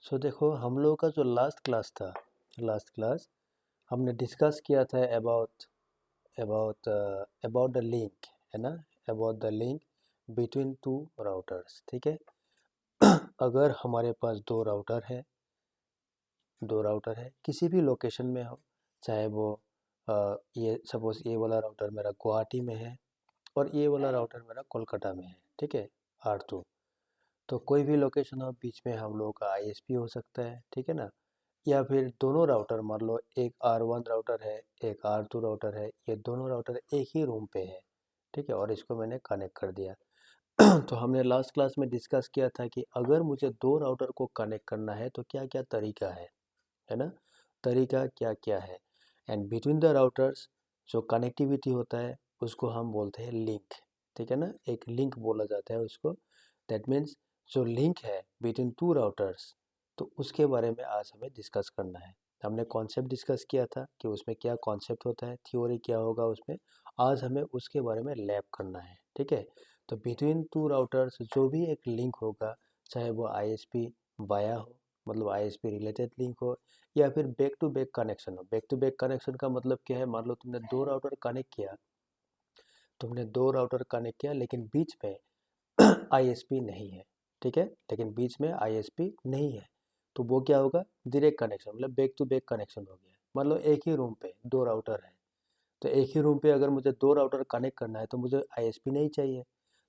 सो देखो हम लोगों का जो लास्ट क्लास हमने डिस्कस किया था अबाउट द लिंक, है ना, about the link between two routers. ठीक है। अगर हमारे पास दो राउटर है किसी भी लोकेशन में हो, चाहे वो ये सपोज ये वाला राउटर मेरा गुवाहाटी में है और ये वाला राउटर मेरा कोलकाता में है। ठीक है, R2। तो कोई भी लोकेशन हो, बीच में हम लोगों का ISP हो सकता है। ठीक है ना। या फिर दोनों राउटर, मान लो एक R1 राउटर है, एक R2 राउटर है, ये दोनों राउटर एक ही रूम पे है। ठीक है, और इसको मैंने कनेक्ट कर दिया। तो हमने लास्ट क्लास में डिस्कस किया था कि अगर मुझे दो राउटर को कनेक्ट करना है तो क्या क्या तरीका है ना, तरीका क्या क्या है। एंड बिटवीन द राउटर्स जो कनेक्टिविटी होता है उसको हम बोलते हैं लिंक। ठीक है ना, एक लिंक बोला जाता है उसको। दैट मीन्स जो लिंक है बिटवीन टू राउटर्स, तो उसके बारे में आज हमें डिस्कस करना है। हमने कॉन्सेप्ट डिस्कस किया था कि उसमें क्या कॉन्सेप्ट होता है, थ्योरी क्या होगा उसमें। आज हमें उसके बारे में लैब करना है। ठीक है। तो बिटवीन टू राउटर्स जो भी एक लिंक होगा, चाहे वो ISP वाया हो, मतलब ISP रिलेटेड लिंक हो, या फिर बैक टू बैक कनेक्शन हो। बैक टू बैक कनेक्शन का मतलब क्या है, मान लो तुमने दो राउटर कनेक्ट किया लेकिन बीच में ISP नहीं है। ठीक है, लेकिन बीच में ISP नहीं है, तो वो क्या होगा, डायरेक्ट कनेक्शन, मतलब बैक टू बैक कनेक्शन हो गया। मान लो एक ही रूम पे दो राउटर है, तो एक ही रूम पे अगर मुझे दो राउटर कनेक्ट करना है तो मुझे ISP नहीं चाहिए।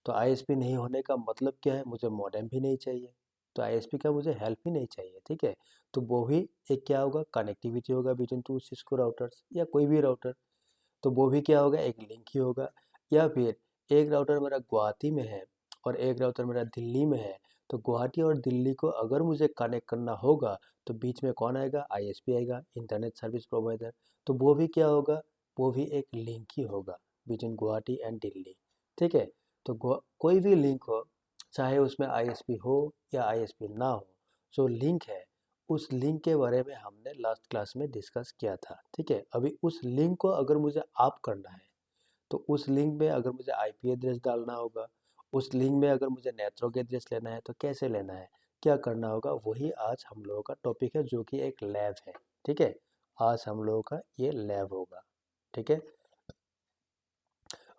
तो ISP नहीं होने का मतलब क्या है, मुझे मॉडेम भी नहीं चाहिए, तो ISP का मुझे हेल्प भी नहीं चाहिए। ठीक है। तो वो भी एक क्या होगा, कनेक्टिविटी होगा बिटवीन टू सिस्को राउटर्स या कोई भी राउटर। तो वो भी क्या होगा, एक लिंक ही होगा। या फिर एक राउटर मेरा गुवाहाटी में है और एक राउटर मेरा दिल्ली में है, तो गुवाहाटी और दिल्ली को अगर मुझे कनेक्ट करना होगा तो बीच में कौन आएगा, ISP आएगा, इंटरनेट सर्विस प्रोवाइडर। तो वो भी क्या होगा, वो भी एक लिंक ही होगा बिटवीन गुवाहाटी एंड दिल्ली। ठीक है। तो कोई भी लिंक हो, चाहे उसमें ISP हो या ISP ना हो, जो लिंक है उस लिंक के बारे में हमने लास्ट क्लास में डिस्कस किया था। ठीक है। अभी उस लिंक को अगर मुझे आप करना है तो उस लिंक में अगर मुझे IP एड्रेस डालना होगा, उस लिंक में अगर मुझे नेटवर्क एड्रेस लेना है तो कैसे लेना है, क्या करना होगा, वही आज हम लोगों का टॉपिक है, जो कि एक लैब है। ठीक है। आज हम लोगों का ये लैब होगा। ठीक है।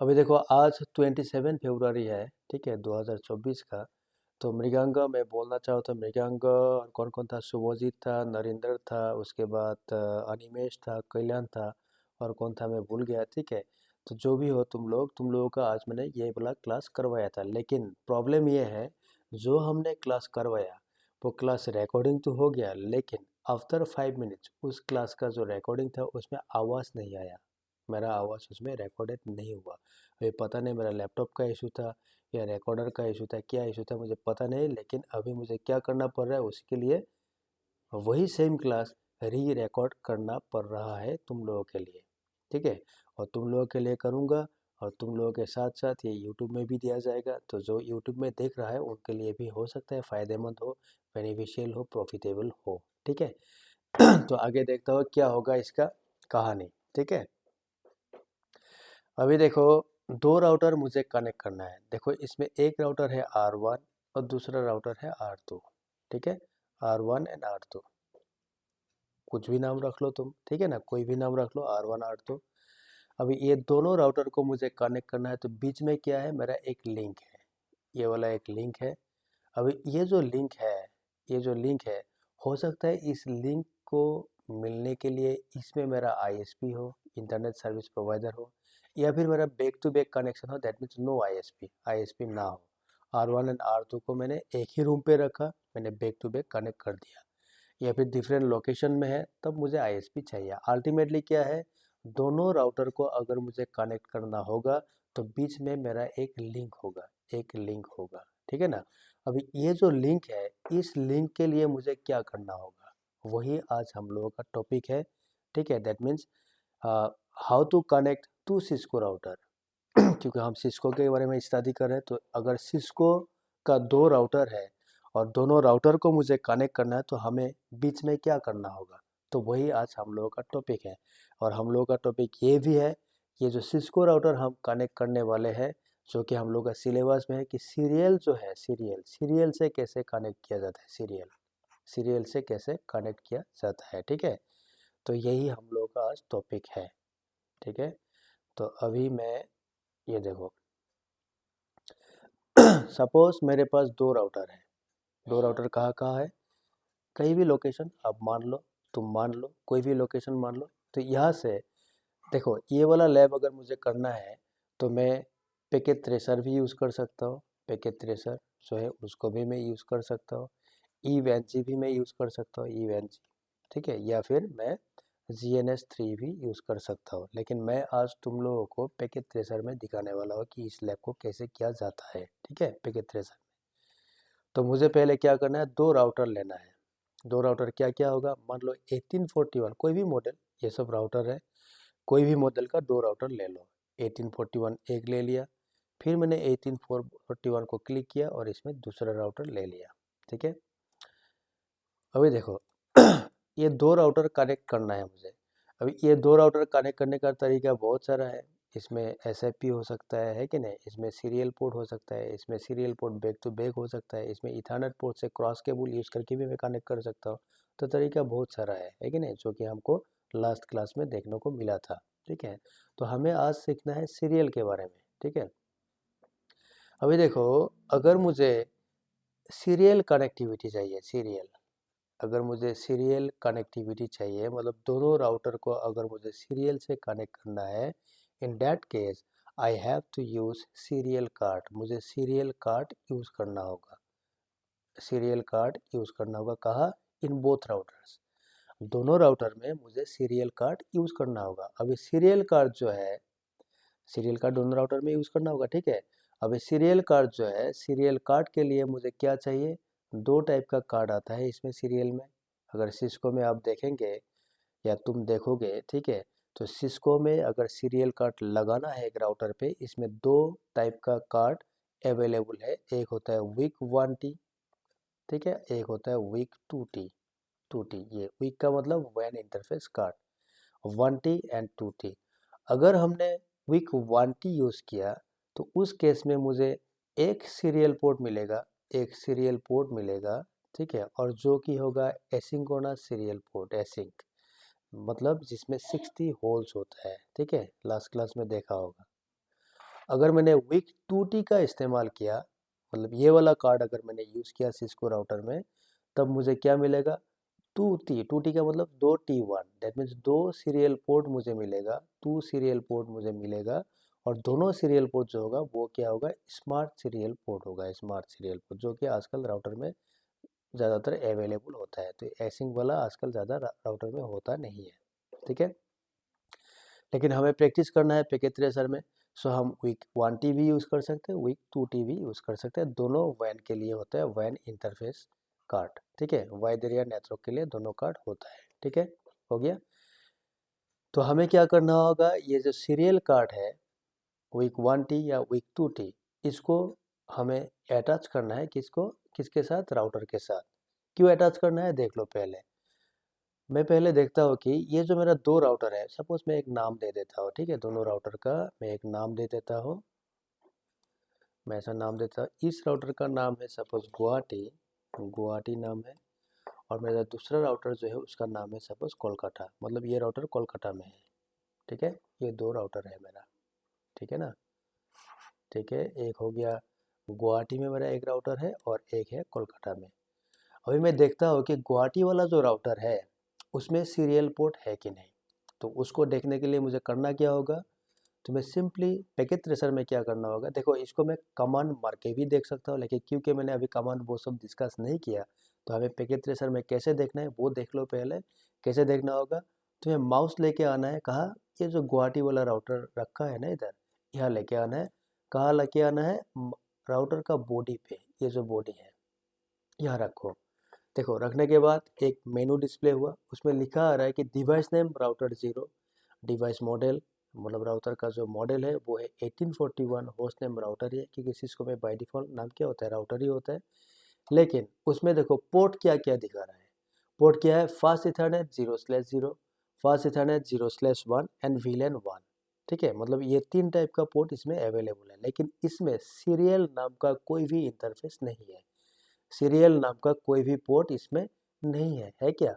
अभी देखो आज 27 फरवरी है। ठीक है, 2024 का। तो मृगांक मैं बोलना चाहूँ तो मृगांक और कौन कौन था, शुभजीत था, नरेंद्र था, उसके बाद अनिमेश था, कल्याण था, और कौन था मैं भूल गया। ठीक है। तो जो भी हो तुम लोगों का आज मैंने ये वाला क्लास करवाया था, लेकिन प्रॉब्लम ये है, जो हमने क्लास करवाया वो क्लास रिकॉर्डिंग तो हो गया, लेकिन आफ्टर 5 मिनट्स उस क्लास का जो रिकॉर्डिंग था उसमें आवाज़ नहीं आया, मेरा आवाज़ उसमें रिकॉर्डेड नहीं हुआ। अभी पता नहीं मेरा लैपटॉप का इशू था या रिकॉर्डर का इशू था, क्या इशू था मुझे पता नहीं, लेकिन अभी मुझे क्या करना पड़ रहा है, उसके लिए वही सेम क्लास री रिकॉर्ड करना पड़ रहा है तुम लोगों के लिए। ठीक है। और तुम लोगों के लिए करूँगा, और तुम लोगों के साथ साथ ये यूट्यूब में भी दिया जाएगा, तो जो यूट्यूब में देख रहा है उनके लिए भी हो सकता है फ़ायदेमंद हो, बेनिफिशियल हो, प्रॉफिटेबल हो। ठीक है। तो आगे देखता हो क्या होगा इसका कहानी। ठीक है। अभी देखो दो राउटर मुझे कनेक्ट करना है। देखो इसमें एक राउटर है R1 और दूसरा राउटर है R2। ठीक है, R1 एंड R2, कुछ भी नाम रख लो तुम। ठीक है ना, कोई भी नाम रख लो, R1 R2। अभी ये दोनों राउटर को मुझे कनेक्ट करना है, तो बीच में क्या है, मेरा एक लिंक है, ये वाला एक लिंक है। अभी ये जो लिंक है, हो सकता है इस लिंक को मिलने के लिए इसमें मेरा ISP हो, इंटरनेट सर्विस प्रोवाइडर हो, या फिर मेरा बैक टू बैक कनेक्शन हो, दैट मीन्स नो ISP ना हो। R1 एंड R2 को मैंने एक ही रूम पे रखा, मैंने बैक टू बैक कनेक्ट कर दिया, या फिर डिफरेंट लोकेशन में है तब मुझे ISP चाहिए। अल्टीमेटली क्या है, दोनों राउटर को अगर मुझे कनेक्ट करना होगा तो बीच में मेरा एक लिंक होगा। ठीक है ना। अभी ये जो लिंक है, इस लिंक के लिए मुझे क्या करना होगा, वही आज हम लोगों का टॉपिक है। ठीक है, that means how to connect to Cisco router. क्योंकि हम सिस्को के बारे में स्टडी कर रहे हैं, तो अगर सिस्को का दो राउटर है और दोनों राउटर को मुझे कनेक्ट करना है तो हमें बीच में क्या करना होगा, तो वही आज हम लोगों का टॉपिक है। और हम लोगों का टॉपिक ये भी है, ये जो सिस्को राउटर हम कनेक्ट करने वाले हैं, जो कि हम लोग का सिलेबस में है कि सीरियल जो है, सीरियल से कैसे कनेक्ट किया जाता है, सीरियल। सीरियल से कैसे कनेक्ट किया जाता है। ठीक है, तो यही हम लोग का आज टॉपिक है। ठीक है, तो अभी मैं ये देखो सपोज मेरे पास दो राउटर है। दो राउटर कहाँ कहाँ है, कहीं भी लोकेशन आप मान लो, तुम मान लो, कोई भी लोकेशन मान लो। तो यहाँ से देखो ये वाला लैब अगर मुझे करना है तो मैं पैकेट ट्रेसर भी यूज़ कर सकता हूँ। पैकेट ट्रेसर जो है उसको भी मैं यूज़ कर सकता हूँ। ईवेंजी भी मैं यूज़ कर सकता हूँ, ईवेंजी। ठीक है, या फिर मैं GNS3 भी यूज़ कर सकता हूँ। लेकिन मैं आज तुम लोगों को पैकेट ट्रेसर में दिखाने वाला हूँ कि इस लैब को कैसे किया जाता है। ठीक है, पैकेट ट्रेसर। तो मुझे पहले क्या करना है, दो राउटर लेना है। दो राउटर क्या क्या होगा, मान लो 1841 कोई भी मॉडल, ये सब राउटर है, कोई भी मॉडल का दो राउटर ले लो। 1841 एक ले लिया, फिर मैंने 1841 को क्लिक किया और इसमें दूसरा राउटर ले लिया। ठीक है, अभी देखो ये दो राउटर कनेक्ट करना है मुझे। अभी ये दो राउटर कनेक्ट करने का तरीका बहुत सारा है। इसमें SFP हो सकता है कि नहीं, इसमें सीरियल पोर्ट हो सकता है, इसमें serial port back to back हो सकता है, इसमें इथरनेट पोर्ट से क्रॉस केबल यूज़ करके भी मैं कनेक्ट कर सकता हूँ। तो तरीका बहुत सारा है कि नहीं, जो कि हमको लास्ट क्लास में देखने को मिला था। ठीक है, तो हमें आज सीखना है सीरियल के बारे में। ठीक है, अभी देखो अगर मुझे सीरियल कनेक्टिविटी चाहिए, सीरियल अगर मुझे सीरियल कनेक्टिविटी चाहिए, मतलब दोनों राउटर को अगर मुझे सीरियल से कनेक्ट करना है, in that case I have to use serial card. मुझे सीरियल कार्ड यूज़ करना होगा। सीरियल कार्ड यूज़ करना होगा कहाँ, इन बोथ राउटर्स। दोनों राउटर में मुझे सीरियल कार्ड यूज़ करना होगा। अभी सीरियल कार्ड जो है, सीरियल कार्ड दोनों राउटर में यूज़ करना होगा। ठीक है, अभी सीरियल कार्ड जो है, सीरियल कार्ड के लिए मुझे क्या चाहिए, दो टाइप का कार्ड आता है इसमें सीरियल में। अगर सिस्को में आप देखेंगे या तुम देखोगे, ठीक है, तो सिस्को में अगर सीरियल कार्ड लगाना है एक राउटर पे, इसमें दो टाइप का कार्ड अवेलेबल है। एक होता है वीक 1T, ठीक है, एक होता है वीक 2T। 2T, ये वीक का मतलब van interface card, 1T and 2T। अगर हमने वीक 1T यूज़ किया तो उस केस में मुझे एक सीरियल पोर्ट मिलेगा, एक सीरियल पोर्ट मिलेगा। ठीक है, और जो कि होगा एसिंक्रोनस सीरियल पोर्ट, एसिंक मतलब जिसमें 60 होल्स होता है। ठीक है, लास्ट क्लास में देखा होगा। अगर मैंने वीक 2T का इस्तेमाल किया, मतलब ये वाला कार्ड अगर मैंने यूज़ किया सिस्को राउटर में, तब मुझे क्या मिलेगा, 2T। 2T का मतलब 2T1, दैट मीन्स दो सीरियल पोर्ट मुझे मिलेगा, 2 सीरियल पोर्ट मुझे मिलेगा। और दोनों सीरियल पोर्ट जो होगा वो क्या होगा, स्मार्ट सीरियल पोर्ट होगा, स्मार्ट सीरियल पोर्ट, जो कि आजकल राउटर में ज़्यादातर अवेलेबल होता है। तो एसिंक वाला आजकल ज़्यादा राउटर में होता नहीं है। ठीक है, लेकिन हमें प्रैक्टिस करना है पैकेट ट्रेसर में। सो हम वीक 1T भी यूज़ कर सकते हैं, वीक 2T भी यूज़ कर सकते हैं। दोनों वैन के लिए होता है, वैन इंटरफेस कार्ड। ठीक है, वाइड एरिया नेटवर्क के लिए दोनों कार्ड होता है। ठीक है, हो गया। तो हमें क्या करना होगा, ये जो सीरियल कार्ड है वीक 1T या वीक 2T, इसको हमें अटैच करना है, किसको, किसके साथ, राउटर के साथ। क्यों अटैच करना है देख लो पहले। मैं पहले देखता हूँ कि ये जो मेरा दो राउटर है, सपोज मैं एक नाम दे देता हूँ। ठीक है, दोनों राउटर का मैं एक नाम दे देता हूँ। मैं ऐसा नाम देता हूँ, इस राउटर का नाम है सपोज गुवाहाटी, गुवाहाटी नाम है। और मेरा दूसरा राउटर जो है उसका नाम है सपोज कोलकाता, मतलब ये राउटर कोलकाता में है। ठीक है, ये दो राउटर है मेरा। ठीक है ना, ठीक है, एक हो गया गुवाहाटी में मेरा एक राउटर है और एक है कोलकाता में। अभी मैं देखता हूँ कि गुवाहाटी वाला जो राउटर है उसमें सीरियल पोर्ट है कि नहीं। तो उसको देखने के लिए मुझे करना क्या होगा, तो मैं सिंपली पैकेट ट्रेसर में क्या करना होगा, देखो इसको मैं कमांड मार के भी देख सकता हूँ, लेकिन क्योंकि मैंने अभी कमांड वो सब डिस्कस नहीं किया, तो हमें पैकेट ट्रेसर में कैसे देखना है वो देख लो पहले। कैसे देखना होगा, तुम्हें माउस लेके आना है, कहाँ, ये जो गुवाहाटी वाला राउटर रखा है ना इधर, यहाँ लेके आना है। कहाँ लेके आना है, राउटर का बॉडी पे, ये जो बॉडी है यहाँ रखो। देखो रखने के बाद एक मेनू डिस्प्ले हुआ, उसमें लिखा आ रहा है कि device name router 0, device model, मतलब राउटर का जो मॉडल है वो है 1841, होस्ट नेम राउटर ही है, क्योंकि सिस्को में बाय डिफॉल्ट नाम क्या होता है, राउटर ही होता है। लेकिन उसमें देखो पोर्ट क्या क्या दिखा रहा है। पोर्ट क्या है, fast Ethernet 0/0, fast Ethernet 0/1 and VLAN 1। ठीक है, मतलब ये तीन टाइप का पोर्ट इसमें अवेलेबल है, लेकिन इसमें सीरियल नाम का कोई भी इंटरफेस नहीं है। सीरियल नाम का कोई भी पोर्ट इसमें नहीं है क्या?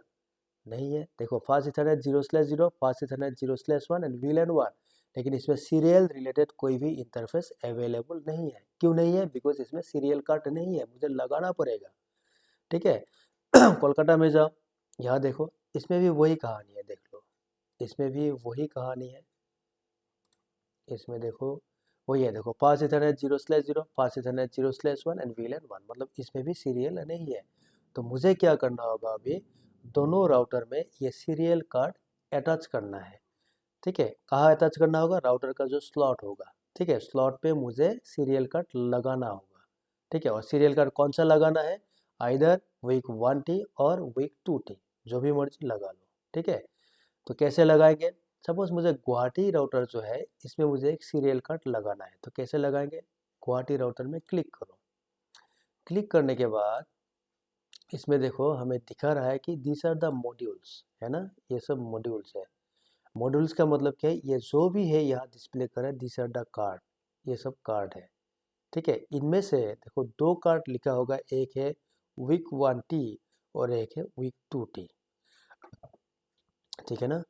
नहीं है। देखो fast Ethernet 0/0, fast Ethernet 0/1 and VLAN 1, लेकिन इसमें सीरियल रिलेटेड कोई भी इंटरफेस अवेलेबल नहीं है। क्यों नहीं है? बिकॉज इसमें सीरियल कार्ड नहीं है, मुझे लगाना पड़ेगा। ठीक है। कोलकाता में जाओ, यहाँ देखो, इसमें भी वही कहानी है, देख लो, इसमें भी वही कहानी है। इसमें देखो वही है, देखो पास इथरनेट 0/0, पास इथरनेट 0/1 एंड VLAN 1, मतलब इसमें भी सीरियल नहीं है। तो मुझे क्या करना होगा, अभी दोनों राउटर में ये सीरियल कार्ड अटैच करना है। ठीक है, कहाँ अटैच करना होगा? राउटर का जो स्लॉट होगा, ठीक है, स्लॉट पे मुझे सीरियल कार्ड लगाना होगा। ठीक है, और सीरियल कार्ड कौन सा लगाना है? आइदर वीक 1T और वीक 2T, जो भी मर्जी लगा लो। ठीक है, तो कैसे लगाएंगे? सपोज मुझे गुवाहाटी राउटर जो है, इसमें मुझे एक सीरियल कार्ड लगाना है, तो कैसे लगाएंगे? गुवाहाटी राउटर में क्लिक करो। क्लिक करने के बाद इसमें देखो हमें दिखा रहा है कि दिस आर द मॉड्यूल्स, है ना, ये सब मॉड्यूल्स है। मॉड्यूल्स का मतलब क्या है? ये जो भी है यहाँ डिस्प्ले कर रहा है, दिस आर द कार्ड, ये सब कार्ड है। ठीक है, इनमें से देखो 2 कार्ड लिखा होगा, एक है वीक 1T और एक है वीक 2T। ठीक है ना।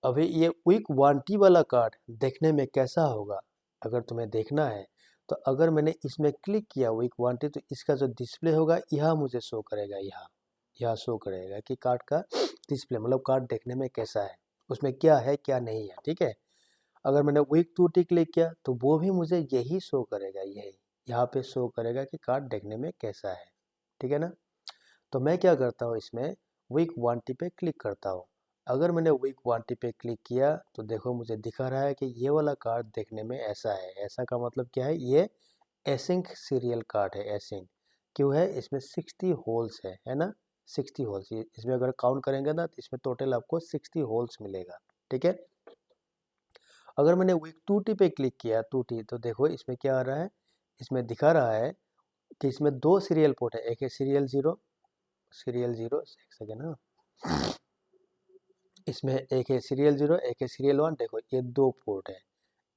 अभी ये वीक 1T वाला कार्ड देखने में कैसा होगा, अगर तुम्हें देखना है तो अगर मैंने इसमें क्लिक किया वीक 1T, तो इसका जो डिस्प्ले होगा यहाँ मुझे शो करेगा, यहाँ शो करेगा कि कार्ड का डिस्प्ले, मतलब कार्ड देखने में कैसा है, उसमें क्या है क्या नहीं है। ठीक है, अगर मैंने वीक 2T क्लिक किया तो वो भी मुझे यही शो करेगा, यही यहाँ पे शो करेगा कि कार्ड देखने में कैसा है। ठीक है ना। तो मैं क्या करता हूँ, इसमें वीक 1T पे क्लिक करता हूँ। अगर मैंने वीक 1T पे क्लिक किया तो देखो मुझे दिखा रहा है कि ये वाला कार्ड देखने में ऐसा है। ऐसा का मतलब क्या है? ये एसिंक सीरियल कार्ड है। एसिंक क्यों है? इसमें 60 होल्स है ना, 60 होल्स। इसमें अगर काउंट करेंगे ना तो इसमें टोटल आपको 60 होल्स मिलेगा। ठीक है, अगर मैंने वीक 2T पे क्लिक किया 2T, तो देखो इसमें क्या आ रहा है, इसमें दिखा रहा है कि इसमें 2 सीरियल पोर्ट है, एक है सीरियल 0, एक सेकेंड ना, इसमें एक है सीरियल 0, एक है सीरियल 1। देखो ये 2 पोर्ट है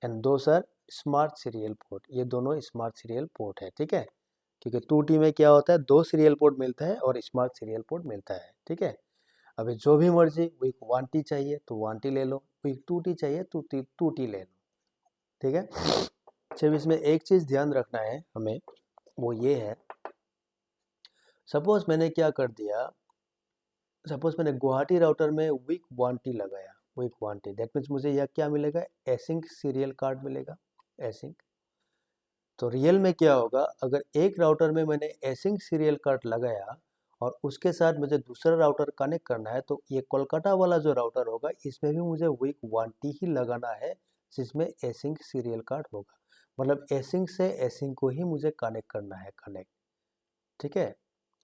एंड दो सर स्मार्ट सीरियल पोर्ट, ये दोनों स्मार्ट सीरियल पोर्ट है। ठीक है, क्योंकि 2T में क्या होता है, 2 सीरियल पोर्ट मिलता है और स्मार्ट सीरियल पोर्ट मिलता है। ठीक है, अभी जो भी मर्जी, वीक 1T चाहिए तो 1T ले लो, वीक 2T चाहिए तो 2T ले लो। ठीक है, सिर्फ इसमें एक चीज़ ध्यान रखना है हमें, वो ये है, सपोज मैंने क्या कर दिया, सपोज मैंने गुवाहाटी राउटर में वीक 1T लगाया, वीक 1T, दैट मीन्स मुझे यह क्या मिलेगा? एसिंक सीरियल कार्ड मिलेगा, एसिंक। तो रियल में क्या होगा, अगर एक राउटर में मैंने एसिंक सीरियल कार्ड लगाया और उसके साथ मुझे दूसरा राउटर कनेक्ट करना है, तो ये कोलकाता वाला जो राउटर होगा इसमें भी मुझे वीक 1T ही लगाना है, जिसमें एसिंक सीरियल कार्ड होगा। मतलब एसिंक से एसिंक को ही मुझे कनेक्ट करना है, कनेक्ट। ठीक है,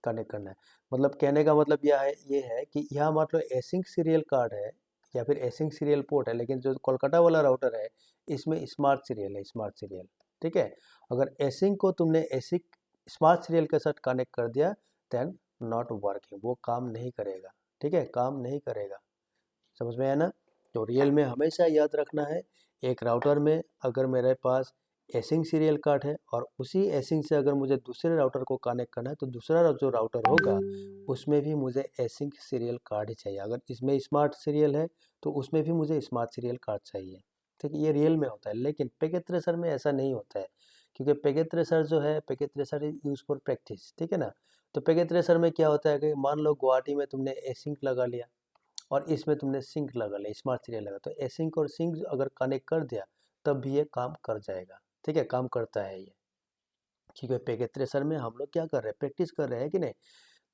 कनेक्ट करना है। मतलब कहने का मतलब ये है कि यहाँ मतलब एसिंक सीरियल कार्ड है या फिर एसिंक सीरियल पोर्ट है, लेकिन जो कोलकाता वाला राउटर है इसमें स्मार्ट सीरियल है, स्मार्ट सीरियल। ठीक है, अगर एसिंक को तुमने एसिंक स्मार्ट सीरियल के साथ कनेक्ट कर दिया, देन नॉट वर्किंग, वो काम नहीं करेगा। ठीक है, काम नहीं करेगा। समझ में आया ना। तो रियल में हमेशा याद रखना है, एक राउटर में अगर मेरे पास एसिंक सीरियल कार्ड है और उसी एसिंक से अगर मुझे दूसरे राउटर को कनेक्ट करना है, तो दूसरा जो राउटर होगा उसमें भी मुझे एसिंक सीरियल कार्ड ही चाहिए। अगर इसमें स्मार्ट सीरियल है तो उसमें भी मुझे स्मार्ट सीरियल कार्ड चाहिए। ठीक है, ये रियल में होता है, लेकिन पैकेट ट्रेसर में ऐसा नहीं होता है, क्योंकि पैकेट ट्रेसर जो है, packet tracer is use for practice. ठीक है ना। तो पैकेट ट्रेसर में क्या होता है कि मान लो गुवाहाटी में तुमने एसिंक लगा लिया और इसमें तुमने सिंक लगा लिया, स्मार्ट सीरियल लगा, तो एसिंक और सिंक अगर कनेक्ट कर दिया तब भी ये काम कर जाएगा। ठीक है, काम करता है ये, क्योंकि पैकेट ट्रेसर में हम लोग क्या कर रहे हैं, प्रैक्टिस कर रहे हैं कि नहीं।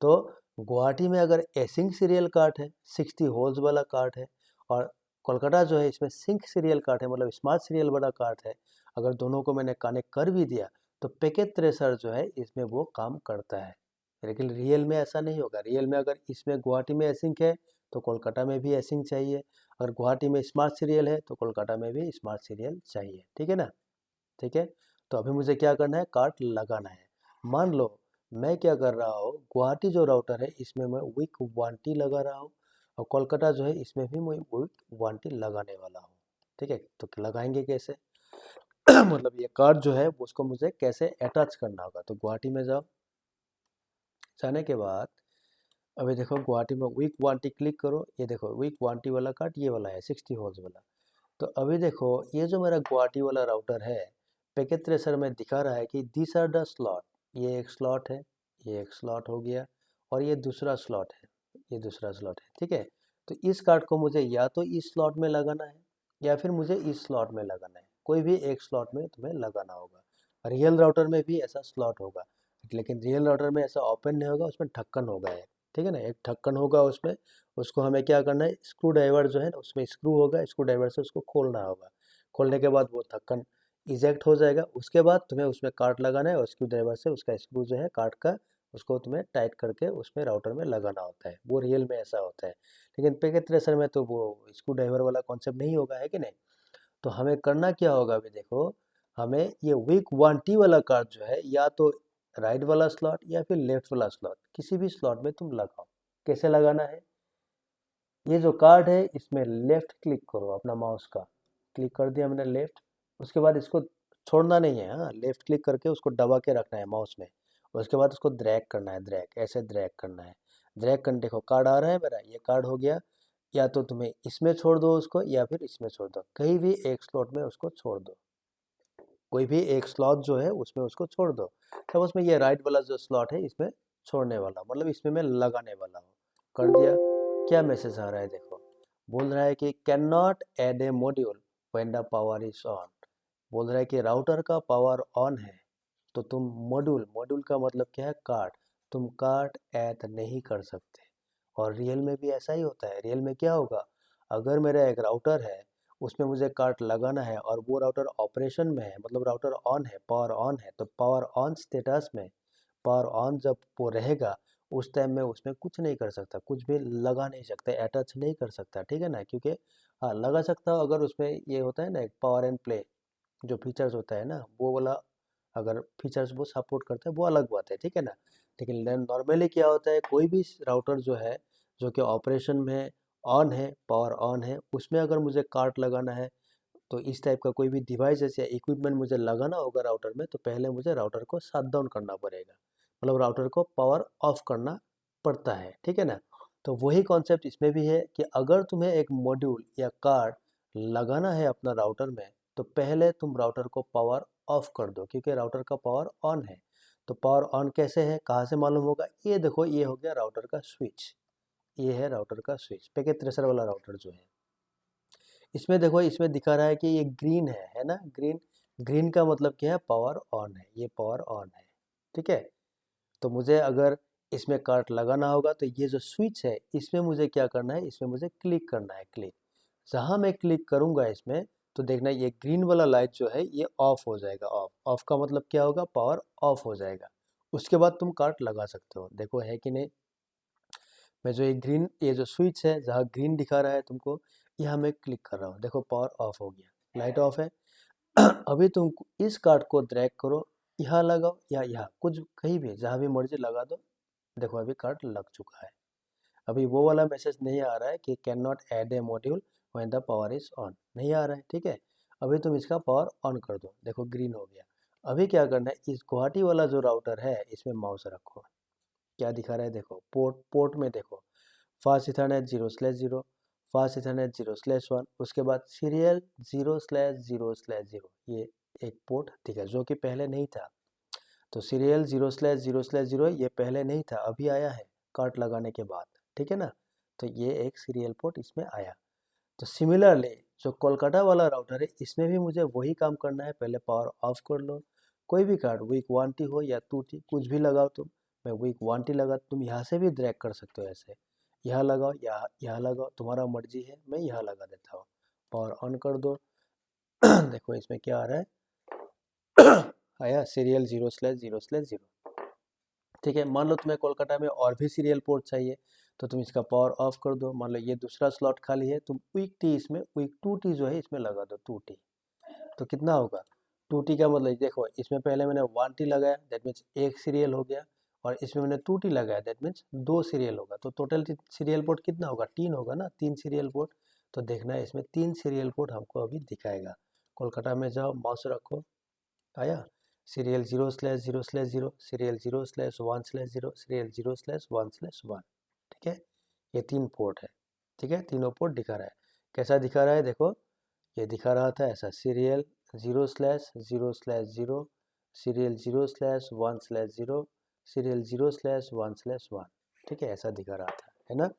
तो गुवाहाटी में अगर एसिंक सीरियल कार्ड है, 60 होल्स वाला कार्ड है, और कोलकाता जो है इसमें सिंक सीरियल कार्ड है, मतलब स्मार्ट सीरियल वाला कार्ड है, अगर दोनों को मैंने कनेक्ट कर भी दिया तो पैकेट ट्रेसर जो है इसमें वो काम करता है। लेकिन रियल में ऐसा नहीं होगा। रियल में अगर इसमें गुवाहाटी में एसिंक है तो कोलकाता में भी एसिंक चाहिए, अगर गुवाहाटी में स्मार्ट सीरियल है तो कोलकाता में भी स्मार्ट सीरियल चाहिए। ठीक है ना। ठीक है, तो अभी मुझे क्या करना है, कार्ड लगाना है। मान लो मैं क्या कर रहा हूँ, गुवाहाटी जो राउटर है इसमें मैं वीक 1T लगा रहा हूँ और कोलकाता जो है इसमें भी मैं वीक 1T लगाने वाला हूँ। ठीक है, तो लगाएंगे कैसे? मतलब ये कार्ड जो है उसको मुझे कैसे अटैच करना होगा, तो गुवाहाटी में जाओ, जाने के बाद अभी देखो गुवाहाटी में वीक गुवाहाटी क्लिक करो, ये देखो वीक गुवाहाटी वाला कार्ड ये वाला है 60 होल्स वाला। तो अभी देखो ये जो मेरा गुवाहाटी वाला राउटर है, पैकेट ट्रेसर में दिखा रहा है कि दिस आर द स्लॉट, ये एक स्लॉट है, ये एक स्लॉट हो गया, और ये दूसरा स्लॉट है, ये दूसरा स्लॉट है, ठीक है। तो इस कार्ड को मुझे या तो इस स्लॉट में लगाना है या फिर मुझे इस स्लॉट में लगाना है, कोई भी एक स्लॉट में तुम्हें लगाना होगा। रियल राउटर में भी ऐसा स्लॉट होगा, लेकिन रियल राउटर में ऐसा ओपन नहीं होगा, उसमें ढक्कन होगा एक, ठीक है ना, एक ढक्कन होगा उसमें। उसको हमें क्या करना है, स्क्रू ड्राइवर जो है ना उसमें स्क्रू होगा, स्क्रू ड्राइवर से उसको खोलना होगा। खोलने के बाद वो ढक्कन इजेक्ट हो जाएगा, उसके बाद तुम्हें उसमें कार्ड लगाना है और स्क्रू ड्राइवर से उसका स्क्रू जो है कार्ड का, उसको तुम्हें टाइट करके उसमें राउटर में लगाना होता है। वो रियल में ऐसा होता है, लेकिन पैकेट ट्रेसर में तो वो स्क्रू ड्राइवर वाला कॉन्सेप्ट नहीं होगा, है कि नहीं। तो हमें करना क्या होगा, अभी देखो हमें ये वीक 1T वाला कार्ड जो है, या तो राइट वाला स्लॉट या फिर लेफ्ट वाला स्लॉट, किसी भी स्लॉट में तुम लगाओ। कैसे लगाना है, ये जो कार्ड है इसमें लेफ्ट क्लिक करो अपना माउस का, क्लिक कर दिया मैंने लेफ्ट। उसके बाद इसको छोड़ना नहीं है, हाँ, लेफ्ट क्लिक करके उसको दबा के रखना है माउस में। उसके बाद उसको ड्रैग करना है, ड्रैग, ऐसे ड्रैग करना है। ड्रैग करने देखो कार्ड आ रहा है मेरा, ये कार्ड हो गया। या तो तुम्हें इसमें छोड़ दो उसको या फिर इसमें छोड़ दो, कहीं भी एक स्लॉट में उसको छोड़ दो, कोई भी एक स्लॉट जो है उसमें उसको छोड़ दो। तब उसमें ये राइट वाला जो स्लॉट है इसमें छोड़ने वाला, मतलब इसमें मैं लगाने वाला हूँ। कर दिया। क्या मैसेज आ रहा है देखो, बोल रहा है कि can not add a module when the power is on. बोल रहा है कि राउटर का पावर ऑन है तो तुम मॉड्यूल, मॉड्यूल का मतलब क्या है, कार्ड, तुम कार्ड ऐड नहीं कर सकते। और रियल में भी ऐसा ही होता है। रियल में क्या होगा, अगर मेरा एक राउटर है उसमें मुझे कार्ड लगाना है और वो राउटर ऑपरेशन में है, मतलब राउटर ऑन है, पावर ऑन है, तो पावर ऑन स्टेटस में, पावर ऑन जब वो रहेगा उस टाइम में उसमें कुछ नहीं कर सकता, कुछ भी लगा नहीं सकता, अटैच नहीं कर सकता, ठीक है ना। क्योंकि हाँ लगा सकता हूँ अगर उसमें ये होता है ना एक पावर एंड प्ले जो फीचर्स होता है ना, वो वाला अगर फीचर्स वो सपोर्ट करता है वो अलग बात है, ठीक है ना। लेकिन नॉर्मली क्या होता है, कोई भी राउटर जो है जो कि ऑपरेशन में ऑन है, पावर ऑन है, उसमें अगर मुझे कार्ड लगाना है तो इस टाइप का कोई भी डिवाइस या इक्विपमेंट मुझे लगाना होगा राउटर में, तो पहले मुझे राउटर को शट डाउन करना पड़ेगा, मतलब राउटर को पावर ऑफ करना पड़ता है, ठीक है ना। तो वही कॉन्सेप्ट इसमें भी है कि अगर तुम्हें एक मॉड्यूल या कार्ड लगाना है अपना राउटर में, तो पहले तुम राउटर को पावर ऑफ कर दो, क्योंकि राउटर का पावर ऑन है। तो पावर ऑन कैसे है, कहाँ से मालूम होगा, ये देखो ये हो गया राउटर का स्विच, ये है राउटर का स्विच, पैकेट ट्रेसर वाला राउटर जो है। इसमें देखो इसमें दिखा रहा है कि ये ग्रीन है ना, ग्रीन, ग्रीन का मतलब क्या है, पावर ऑन है, ये पावर ऑन है, ठीक है। तो मुझे अगर इसमें कार्ड लगाना होगा तो ये जो स्विच है इसमें मुझे क्या करना है, इसमें मुझे क्लिक करना है, क्लिक। जहाँ मैं क्लिक करूँगा इसमें, तो देखना ये ग्रीन वाला लाइट जो है ये ऑफ हो जाएगा, ऑफ, ऑफ का मतलब क्या होगा, पावर ऑफ हो जाएगा। उसके बाद तुम कार्ड लगा सकते हो, देखो है कि नहीं। मैं जो ये ग्रीन, ये जो स्विच है जहाँ ग्रीन दिखा रहा है तुमको, यहाँ मैं क्लिक कर रहा हूँ, देखो पावर ऑफ हो गया, लाइट ऑफ है। अभी तुम इस कार्ड को ड्रैग करो, यहाँ लगाओ या यहाँ, कुछ कहीं भी जहाँ भी मर्जी लगा दो, देखो अभी कार्ड लग चुका है। अभी वो वाला मैसेज नहीं आ रहा है कि can not add a module when the power is on, नहीं आ रहा है, ठीक है। अभी तुम इसका पावर ऑन कर दो, देखो ग्रीन हो गया। अभी क्या करना है, इस गुवाहाटी वाला जो राउटर है इसमें माउस रखो, क्या दिखा रहा है देखो, पोर्ट, पोर्ट में देखो, फास्ट इथरनेट 0/0, फास्ट इथरनेट 0/1, उसके बाद सीरियल 0/0/0, ये एक पोर्ट दिखा जो कि पहले नहीं था। तो सीरियल 0/0/0 ये पहले नहीं था, अभी आया है कार्ड लगाने के बाद, ठीक है ना। तो ये एक सीरियल पोर्ट इसमें आया। तो सिमिलरली जो कोलकाता वाला राउटर है इसमें भी मुझे वही काम करना है, पहले पावर ऑफ कर लो। कोई भी कार्ड वीक 1T हो या 2T कुछ भी लगाओ तुम, मैं वीक 1T लगा, तुम यहाँ से भी ड्रैग कर सकते हो ऐसे, यहाँ लगाओ, यहाँ लगाओ, तुम्हारा मर्जी है, मैं यहाँ लगा देता हूँ। पावर ऑन कर दो। देखो इसमें क्या आ रहा है, आया सीरियल 0/0/0, ठीक है। मान लो तुम्हें कोलकाता में और भी सीरियल पोर्ट चाहिए, तो तुम इसका पावर ऑफ कर दो। मान लो ये दूसरा स्लॉट खाली है, तुम वीक टी इसमें, वीक 2T जो है इसमें लगा दो, 2T। तो कितना होगा, 2T का मतलब देखो इसमें पहले मैंने 1T लगाया, दैट मीन्स एक सीरियल हो गया, और इसमें मैंने 2T लगाया, दैट मीन्स दो सीरियल होगा। तो टोटल सीरियल पोर्ट कितना होगा, 3 होगा ना, 3 सीरियल पोर्ट। तो देखना है इसमें 3 सीरियल पोर्ट हमको अभी दिखाएगा। कोलकाता में जाओ, माउस रखो, आया सीरियल 0/0/0, सीरियल 0/1/0, सीरियल 0/1/1, ठीक है, ये 3 पोर्ट है, ठीक है, तीनों पोर्ट दिखा रहा है। कैसा दिखा रहा है देखो, ये दिखा रहा था ऐसा, सीरियल 0/0/0, सीरियल 0/1/0, सीरियल 0/1/1, ठीक है, ऐसा दिखा रहा था, है ना।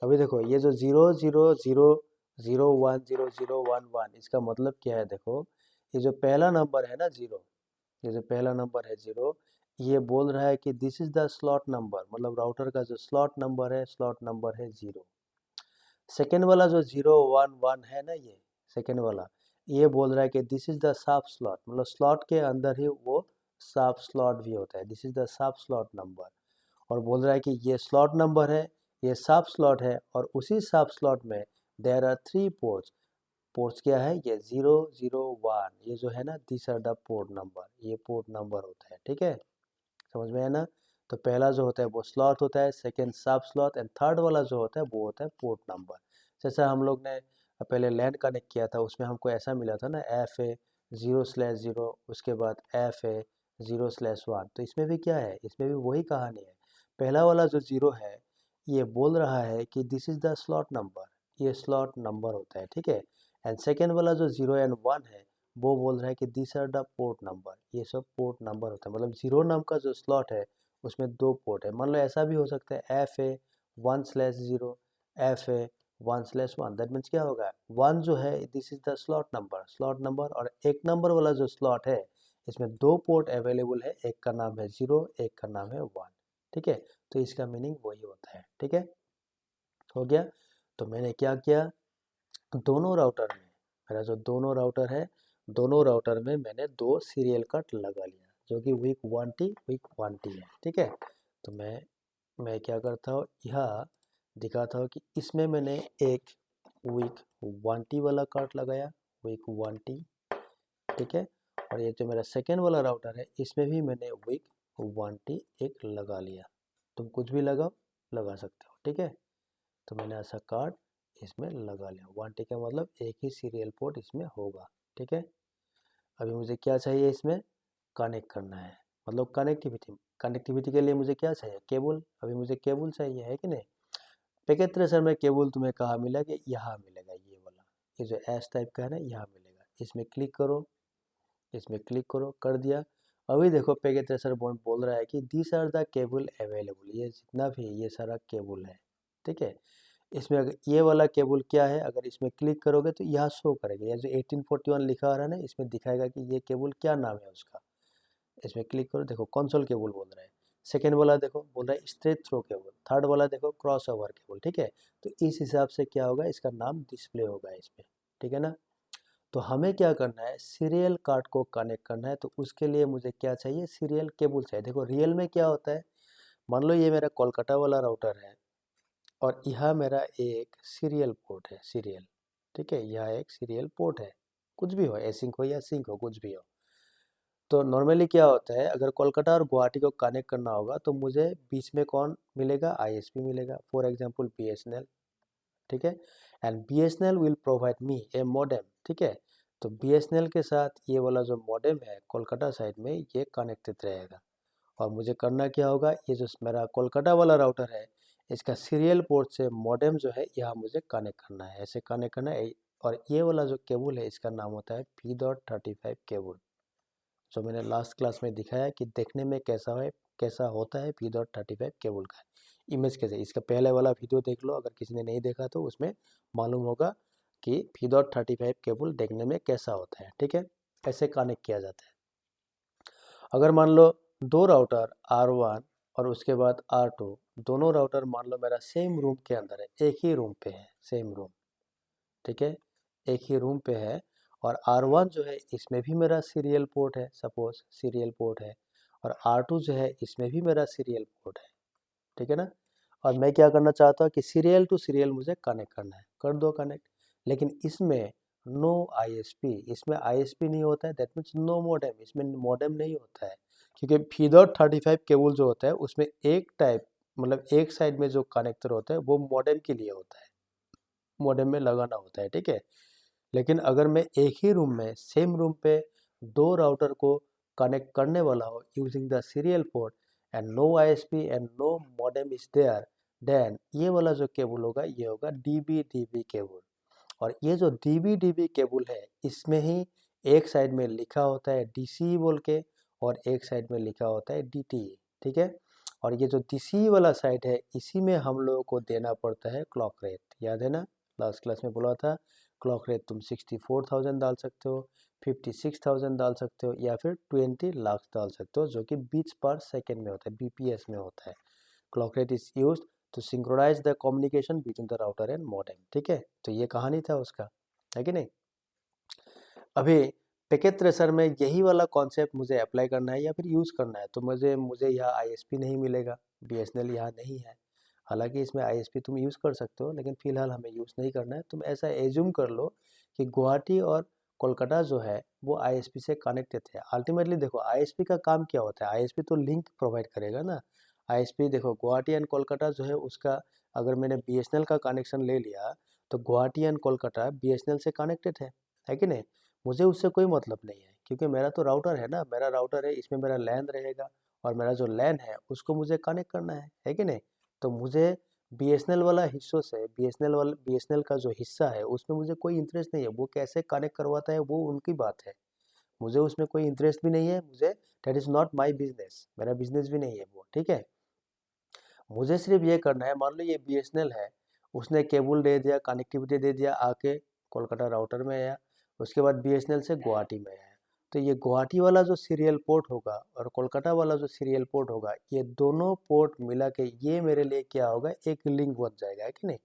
अभी देखो ये जो 0 0 0 0 1 0 0 1 1, इसका मतलब क्या है देखो, ये जो पहला नंबर है ना 0, ये जो पहला नंबर है 0, ये बोल रहा है कि this is the slot number, मतलब राउटर का जो स्लॉट नंबर है, स्लॉट नंबर है 0। सेकेंड वाला जो 0 1 1 है ना, ये सेकेंड वाला, ये बोल रहा है कि this is the sub slot, मतलब स्लॉट के अंदर ही वो सब स्लॉट भी होता है, this is the sub slot number. और बोल रहा है कि ये स्लॉट नंबर है, ये सब स्लॉट है, और उसी सब स्लॉट में देयर आर 3 पोर्ट्स। पोर्ट्स क्या है, ये 0 0 1, ये जो है ना, this are the port number, ये पोर्ट नंबर होता है, ठीक है, समझ में है ना। तो पहला जो होता है वो स्लॉट होता है, सेकंड सब स्लॉट, एंड थर्ड वाला जो होता है वो होता है पोर्ट नंबर। जैसा हम लोग ने पहले लैन कनेक्ट किया था, उसमें हमको ऐसा मिला था ना, एफ ए 0/0, उसके बाद एफ ए 0/1। तो इसमें भी क्या है, इसमें भी वही कहानी है। पहला वाला जो 0 है, ये बोल रहा है कि this is the slot number, ये स्लॉट नंबर होता है, ठीक है। एंड सेकेंड वाला जो 0 एंड 1 है, वो बोल रहा है कि this are the port number, ये सब पोर्ट नंबर होता है। मतलब 0 नाम का जो स्लॉट है, उसमें 2 पोर्ट है। मान लो ऐसा भी हो सकता है, F A 1/0, F A 1/1, that means क्या होगा, 1 जो है this is the slot number, और एक नंबर वाला जो स्लॉट है, इसमें 2 पोर्ट अवेलेबल है, एक का नाम है 0, एक का नाम है 1, ठीक है। तो इसका मीनिंग वही होता है, ठीक है, हो गया। तो मैंने क्या किया, दोनों राउटर में, मेरा जो दोनों राउटर है, दोनों राउटर में मैंने 2 सीरियल कट लगा लिया, जो कि वीक 1T है, ठीक है। तो मैं क्या करता हूँ, यह दिखाता हूँ कि इसमें मैंने एक वीक 1T वाला कट लगाया, वीक 1T, ठीक है। और ये जो मेरा सेकेंड वाला राउटर है, इसमें भी मैंने वीक 1T एक लगा लिया। तुम कुछ भी लगा सकते हो, ठीक है। तो मैंने ऐसा कार्ड इसमें लगा लिया, 1T का मतलब एक ही सीरियल पोर्ट इसमें होगा, ठीक है। अभी मुझे क्या चाहिए, इसमें कनेक्ट करना है, मतलब कनेक्टिविटी के लिए मुझे क्या चाहिए, केबल। अभी मुझे केबल चाहिए, है कि नहीं। पैकेट ट्रेसर में केबल तुम्हें कहाँ मिलेगा, यहाँ मिलेगा, ये वाला, ये जो एस टाइप का है ना, यहाँ मिलेगा। इसमें क्लिक करो, इसमें क्लिक करो, कर दिया। अभी देखो पैकेट ट्रेसर बोल रहा है कि these are the cable available, ये जितना भी ये सारा केबल है, ठीक है। इसमें अगर ये वाला केबल क्या है, अगर इसमें क्लिक करोगे तो यहाँ शो करेगा, ये जो 1841 लिखा आ रहा है ना, इसमें दिखाएगा कि ये केबल क्या नाम है उसका। इसमें क्लिक करो, देखो कंसोल केबल बोल रहा है। सेकेंड वाला देखो बोल रहा है स्ट्रेट थ्रो केबल, थर्ड वाला देखो क्रॉस ओवर केबल, ठीक है। तो इस हिसाब से क्या होगा, इसका नाम डिस्प्ले होगा इसमें, ठीक है ना। तो हमें क्या करना है, सीरियल कार्ड को कनेक्ट करना है, तो उसके लिए मुझे क्या चाहिए, सीरियल केबल चाहिए। देखो रियल में क्या होता है, मान लो ये मेरा कोलकाता वाला राउटर है, और यह मेरा एक सीरियल पोर्ट है, सीरियल, ठीक है, यह एक सीरियल पोर्ट है, कुछ भी हो, एसिंक हो या सिंक हो, कुछ भी हो। तो नॉर्मली क्या होता है, अगर कोलकाता और गुवाहाटी को कनेक्ट करना होगा, तो मुझे बीच में कौन मिलेगा, आईएसपी मिलेगा, फॉर एग्जांपल बीएसएनएल, ठीक है। And BSNL will provide me A modem, ठीक है। तो बीएसएनएल के साथ ये वाला जो मॉडेम है कोलकाता साइड में, ये कनेक्टेड रहेगा। और मुझे करना क्या होगा, ये जो मेरा कोलकाता वाला राउटर है, इसका सीरियल पोर्ट से मॉडेम जो है यहाँ मुझे कनेक्ट करना है, ऐसे कनेक्ट करना है। और ये वाला जो केबल है, इसका नाम होता है P.35 केबल, जो मैंने लास्ट क्लास में दिखाया कि देखने में कैसा होता है P.35 केबल का इमेज कैसे। इसका पहले वाला वीडियो देख लो, अगर किसी ने नहीं देखा तो उसमें मालूम होगा कि P.35 केबल देखने में कैसा होता है, ठीक है। ऐसे कनेक्ट किया जाता है। अगर मान लो 2 राउटर R1 और उसके बाद R2, दोनों राउटर मान लो मेरा सेम रूम के अंदर है, एक ही रूम पे है, सेम रूम, ठीक है, एक ही रूम पे है। और R1 जो है, इसमें भी मेरा सीरियल पोर्ट है, सपोज सीरियल पोर्ट है, और R2 जो है, इसमें भी मेरा सीरियल पोर्ट है, ठीक है ना। और मैं क्या करना चाहता हूँ कि सीरियल टू सीरियल मुझे कनेक्ट करना है, कर दो कनेक्ट। लेकिन इसमें नो आईएसपी, इसमें आईएसपी नहीं होता है, दैट मीन्स नो मॉडेम, इसमें मॉडेम नहीं होता है। क्योंकि P.35 केबल जो होता है, उसमें एक टाइप, मतलब एक साइड में जो कनेक्टर होता है वो मॉडेम के लिए होता है, मॉडेम में लगाना होता है, ठीक है। लेकिन अगर मैं एक ही रूम में, सेम रूम पे 2 राउटर को कनेक्ट करने वाला हो using the serial port, and no ISP and no modem is there, then ये वाला जो केबल होगा ये होगा DB केबल। और ये जो DB केबल है इसमें ही एक साइड में लिखा होता है DC बोल के और एक साइड में लिखा होता है DTE, ठीक है। और ये जो DC वाला साइड है इसी में हम लोगों को देना पड़ता है क्लॉक रेट, याद है ना, लास्ट क्लास में बोला था क्लॉक रेट तुम 64,000 डाल सकते हो, 56,000 डाल सकते हो या फिर 20 लाख डाल सकते हो, जो कि बीट्स पर सेकेंड में होता है, BPS में होता है। Clock rate is use to synchronize the communication between the router and modem, ठीक है। तो ये कहानी था उसका, है कि नहीं। अभी पैकेट ट्रेसर में यही वाला कॉन्सेप्ट मुझे अप्लाई करना है या फिर यूज़ करना है, तो मुझे यहाँ ISP नहीं मिलेगा, BSNL यहाँ नहीं है। हालांकि इसमें ISP तुम यूज़ कर सकते हो, लेकिन फ़िलहाल हमें यूज़ नहीं करना है। तुम ऐसा एज्यूम कर लो कि गुवाहाटी और कोलकाता जो है वो ISP से कनेक्टेड है। अल्टीमेटली देखो ISP का काम क्या होता है, ISP तो लिंक प्रोवाइड करेगा ना। ISP देखो गुवाहाटी एंड कोलकाता जो है उसका, अगर मैंने BSNL का कनेक्शन ले लिया तो गुवाहाटी एंड कोलकाता BSNL से कनेक्टेड है कि नहीं। मुझे उससे कोई मतलब नहीं है क्योंकि मेरा तो राउटर है ना, मेरा राउटर है, इसमें मेरा लैन रहेगा और मेरा जो लैन है उसको मुझे कनेक्ट करना है कि नहीं। तो मुझे BSNL वाला हिस्सों से BSNL का जो हिस्सा है उसमें मुझे कोई इंटरेस्ट नहीं है, वो कैसे कनेक्ट करवाता है वो उनकी बात है, मुझे उसमें कोई इंटरेस्ट भी नहीं है, मुझे that is not my business, मेरा बिजनेस भी नहीं है वो, ठीक है। मुझे सिर्फ ये करना है, मान लो ये BSNL है, उसने केबल दे दिया, कनेक्टिविटी दे दिया, आके कोलकाता राउटर में आया, उसके बाद BSNL से गुवाहाटी में आया। तो ये गुवाहाटी वाला जो सीरियल पोर्ट होगा और कोलकाता वाला जो सीरियल पोर्ट होगा, ये दोनों पोर्ट मिला के ये मेरे लिए क्या होगा, एक लिंक बन जाएगा, है कि नहीं।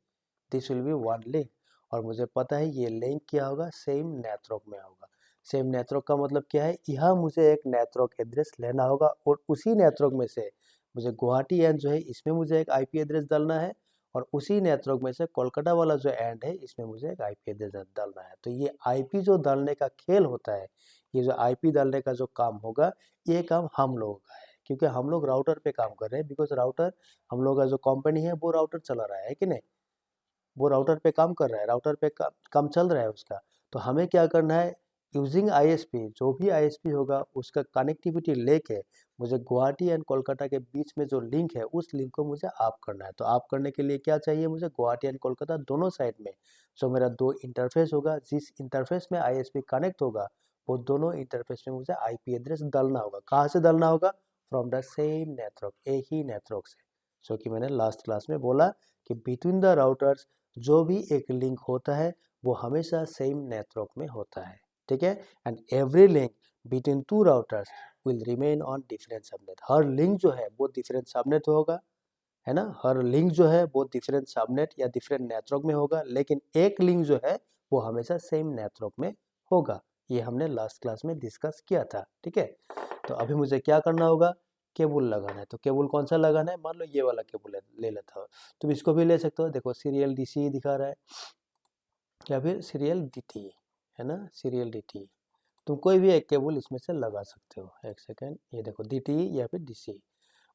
This will be one link. और मुझे पता है ये लिंक क्या होगा, सेम नेटवर्क में होगा। सेम नेटवर्क का मतलब क्या है, यहाँ मुझे एक नेटवर्क एड्रेस लेना होगा और उसी नेटवर्क में से मुझे गुवाहाटी एंड जो है इसमें मुझे एक IP एड्रेस डालना है और उसी नेटवर्क में से कोलकाता वाला जो एंड है इसमें मुझे एक IP एड्रेस डालना है। तो ये IP जो डालने का खेल होता है, ये जो IP डालने का जो काम होगा, ये काम हम लोगों का है क्योंकि हम लोग राउटर पे काम कर रहे हैं। बिकॉज राउटर, हम लोग का जो कंपनी है वो राउटर चला रहा है कि नहीं, वो राउटर पे काम कर रहा है, राउटर पे काम चल रहा है उसका। तो हमें क्या करना है, यूजिंग ISP, जो भी ISP होगा उसका कनेक्टिविटी लेके मुझे गुवाहाटी एंड कोलकाता के बीच में जो लिंक है उस लिंक को मुझे आप करना है। तो आप करने के लिए क्या चाहिए, मुझे गुवाहाटी एंड कोलकाता दोनों साइड में जो मेरा दो इंटरफेस होगा, जिस इंटरफेस में ISP कनेक्ट होगा वो दोनों इंटरफेस में मुझे IP एड्रेस डालना होगा। कहाँ से डालना होगा, फ्रॉम द सेम नेटवर्क, एक ही नेटवर्क से, जो कि मैंने लास्ट क्लास में बोला कि बिटवीन द राउटर्स जो भी एक लिंक होता है वो हमेशा सेम नेटवर्क में होता है, ठीक है। And every link between two routers will remain on different subnet. Her link जो है वो डिफरेंट सबनेट होगा, है ना, हर लिंक जो है वो डिफरेंट सबनेट या डिफरेंट नेटवर्क में होगा, लेकिन एक लिंक जो है वो हमेशा सेम नेटवर्क में होगा। ये हमने लास्ट क्लास में डिस्कस किया था, ठीक है। तो अभी मुझे क्या करना होगा, केबल लगाना है। तो केबल कौन सा लगाना है, मान लो ये वाला केबल ले लेता हो, तुम इसको भी ले सकते हो। देखो सीरियल DC दिखा रहा है या फिर सीरियल DT, है ना, सीरियल DT। तुम कोई भी एक केबल इसमें से लगा सकते हो। एक सेकेंड, ये देखो DT या फिर DC।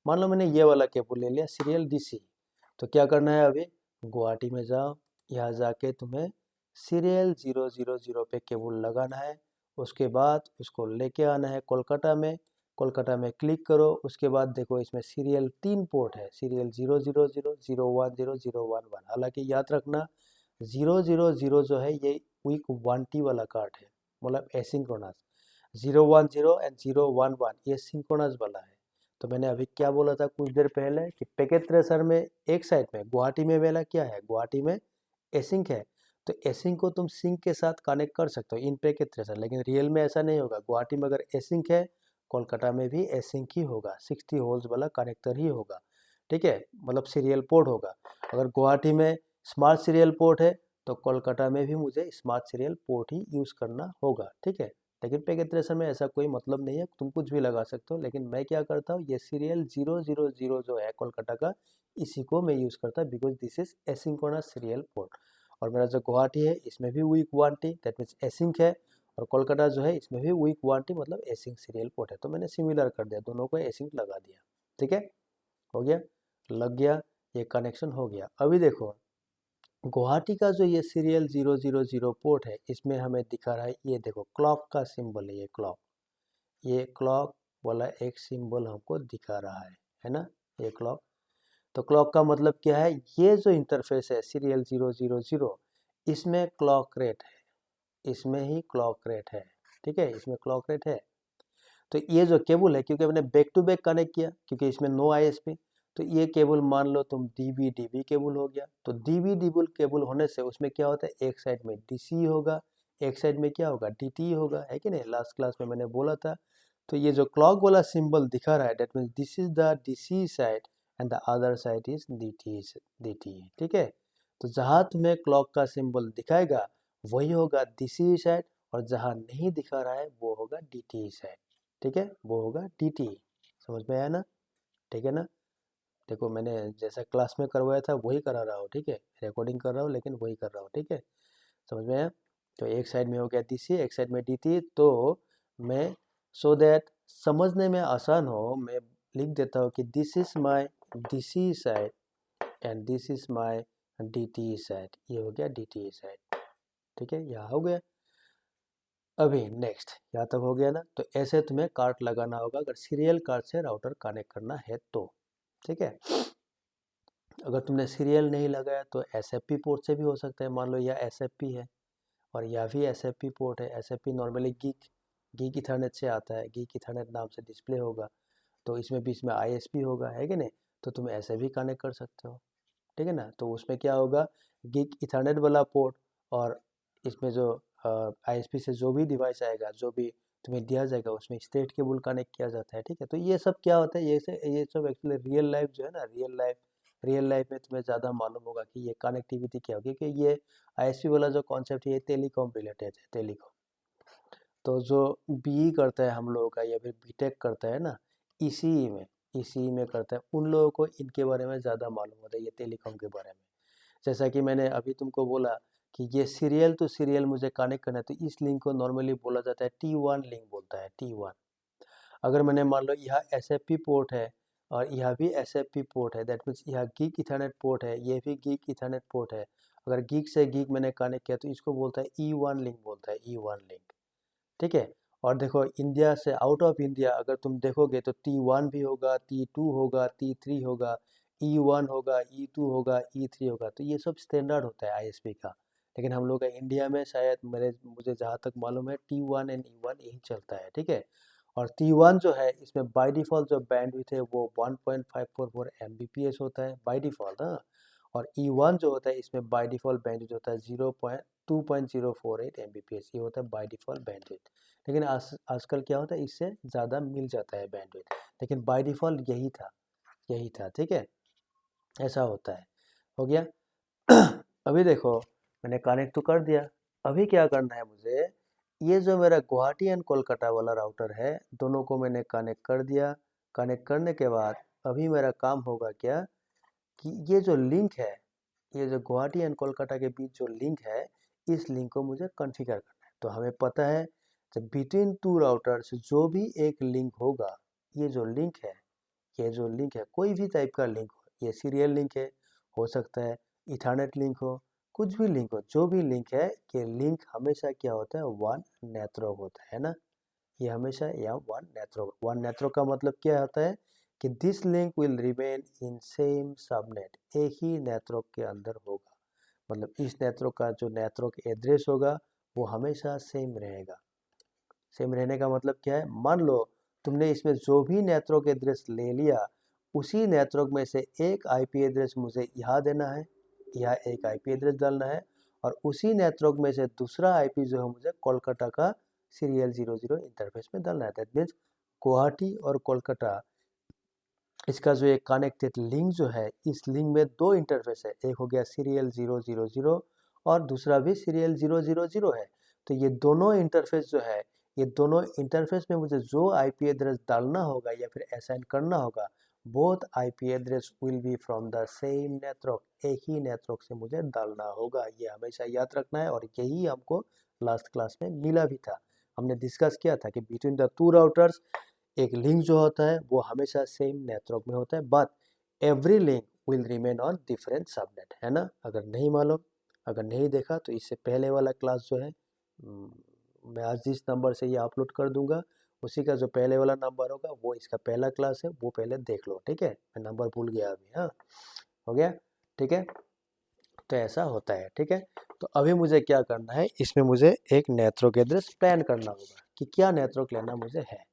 मान लो मैंने ये वाला केबल ले लिया, सीरियल DC। तो क्या करना है, अभी गुवाहाटी में जाओ, यहाँ जाके तुम्हें सीरियल 000 पे केबल लगाना है। उसके बाद उसको लेके आना है कोलकाता में, कोलकाता में क्लिक करो। उसके बाद देखो इसमें सीरियल 3 पोर्ट है, सीरियल 000, 010, 011। हालांकि याद रखना 000 जो है ये वीक 1T वाला कार्ड है, मतलब एसिंक्रोनस। 010 एंड 011 ये सिंक्रोनस वाला है। तो मैंने अभी क्या बोला था कुछ देर पहले कि पैकेट ट्रेसर में एक साइड में गुवाहाटी में वाला क्या है, गुवाहाटी में एसिंक है। तो एसिंक को तुम सिंक के साथ कनेक्ट कर सकते हो इन पैकेट ट्रेसर, लेकिन रियल में ऐसा नहीं होगा। गुवाहाटी में अगर एसिंक है, कोलकाता में भी एसिंक ही होगा, 60 होल्स वाला कनेक्टर ही होगा, ठीक है, मतलब सीरियल पोर्ट होगा। अगर गुवाहाटी में स्मार्ट सीरियल पोर्ट है तो कोलकाता में भी मुझे स्मार्ट सीरियल पोर्ट ही यूज़ करना होगा, ठीक है। लेकिन पैकेट ट्रेसर में ऐसा कोई मतलब नहीं है, तुम कुछ भी लगा सकते हो। लेकिन मैं क्या करता हूँ, ये सीरियल 000 जो है कोलकाता का, इसी को मैं यूज़ करता हूँ, because this is asynchronous serial port. और मेरा जो गुवाहाटी है इसमें भी week 1T, that means async है, और कोलकाता जो है इसमें भी वीक 1T मतलब एसिंक सीरियल पोर्ट है। तो मैंने सिमिलर कर दिया, दोनों को एसिंक लगा दिया, ठीक है, हो गया, लग गया, ये कनेक्शन हो गया। अभी देखो गुवाहाटी का जो ये सीरियल 000 पोर्ट है, इसमें हमें दिखा रहा है, ये देखो क्लॉक का सिंबल है, ये क्लॉक वाला एक सिंबल हमको दिखा रहा है ना, ये क्लॉक। तो क्लॉक का मतलब क्या है, ये जो इंटरफेस है सीरियल 000 इसमें क्लॉक रेट है, इसमें ही क्लॉक रेट है, ठीक है, इसमें क्लॉक रेट है। तो ये जो केबल है, क्योंकि मैंने बैक टू बैक कनेक्ट किया, क्योंकि इसमें नो आईएसपी, तो ये केबल मान लो तुम डीबी डीबी केबल हो गया। तो डीबी डीबी केबल होने से उसमें क्या होता है, एक साइड में डीसी होगा, एक साइड में क्या होगा, डीटी होगा, है कि नहीं, लास्ट क्लास में मैंने बोला था। तो ये जो क्लॉक वाला सिंबल दिखा रहा है, that means this is the DC side and the other side is DT, ठीक है। तो जहाँ तुम्हें क्लॉक का सिंबल दिखाएगा वही होगा डीसी साइड, और जहाँ नहीं दिखा रहा है वो होगा डीटी साइड, ठीक है, वो होगा डीटी। समझ में आया ना, ठीक है ना। देखो मैंने जैसा क्लास में करवाया था वही करा रहा हूँ, ठीक है, रिकॉर्डिंग कर रहा हूँ लेकिन वही कर रहा हूँ, ठीक है, समझ में आया। तो एक साइड में हो गया डीसी, एक साइड में डीटी। तो मैं सो दैट समझने में आसान हो, मैं लिख देता हूँ कि this is my DC side and this is my DT side, ये हो गया डीटी साइड, ठीक है, यहाँ हो गया। अभी नेक्स्ट, यहाँ तक हो गया ना। तो ऐसे तुम्हें कार्ड लगाना होगा अगर सीरियल कार्ड से राउटर कनेक्ट करना है तो, ठीक है। अगर तुमने सीरियल नहीं लगाया तो एसएफपी पोर्ट से भी हो सकता है। मान लो यह एसएफपी है और यह भी एसएफपी पोर्ट है। एसएफपी नॉर्मली गीक इथरनेट से आता है, गीक इथरनेट नाम से डिस्प्ले होगा, तो इसमें बीच में आईएसपी होगा, है कि नहीं। तो तुम ऐसे भी कनेक्ट कर सकते हो, ठीक है ना। तो उसमें क्या होगा, गीक इथरनेट वाला पोर्ट और इसमें जो आईएसपी से जो भी डिवाइस आएगा, जो भी तुम्हें दिया जाएगा, उसमें स्ट्रेट केबल कनेक्ट किया जाता है, ठीक है। तो ये सब क्या होता है, ये सब एक्चुअली रियल लाइफ जो है ना, रियल लाइफ में तुम्हें ज़्यादा मालूम होगा कि ये कनेक्टिविटी क्या होगी, क्योंकि ये आईएसपी वाला जो कॉन्सेप्ट है ये टेलीकॉम रिलेटेड है, टेलीकॉम। तो जो बीई करता है हम लोगों का या फिर बीटेक करता है ना, इसी में करता है, उन लोगों को इनके बारे में ज़्यादा मालूम होता है, ये टेलीकॉम के बारे में। जैसा कि मैंने अभी तुमको बोला कि ये सीरियल टू सीरियल मुझे कनेक्ट करना है, तो इस लिंक को नॉर्मली बोला जाता है T1 लिंक बोलता है, T1। अगर मैंने मान लो यहाँ SFP पोर्ट है और यहाँ भी SFP पोर्ट है, दैट मीन्स यहाँ गीक इथरनेट पोर्ट है, ये भी गीक इथरनेट पोर्ट है। अगर गीक से गीक मैंने कनेक्ट किया तो इसको बोलता है E1 लिंक बोलता है, E1 लिंक, ठीक है। और देखो इंडिया से आउट ऑफ इंडिया अगर तुम देखोगे तो T1 भी होगा, T2 होगा, T3 होगा, E1 होगा, E2 होगा, E3 होगा। तो ये सब स्टैंडर्ड होता है आईएसपी का। लेकिन हम लोग का इंडिया में शायद मुझे जहाँ तक मालूम है T1 एंड E1 यही चलता है, ठीक है। और T1 जो है इसमें बाय डिफ़ॉल्ट जो बैंडविड्थ है वो 1.544 Mbps होता है बाय डिफ़ॉल्ट, हाँ। और E1 जो होता है इसमें बाय डिफ़ॉल्ट बैंडविड्थ होता है 2.048 Mbps, ये होता है बाय डिफ़ॉल्ट बैंडविड्थ। लेकिन आजकल क्या होता है, इससे ज़्यादा मिल जाता है बैंडविड्थ, लेकिन बाय डिफ़ॉल्ट यही था, ठीक है, ऐसा होता है। हो गया। अभी देखो मैंने कनेक्ट तो कर दिया, अभी क्या करना है मुझे, ये जो मेरा गुवाहाटी एंड कोलकाता वाला राउटर है, दोनों को मैंने कनेक्ट कर दिया। कनेक्ट करने के बाद अभी मेरा काम होगा क्या, कि ये जो लिंक है, ये जो गुवाहाटी एंड कोलकाता के बीच जो लिंक है, इस लिंक को मुझे कॉन्फ़िगर करना है। तो हमें पता है जब बिटवीन टू राउटर्स जो भी एक लिंक होगा, ये जो लिंक है, ये जो लिंक है कोई भी टाइप का लिंक हो, ये सीरियल लिंक है, हो सकता है इथरनेट लिंक हो, कुछ भी लिंक हो, जो भी लिंक है, ये लिंक हमेशा क्या होता है, वन नेटवर्क होता है ना। ये हमेशा या वन नेटवर्क का मतलब क्या होता है कि this link will remain in same subnet, एक ही नेटवर्क के अंदर होगा। मतलब इस नेटवर्क का जो नेटवर्क एड्रेस होगा वो हमेशा सेम रहेगा। सेम रहने का मतलब क्या है, मान लो तुमने इसमें जो भी नेटवर्क एड्रेस ले लिया, उसी नेटवर्क में से एक आईपी एड्रेस मुझे यहाँ देना है, यहाँ एक आईपी एड्रेस डालना है, और उसी नेटवर्क में से दूसरा आईपी जो है मुझे कोलकाता का सीरियल 00 इंटरफेस में डालना है। दैट मीन्स गुवाहाटी और कोलकाता, इसका जो एक कनेक्टेड लिंक जो है, इस लिंक में दो इंटरफेस है, एक हो गया सीरियल 000 और दूसरा भी सीरियल 000 है। तो ये दोनों इंटरफेस जो है, ये दोनों इंटरफेस में मुझे जो आईपी एड्रेस डालना होगा या फिर असाइन करना होगा, both IP address will be from the same network, एक ही नेटवर्क से मुझे डालना होगा। ये हमेशा याद रखना है, और यही हमको लास्ट क्लास में मिला भी था। हमने डिस्कस किया था कि बिटवीन द टू राउटर्स एक लिंक जो होता है वो हमेशा सेम नेटवर्क में होता है, but every link will remain on different subnet, है ना। अगर नहीं मालूम, अगर नहीं देखा तो इससे पहले वाला क्लास जो है, मैं आज जिस नंबर से ये अपलोड कर दूंगा उसी का जो पहले वाला नंबर होगा वो इसका पहला क्लास है, वो पहले देख लो, ठीक है। मैं नंबर भूल गया अभी, हाँ हो गया, ठीक है। तो ऐसा होता है, ठीक है। तो अभी मुझे क्या करना है, इसमें मुझे एक नेटवर्क एड्रेस प्लान करना होगा कि क्या नेटवर्क लेना मुझे है।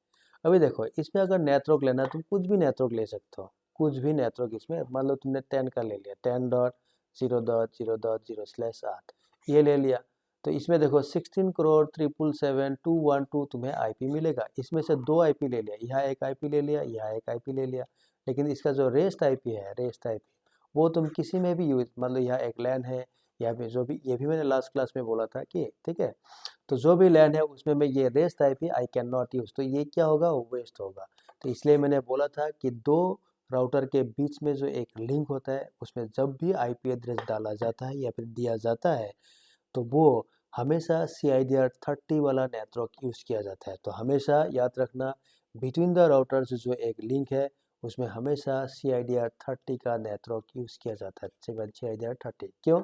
अभी देखो इसमें अगर नेटवर्क लेना तुम कुछ भी नेटवर्क ले सकते हो, कुछ भी नेटवर्क। इसमें मान लो तुमने 10 का ले लिया, 10.0.0.0/8 ये ले लिया। तो इसमें देखो 16,777,212 तुम्हें आईपी मिलेगा। इसमें से 2 आईपी ले लिया, यहाँ एक आईपी ले लिया, यहाँ एक आईपी ले लिया। लेकिन इसका जो रेस्ट आईपी है, रेस्ट आईपी वो तुम किसी में भी यूज, मतलब यहाँ एक लैन है, यहाँ पे जो भी, ये भी मैंने लास्ट क्लास में बोला था कि ठीक है। तो जो भी लैन है उसमें मैं ये rest IP I can not use, तो ये क्या होगा, वेस्ट होगा। तो इसलिए मैंने बोला था कि 2 राउटर के बीच में जो एक लिंक होता है उसमें जब भी आईपी एड्रेस डाला जाता है या फिर दिया जाता है तो वो हमेशा CIDR30 वाला नेटवर्क यूज़ किया जाता है। तो हमेशा याद रखना, बिटवीन द राउटर्स जो एक लिंक है उसमें हमेशा CIDR30 का नेटवर्क यूज़ किया जाता है। CIDR30 क्यों?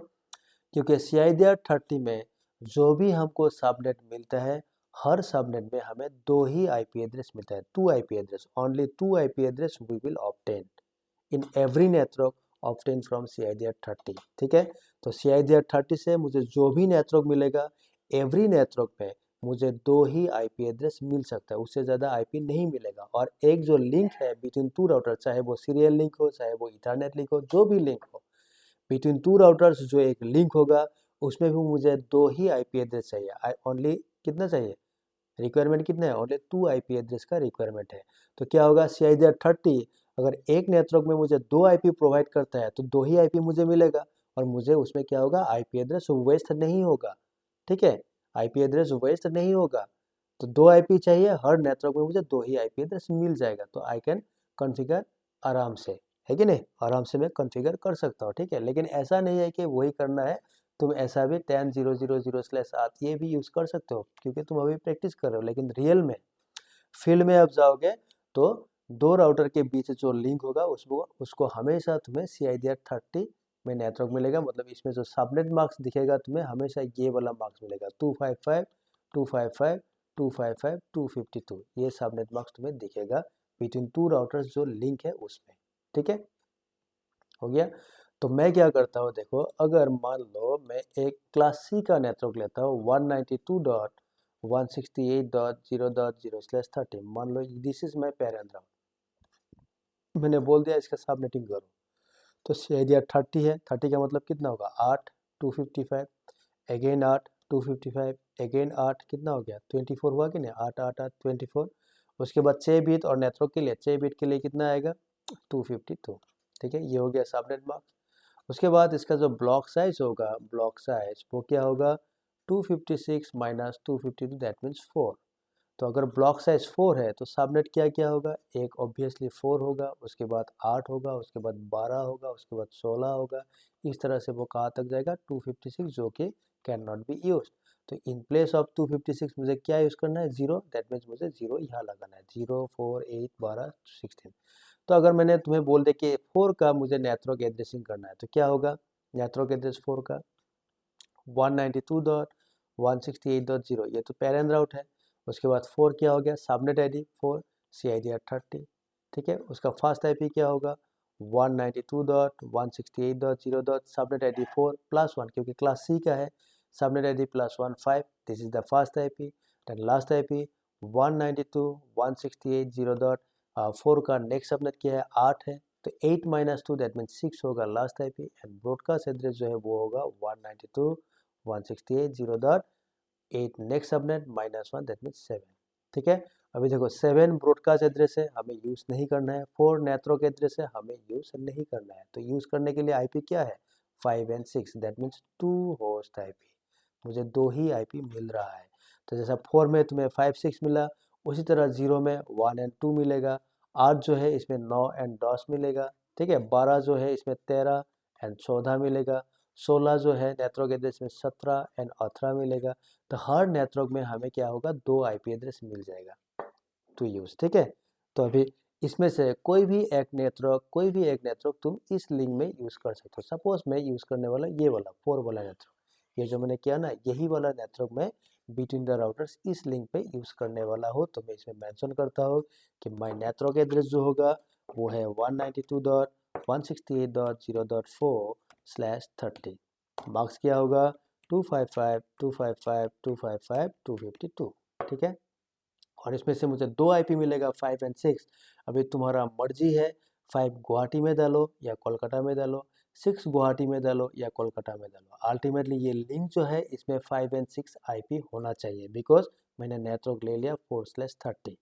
क्योंकि CIDR30 में जो भी हमको सबनेट मिलता है, हर सबनेट में हमें 2 ही आईपी एड्रेस मिलता है, 2 IP address, only 2 IP address we will obtain in every network obtain from CIDR30, ठीक है। तो CIDR30 से मुझे जो भी नेटवर्क मिलेगा, एवरी नेटवर्क में मुझे 2 ही आईपी एड्रेस मिल सकता है, उससे ज़्यादा आईपी नहीं मिलेगा। और एक जो लिंक है बिटवीन 2 राउटर, चाहे वो सीरियल लिंक हो, चाहे वो इथरनेट लिंक हो, जो भी लिंक हो, बिटवीन 2 राउटर्स जो एक लिंक होगा उसमें भी मुझे 2 ही आईपी एड्रेस चाहिए। ओनली कितना चाहिए, रिक्वायरमेंट कितना है, ओनली 2 आईपी एड्रेस का रिक्वायरमेंट है। तो क्या होगा, CIDR30 अगर एक नेटवर्क में मुझे 2 आईपी प्रोवाइड करता है तो 2 ही आईपी मुझे मिलेगा, और मुझे उसमें क्या होगा, आईपी एड्रेस वेस्ट नहीं होगा, ठीक है। आईपी एड्रेस वेस्ट नहीं होगा। तो 2 आईपी चाहिए, हर नेटवर्क में मुझे 2 ही आईपी एड्रेस मिल जाएगा, तो आई कैन कॉन्फ़िगर आराम से, है कि नहीं, आराम से मैं कॉन्फ़िगर कर सकता हूँ, ठीक है। लेकिन ऐसा नहीं है कि वही करना है, तुम ऐसा भी 10.0.0/8 ये भी यूज़ कर सकते हो, क्योंकि तुम अभी प्रैक्टिस कर रहे हो। लेकिन रियल में फील्ड में अब जाओगे तो 2 राउटर के बीच जो लिंक होगा उसको हमेशा तुम्हें CIDR30 में नेटवर्क मिलेगा। मतलब इसमें जो सबनेट मार्क्स दिखेगा तुम्हें हमेशा ये वाला मार्क्स मिलेगा, 255 255 255 252, ये सबनेट मार्क्स तुम्हें दिखेगा बिटवीन 2 राउटर्स जो लिंक है उसमें, ठीक है, हो गया। तो मैं क्या करता हूँ, देखो अगर मान लो मैं एक क्लास C का नेटवर्क लेता हूँ 192.168.0.0/30, मान लो this is my parent router, मैंने बोल दिया इसका सबनेटिंग करो। तो CIDR30 है, 30 का मतलब कितना होगा, 8 255, अगेन 8 255, अगेन 8, कितना हो गया 24 हुआ कि नहीं, 8 8 8 24। उसके बाद 6 बिट और नेटवर्क के लिए 6 बिट के लिए कितना आएगा 252, ठीक है, ये हो गया सबनेट मार्क्स। उसके बाद इसका जो ब्लॉक साइज होगा, ब्लॉक साइज वो क्या होगा, 256 माइनस 252 दैट मीन्स 4। तो अगर ब्लॉक साइज 4 है तो सबनेट क्या क्या होगा, एक ऑब्वियसली 4 होगा, उसके बाद 8 होगा, उसके बाद 12 होगा, उसके बाद 16 होगा। इस तरह से वो कहाँ तक जाएगा 256, जो कि कैन नॉट बी यूज। तो इन प्लेस ऑफ 256 मुझे क्या यूज़ करना है, 0, दैट मीन्स मुझे 0 यहाँ लगाना है, 0 4 8 12 16। तो अगर मैंने तुम्हें बोल दे कि 4 का मुझे नेटवर्क एड्रेसिंग करना है तो क्या होगा, नेटवर्क एड्रेस 4 का 192.168.0, ये तो पेरेंट राउट है। उसके बाद 4 क्या हो गया, सबनेट आईडी 4 CIDR30, ठीक है। उसका फर्स्ट आईपी क्या होगा 192.168.0. सबनेट आईडी 4 +1, क्योंकि क्लास C का है, subnet ID +1 5, this is the first IP. Then last IP 192.168.0.4 का नेक्स्ट सबनेट क्या है 8 है, तो 8 माइनस 2 दैट मीन्स 6 होगा last IP. And broadcast address जो है वो होगा 192.168.0.8, नेक्स्ट सबनेट -1 दैट मीन्स 7, ठीक है। अभी देखो 7 ब्रॉडकास्ट एड्रेस है, हमें यूज़ नहीं करना है, 4 नेटवर्क एड्रेस है, हमें यूज़ नहीं करना है। तो यूज़ करने के लिए आईपी क्या है 5 and 6, that means 2 host IP, मुझे 2 ही आईपी मिल रहा है। तो जैसा 4 में तुम्हें 5 6 मिला, उसी तरह 0 में 1 एंड 2 मिलेगा, 8 जो है इसमें 9 एंड 10 मिलेगा, ठीक है, 12 जो है इसमें 13 एंड 14 मिलेगा, 16 जो है नेटवर्क एड्रेस में 17 एंड 18 मिलेगा। तो हर नेटवर्क में हमें क्या होगा 2 आईपी एड्रेस मिल जाएगा टू यूज़, ठीक है। तो अभी इसमें से कोई भी एक नेटवर्क तुम इस लिंक में यूज़ कर सकते हो। सपोज मैं यूज़ करने वाला ये वाला 4 वाला नेटवर्क, ये जो मैंने किया ना, यही वाला नेटवर्क मैं बिटवीन द राउटर्स इस लिंक पे यूज़ करने वाला हो तो मैं इसमें मेंशन करता हूँ कि माय नेटवर्क एड्रेस जो होगा वो है 192.168.0.4/30। मार्क्स क्या होगा 255, 255, 255, 252, ठीक है। और इसमें से मुझे 2 IP मिलेगा 5 एंड 6। अभी तुम्हारा मर्जी है 5 गुवाहाटी में डालो या कोलकाता में डालो, 6 गुवाहाटी में डालो या कोलकाता में डालो। अल्टीमेटली ये लिंक जो है इसमें 5 एंड 6 IP होना चाहिए, बिकॉज मैंने नेटवर्क ले लिया 4/30,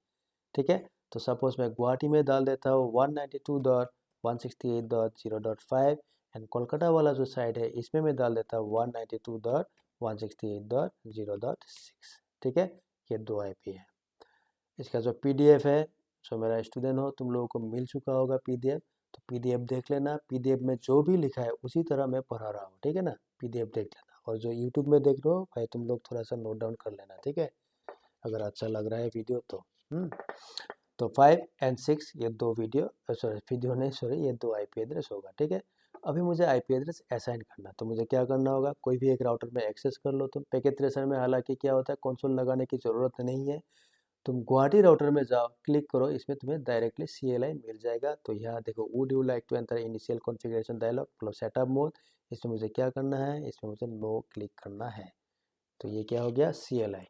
ठीक है। तो सपोज मैं गुवाहाटी में डाल देता हूँ 192.168.0.5 एंड कोलकाता वाला जो साइड है इसमें मैं डाल देता हूँ 192.168.0.6, ठीक है। ये 2 IP है। इसका जो PDF है, जो मेरा स्टूडेंट हो तुम लोगों को मिल चुका होगा PDF, तो PDF देख लेना। PDF में जो भी लिखा है उसी तरह मैं पढ़ा रहा हूँ, ठीक है ना। PDF देख लेना, और जो YouTube में देख रहे हो भाई तुम लोग थोड़ा सा नोट डाउन कर लेना, ठीक है, अगर अच्छा लग रहा है वीडियो तो। तो 5 एंड 6 ये 2 ये 2 IP एड्रेस होगा, ठीक है। अभी मुझे IP एड्रेस असाइन करना, तो मुझे क्या करना होगा, कोई भी एक राउटर में एक्सेस कर लो तुम। पैकेट ट्रेसर में हालांकि क्या होता है, कंसोल लगाने की ज़रूरत नहीं है। तुम गुवाहाटी राउटर में जाओ, क्लिक करो, इसमें तुम्हें डायरेक्टली CLI मिल जाएगा। तो यहाँ देखो, would you like to enter initial configuration dialogue मतलब सेटअप मोड, इसमें मुझे क्या करना है, इसमें मुझे नो क्लिक करना है। तो ये क्या हो गया, CLI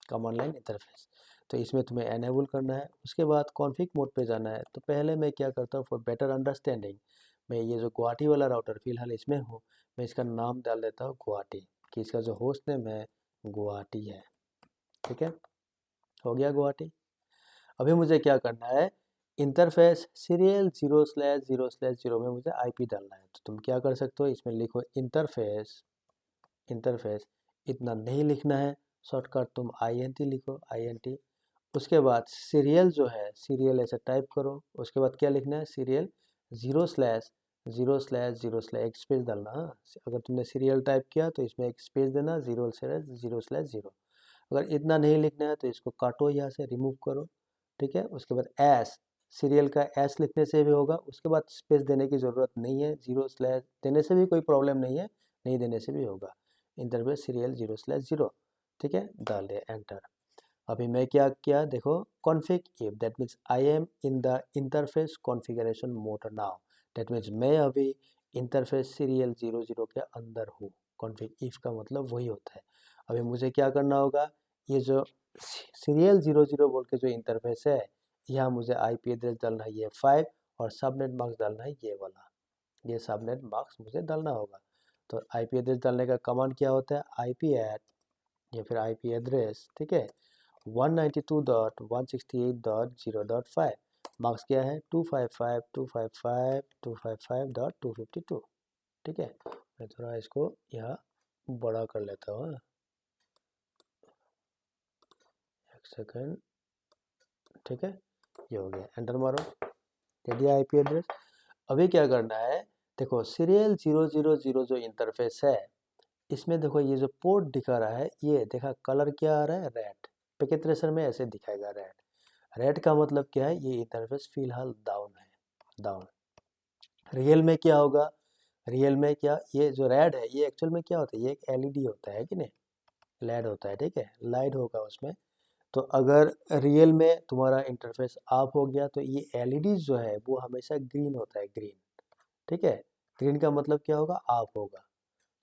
कमांड लाइन इंटरफेस। तो इसमें तुम्हें एनेबल करना है। उसके बाद कॉन्फ़िग मोड पे जाना है। तो पहले मैं क्या करता हूँ, फॉर बेटर अंडरस्टैंडिंग, मैं ये जो गुवाहाटी वाला राउटर फिलहाल इसमें हूँ, मैं इसका नाम डाल देता हूँ गुवाहाटी, कि इसका जो होस्ट नेम है गुवाहाटी है, ठीक है। हो गया गुवाहाटी। अभी मुझे क्या करना है, इंटरफेस सीरियल 0/0/0 में मुझे IP डालना है। तो तुम क्या कर सकते हो, इसमें लिखो इंटरफेस, इंटरफेस इतना नहीं लिखना है, शॉर्टकट तुम INT लिखो, INT। उसके बाद सीरियल जो है, सीरियल ऐसे टाइप करो। उसके बाद क्या लिखना है, सीरियल 0/0/0/, एक स्पेस डालना। हाँ, अगर तुमने सीरियल टाइप किया तो इसमें एक स्पेस देना, 0/0/0। अगर इतना नहीं लिखना है तो इसको काटो, यहाँ से रिमूव करो, ठीक है। उसके बाद एस, सीरियल का एस लिखने से भी होगा। उसके बाद स्पेस देने की ज़रूरत नहीं है, 0/ देने से भी कोई प्रॉब्लम नहीं है, नहीं देने से भी होगा। इंटरफेस सीरियल 0/0, ठीक है, डाल दे एंटर। अभी मैं क्या किया देखो, config if, that means I am in the interface configuration mode now, that means मैं अभी इंटरफेस सीरियल 00 के अंदर हूँ। कॉन्फिग इफ का मतलब वही होता है। अभी मुझे क्या करना होगा, ये जो सीरियल 00 बोल के जो इंटरफेस है, यहाँ मुझे IP एड्रेस डालना है ये 5, और सबनेट मार्क्स डालना है ये वाला, ये सबनेट मार्क्स मुझे डालना होगा। तो IP एड्रेस डालने का कमांड क्या होता है, IP एड या फिर IP एड्रेस, ठीक है, 192.168.0.5, मार्क्स क्या है 255, 255, 255.252, ठीक है। मैं थोड़ा इसको यहाँ बड़ा कर लेता हूँ, एक सेकेंड, ठीक है, ये हो गया, एंटर मारो, दे दिया IP एड्रेस। अभी क्या करना है, देखो सीरियल 000 जो इंटरफेस है, इसमें देखो ये जो पोर्ट दिखा रहा है, ये देखा कलर क्या आ रहा है, रेड। पैकेट ट्रेसर में ऐसे दिखाएगा रेड। रेड का मतलब क्या है, ये इंटरफेस फिलहाल डाउन है, डाउन। रियल में क्या होगा, रियल में क्या, ये जो रेड है ये एक्चुअल में क्या होता है, ये एक LED होता है कि नहीं, LED होता है, ठीक है, लाइट होगा उसमें। तो अगर रियल में तुम्हारा इंटरफेस ऑफ हो गया तो ये LED जो है वो हमेशा ग्रीन होता है, ग्रीन, ठीक है। ग्रीन का मतलब क्या होगा, ऑफ होगा।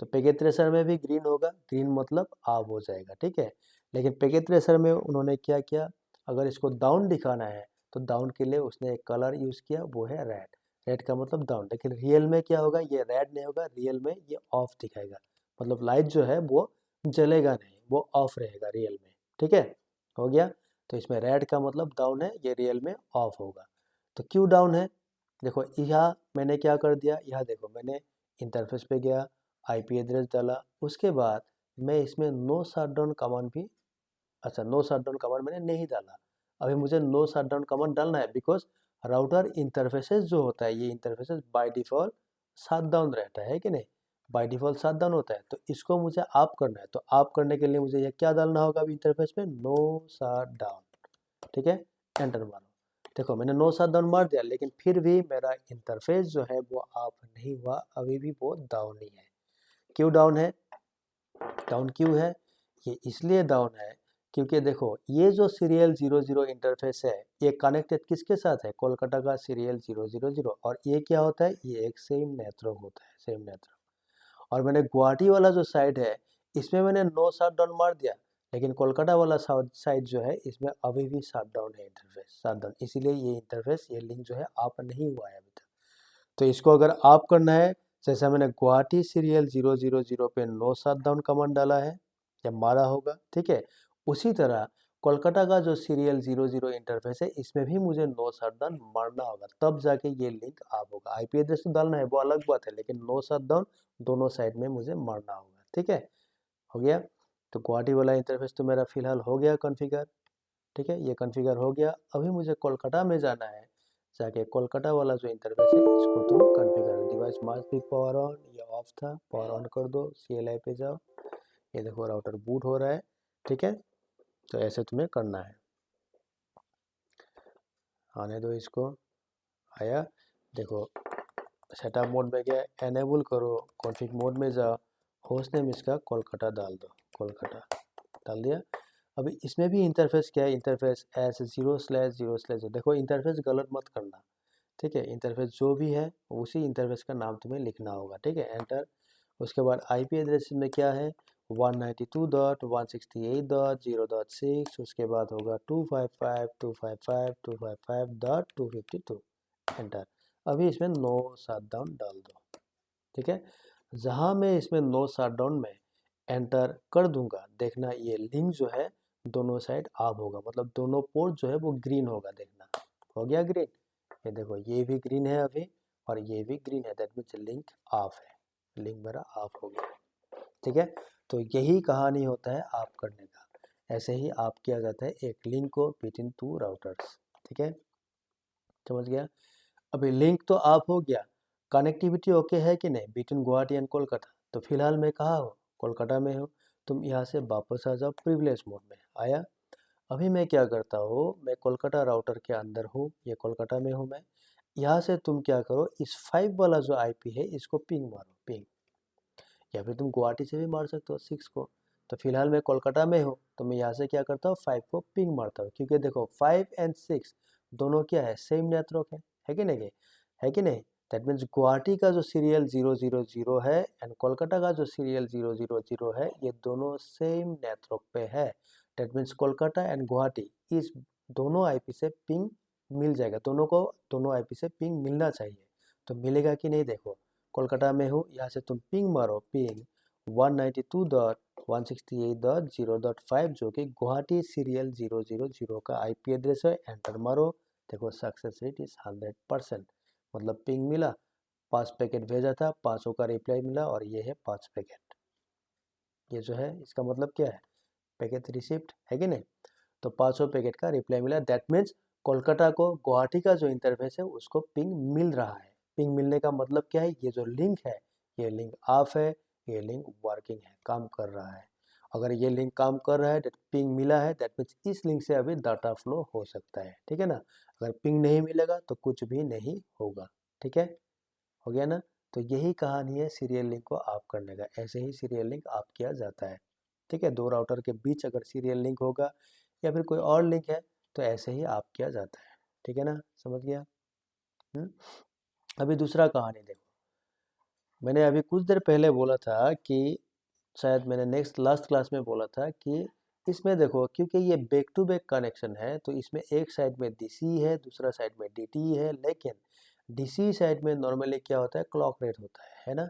तो पैकेट ट्रेसर में भी ग्रीन होगा, ग्रीन मतलब ऑफ हो जाएगा, ठीक है। लेकिन पैकेट ट्रेसर में उन्होंने क्या किया, अगर इसको डाउन दिखाना है तो डाउन के लिए उसने एक कलर यूज़ किया, वो है रेड। रेड का मतलब डाउन। लेकिन रियल में क्या होगा, ये रेड नहीं होगा, रियल में ये ऑफ दिखाएगा, मतलब लाइट जो है वो जलेगा नहीं, वो ऑफ रहेगा रियल में, ठीक है। हो गया। तो इसमें रेड का मतलब डाउन है, ये रियल में ऑफ होगा। तो क्यों डाउन है, देखो यहाँ मैंने क्या कर दिया, यहाँ देखो मैंने इंटरफेस पे गया, IP एड्रेस डाला, उसके बाद मैं इसमें नो शटडाउन कमांड भी, अच्छा नो शटडाउन कमांड मैंने नहीं डाला। अभी मुझे नो शटडाउन कमांड डालना है, बिकॉज राउटर इंटरफेसेस जो होता है, ये इंटरफेसेस बाय डिफ़ॉल्ट शटडाउन रहता है कि नहीं, बाय डिफ़ॉल्ट शटडाउन होता है। तो इसको मुझे ऑफ करना है, तो ऑफ करने के लिए मुझे ये क्या डालना होगा, अभी इंटरफेस में नो शटडाउन, ठीक है, एंटर मारो। देखो मैंने नो शटडाउन मार दिया, लेकिन फिर भी मेरा इंटरफेस जो है वो ऑफ नहीं हुआ, अभी भी वो डाउन ही है। क्यों डाउन है, डाउन क्यों है, ये इसलिए डाउन है क्योंकि देखो ये जो सीरियल 00 इंटरफेस है ये कनेक्टेड किसके साथ है, कोलकाता का सीरियल 000, और ये क्या होता है, ये एक सेम नेटवर्क होता है, सेम नेटवर्क। और मैंने गुवाहाटी वाला जो साइड है इसमें मैंने नो शट डाउन मार दिया, लेकिन कोलकाता वाला साइड जो है इसमें अभी भी शट डाउन है, इंटरफेस शट डाउन, इसीलिए ये इंटरफेस ये लिंक जो है आप नहीं हुआ है अभी तक। तो इसको अगर आप करना है, जैसे मैंने गुवाहाटी सीरियल 000 पे नो शट डाउन कमांड डाला है या मारा होगा, ठीक है, उसी तरह कोलकाता का जो सीरियल 00 इंटरफेस है इसमें भी मुझे नो शट डाउन मारना होगा, तब जाके ये लिंक आप होगा। आईपी एड्रेस तो डालना है वो अलग बात है, लेकिन नो शट डाउन दोनों साइड में मुझे मारना होगा, ठीक है, हो गया। तो गुवाहाटी वाला इंटरफेस तो मेरा फिलहाल हो गया कॉन्फ़िगर, ठीक है, ये कॉन्फ़िगर हो गया। अभी मुझे कोलकाता में जाना है, जाके कोलकाता वाला जो इंटरफेस है इसको तुम configure, device must be power on, ये ऑफ था, पावर ऑन कर दो, CLI पे जाओ, ये देखो राउटर बूट हो रहा है, ठीक है। तो ऐसे तुम्हें करना है, आने दो इसको, आया, देखो सेटअप मोड में गया, एनेबल करो, कॉन्फ़िग मोड में जाओ, होस्ट नेम इसका कोलकाता डाल दो, कोलकाता डाल दिया। अभी इसमें भी इंटरफेस क्या है, इंटरफेस S0/0/0, देखो इंटरफेस गलत मत करना, ठीक है, इंटरफेस जो भी है उसी इंटरफेस का नाम तुम्हें लिखना होगा, ठीक है, एंटर। उसके बाद आईपी एड्रेस में क्या है, 192.168.0.6, उसके बाद होगा 255.255.255.252, एंटर। अभी इसमें नो शट डाउन डाल दो, ठीक है। जहां मैं इसमें नो शट डाउन में एंटर कर दूंगा, देखना ये लिंक जो है दोनों साइड ऑफ होगा, मतलब दोनों पोर्ट जो है वो ग्रीन होगा, देखना हो गया ग्रीन, ये देखो ये भी ग्रीन है अभी और ये भी ग्रीन है, दैट मीन्स लिंक ऑफ है, लिंक मेरा ऑफ हो गया, ठीक है। तो यही कहानी होता है आप करने का, ऐसे ही आप किया जाता है एक लिंक को बिटवीन टू राउटर्स, ठीक है, समझ गया। अभी लिंक तो ऑफ हो गया, कनेक्टिविटी ओके है कि नहीं बिटवीन गुवाहाटी एंड कोलकाता, तो फिलहाल मैं कहाँ हूँ, कोलकाता में हूँ। तुम यहाँ से वापस आ जाओ प्रिविलेज मोड में, आया। अभी मैं क्या करता हूँ, मैं कोलकाता राउटर के अंदर हूँ, ये कोलकाता में हूँ मैं। यहाँ से तुम क्या करो, इस 5 वाला जो आईपी है इसको पिंग मारो, पिंग, या फिर तुम गुवाहाटी से भी मार सकते हो 6 को। तो फिलहाल मैं कोलकाता में हूँ, तो मैं यहाँ से क्या करता हूँ, 5 को पिंग मारता हूँ, क्योंकि देखो 5 एंड 6 दोनों क्या है, सेम नेटवर्क है कि नहीं, है कि नहीं। दैट मीन्स गुवाहाटी का जो सीरियल 000 है एंड कोलकाता का जो सीरियल 000 है, ये दोनों सेम नेटवर्क पे है। That means Kolkata and Guwahati इस दोनों आईपी से पिंग मिल जाएगा, दोनों को दोनों आईपी से पिंग मिलना चाहिए। तो मिलेगा कि नहीं, देखो कोलकाता में हूँ, यहाँ से तुम पिंग मारो, पिंग 192.168.0.5 जो कि गुवाहाटी सीरियल 000 का आईपी एड्रेस है, एंटर मारो, देखो सक्सेस रेट इज 100%, मतलब पिंग मिला, 5 पैकेट भेजा था, 5 का रिप्लाई मिला, और ये है 5 पैकेट, ये जो है इसका मतलब क्या है, पैकेट रिसिप्ट है कि नहीं। तो 500 पैकेट का रिप्लाई मिला, दैट मीन्स कोलकाता को गुवाहाटी का जो इंटरफेस है उसको पिंग मिल रहा है। पिंग मिलने का मतलब क्या है, ये जो लिंक है ये लिंक ऑफ है, ये लिंक वर्किंग है, काम कर रहा है। अगर ये लिंक काम कर रहा है, पिंग मिला है, दैट मीन्स इस लिंक से अभी डाटा फ्लो हो सकता है, ठीक है ना। अगर पिंग नहीं मिलेगा तो कुछ भी नहीं होगा, ठीक है, हो गया ना। तो यही कहानी है सीरियल लिंक को ऑफ करने का, ऐसे ही सीरियल लिंक ऑफ किया जाता है, ठीक है। दो राउटर के बीच अगर सीरियल लिंक होगा या फिर कोई और लिंक है तो ऐसे ही ऑफ किया जाता है, ठीक है ना, समझ गया। अभी दूसरा कहानी देखो, मैंने अभी कुछ देर पहले बोला था कि, शायद मैंने नेक्स्ट लास्ट क्लास में बोला था कि इसमें देखो क्योंकि ये बैक टू बैक कनेक्शन है तो इसमें एक साइड में डीसी है, दूसरा साइड में डीटी है, लेकिन डीसी साइड में नॉर्मली क्या होता है, क्लॉक रेट होता है ना।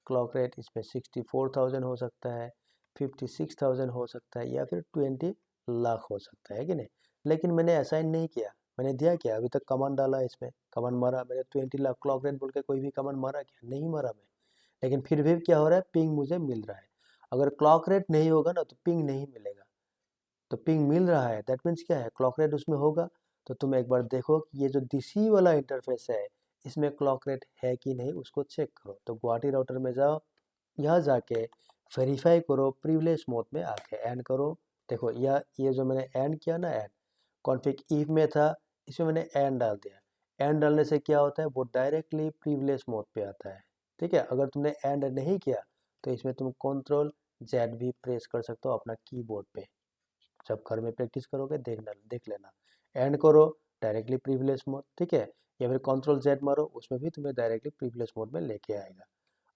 क्लॉक रेट इसमें 64,000 हो सकता है, 56,000 हो सकता है, या फिर 20 लाख हो सकता है कि नहीं। लेकिन मैंने असाइन नहीं किया, मैंने दिया क्या, अभी तक कमांड डाला, इसमें कमांड मारा, मैंने 20 लाख क्लॉक रेट बोल के कोई भी कमांड मारा क्या, नहीं मारा मैं। लेकिन फिर भी क्या हो रहा है, पिंग मुझे मिल रहा है। अगर क्लॉक रेट नहीं होगा ना तो पिंग नहीं मिलेगा, तो पिंग मिल रहा है, दैट मीन्स क्या है, क्लॉक रेट उसमें होगा। तो तुम एक बार देखो कि ये जो डीसी वाला इंटरफेस है इसमें क्लॉक रेट है कि नहीं, उसको चेक करो। तो गुवाहाटी राउटर में जाओ, यहाँ जाके वेरीफाई करो, प्रिविलेज मोड में आके एंड करो। देखो यह ये जो मैंने एंड किया ना, एंड कॉन्फिग इफ में था, इसमें मैंने एंड डाल दिया। एंड डालने से क्या होता है, वो डायरेक्टली प्रिविलेज मोड पे आता है, ठीक है। अगर तुमने एंड नहीं किया तो इसमें तुम कंट्रोल जेड भी प्रेस कर सकते हो अपना कीबोर्ड पे। जब घर में प्रैक्टिस करोगे देख लेना। एंड करो डायरेक्टली प्रीवियस मोड, ठीक है, या फिर कंट्रोल जेड मारो, उसमें भी तुम्हें डायरेक्टली प्रीवियस मोड में लेके आएगा।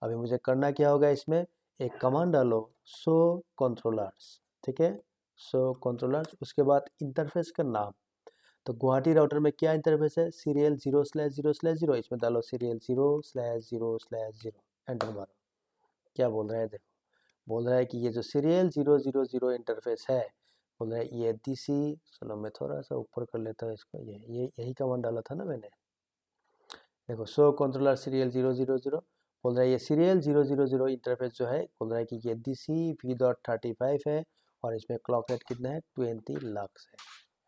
अभी मुझे करना क्या होगा, इसमें एक कमांड डालो शो कंट्रोलर्स, ठीक है, शो कंट्रोलर्स। उसके बाद इंटरफेस का नाम, तो गुवाहाटी राउटर में क्या इंटरफेस है, सीरियल 0/0/0, इसमें डालो सीरियल 0/0/0, एंटर मारो। क्या बोल रहा है देखो, बोल रहा है कि ये जो सीरियल 0/0/0 इंटरफेस है, बोल रहा है ये डीसी, चलो मैं थोड़ा सा ऊपर कर लेता हूँ इसको, ये यही कमांड डाला था ना मैंने। देखो शो कंट्रोलर सीरियल 0/0/0, बोल रहा है ये सीरियल 0/0/0 इंटरफेस जो है, बोल रहा है कि ये डीसी v.35 है और इसमें क्लॉक रेट कितना है 20 लक्स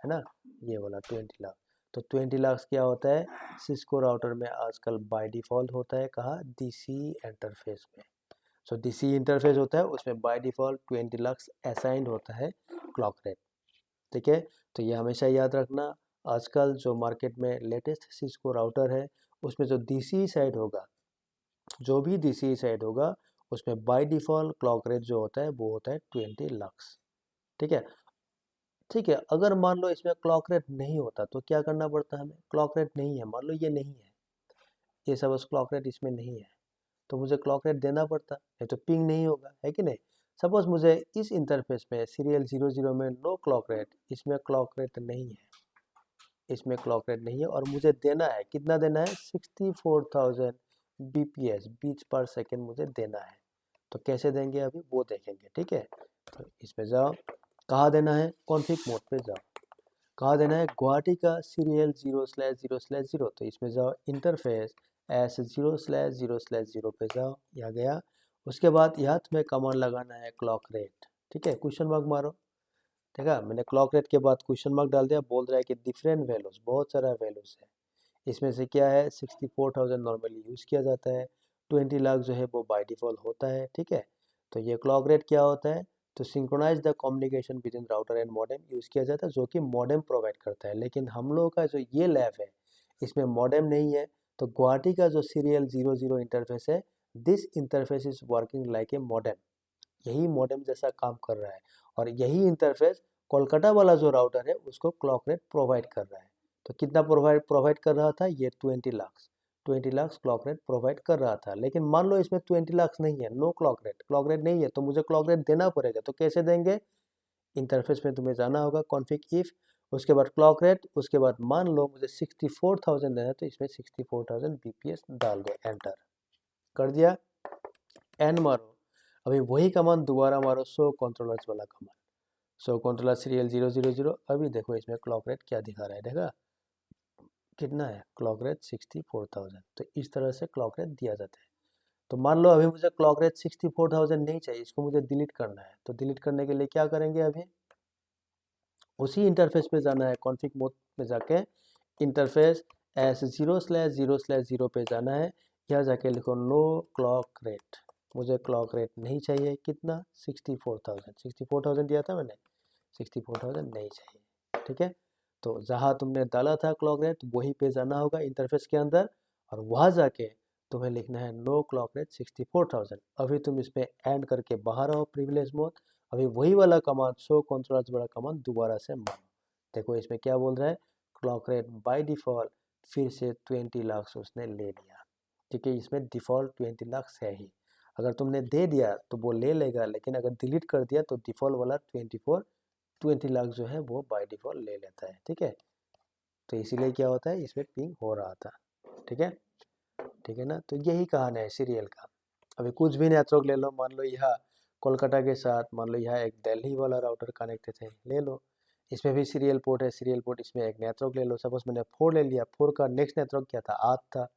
है ना, ये वाला 20 लाख। तो 20 लाख क्या होता है, सिस्को राउटर में आजकल बाय डिफ़ॉल्ट होता है, कहाँ, डीसी इंटरफेस में। सो डीसी इंटरफेस होता है, उसमें बाय डिफ़ॉल्ट 20 लक्स असाइंड होता है क्लॉक रेट, ठीक है। तो ये हमेशा याद रखना, आजकल जो मार्केट में लेटेस्ट सिस्को राउटर है, उसमें जो डीसी साइड होगा, जो भी डीसी साइड होगा, उसमें बाय डिफ़ॉल्ट क्लॉक रेट जो होता है वो होता है 20 लक्स, ठीक है। ठीक है, अगर मान लो इसमें क्लॉक रेट नहीं होता तो क्या करना पड़ता है हमें, क्लॉक रेट नहीं है, मान लो ये नहीं है, ये सब क्लॉक रेट इसमें नहीं है, तो मुझे क्लॉक रेट देना पड़ता, नहीं तो पिंग नहीं होगा, है कि नहीं। सपोज मुझे इस इंटरफेस में सीरियल 00 में नो क्लॉक रेट, इसमें क्लॉक रेट नहीं है, इसमें क्लॉक रेट नहीं है, और मुझे देना है, कितना देना है, 64,000 bps, बीट्स पर सेकेंड मुझे देना है। तो कैसे देंगे अभी वो देखेंगे, ठीक है। तो इसमें जाओ, कहाँ देना है, कॉन्फिग मोड पे जाओ, कहाँ देना है, गुवाहाटी का सीरियल 0/0/0, तो इसमें जाओ इंटरफेस एस 0/0/0 पे जाओ, यहाँ गया। उसके बाद यहाँ तुम्हें कमांड लगाना है क्लॉक रेट, ठीक है, क्वेश्चन मार्क मारो, देखा मैंने क्लॉक रेट के बाद क्वेश्चन मार्क डाल दिया, बोल रहा है कि डिफरेंट वैल्यूज, बहुत सारा वैल्यूज है, इसमें से क्या है 64,000 नॉर्मली यूज़ किया जाता है, 20 लाख जो है वो बाय डिफ़ॉल्ट होता है, ठीक है। तो ये क्लॉक रेट क्या होता है, तो synchronize the communication between router and modem use किया जाता है, जो कि मॉडेम प्रोवाइड करता है। लेकिन हम लोगों का जो ये लैब है, इसमें मॉडेम नहीं है, तो गुवाहाटी का जो सीरियल 00 इंटरफेस है, this interface is working like a modem, यही मॉडेम जैसा काम कर रहा है, और यही इंटरफेस कोलकाता वाला जो राउटर है उसको क्लॉक रेट प्रोवाइड कर रहा है। तो कितना प्रोवाइड कर रहा था, ये 20 लाख क्लॉक रेट प्रोवाइड कर रहा था। लेकिन मान लो इसमें 20 लाख नहीं है, नो क्लॉक रेट नहीं है, तो मुझे क्लॉक रेट देना पड़ेगा। तो कैसे देंगे, इंटरफेस में तुम्हें जाना होगा, कॉन्फिग इफ, उसके बाद क्लॉक रेट, उसके बाद मान लो मुझे 64,000 देना है, तो इसमें 64,000 bps डाल दो, एंटर कर दिया, एंड मारो। अभी वही कमांड दोबारा मारो, शो कंट्रोलर्स वाला कमांड, शो कंट्रोलर सीरियल 0/0/0, अभी देखो इसमें क्लॉक रेट क्या दिखा रहा है, देखा कितना है, क्लॉक रेट 64,000। तो इस तरह से क्लॉक रेट दिया जाता है। तो मान लो अभी मुझे क्लॉक रेट 64,000 नहीं चाहिए, इसको मुझे डिलीट करना है, तो डिलीट करने के लिए क्या करेंगे, अभी उसी इंटरफेस पे जाना है, कॉन्फिग मोड में जाके इंटरफेस एस 0/0/0 पे जाना है, यहाँ जाके लिखो नो क्लॉक रेट, मुझे क्लॉक रेट नहीं चाहिए, कितना 64,000 दिया था मैंने, 64,000 नहीं चाहिए, ठीक है। तो जहाँ तुमने डाला था क्लॉक रेट वहीं पे जाना होगा इंटरफेस के अंदर, और वहाँ जाके तुम्हें लिखना है नो क्लॉक रेट 64,000। अभी तुम इस पर एंड करके बाहर आओ प्रिविलेज मोड, अभी वही वाला कमांड शो कंट्रोलर्स वाला कमांड दोबारा से मारो। देखो इसमें क्या बोल रहा है, क्लॉक रेट बाय डिफ़ॉल्ट फिर से 20 लाख उसने ले लिया, ठीक है, इसमें डिफ़ॉल्ट 20 लाख है ही, अगर तुमने दे दिया तो वो ले लेगा, लेकिन अगर डिलीट कर दिया तो डिफ़ॉल्ट वाला 20 लाख जो है वो बाय डिफ़ॉल्ट ले लेता है, ठीक है। तो इसीलिए क्या होता है, इसमें पिंग हो रहा था, ठीक है, ठीक है ना। तो यही कहानी है सीरियल का। अभी कुछ भी नेटवर्क ले लो, मान लो यहाँ कोलकाता के साथ, मान लो यहाँ एक दिल्ली वाला राउटर कनेक्टेड है, ले लो, इसमें भी सीरियल पोर्ट है, सीरियल पोर्ट, इसमें एक नेटवर्क ले लो, सपोज मैंने 4 ले लिया, 4 का नेक्स्ट नेटवर्क क्या था, 8 था,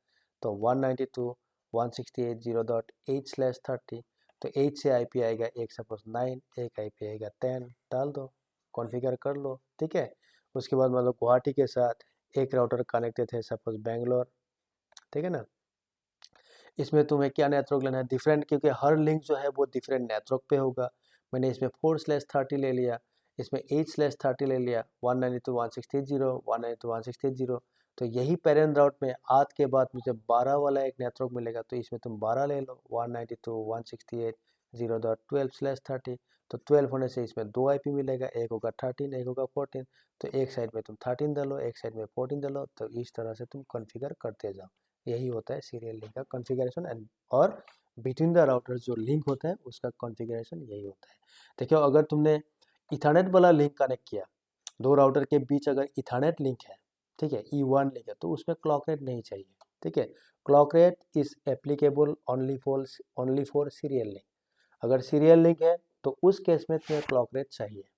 तो 192.168.0.8/30, तो 8 से IP आएगा एक, सपोज 9, एक IP आएगा 10, डाल दो, कॉन्फ़िगर कर लो, ठीक है। उसके बाद मतलब गुवाहाटी के साथ एक राउटर कनेक्टेड है, सपोज बेंगलोर, ठीक है ना। इसमें तुम्हें क्या नेटवर्क लेना है, डिफरेंट, क्योंकि हर लिंक जो है वो डिफरेंट नेटवर्क पे होगा। मैंने इसमें 4/30 ले लिया, इसमें 8/30 ले लिया, 192.168.0, 192.168.0, तो यही पेरेंट राउट में आज के बाद मुझे 12 वाला एक नेटवर्क मिलेगा, तो इसमें तुम 12 ले लो, 192.168 0.12/30, तो 12 होने से इसमें 2 IP मिलेगा, एक होगा 13, एक होगा 14, तो एक साइड में तुम 13 डालो, एक साइड में 14 डालो, तो इस तरह से तुम कॉन्फ़िगर करते जाओ। यही होता है सीरियल लिंक का कॉन्फ़िगरेशन एंड और बिटवीन द राउटर जो लिंक होता है उसका कॉन्फ़िगरेशन यही होता है। देखो अगर तुमने इथरनेट वाला लिंक कनेक्ट किया, दो राउटर के बीच अगर इथरनेट लिंक है, ठीक है, E1 लिंक है, तो उसमें क्लॉक रेट नहीं चाहिए, ठीक है। Clock rate is applicable only for serial link. अगर सीरियल लिंक है तो उस केस में तुम्हें क्लॉक रेट चाहिए,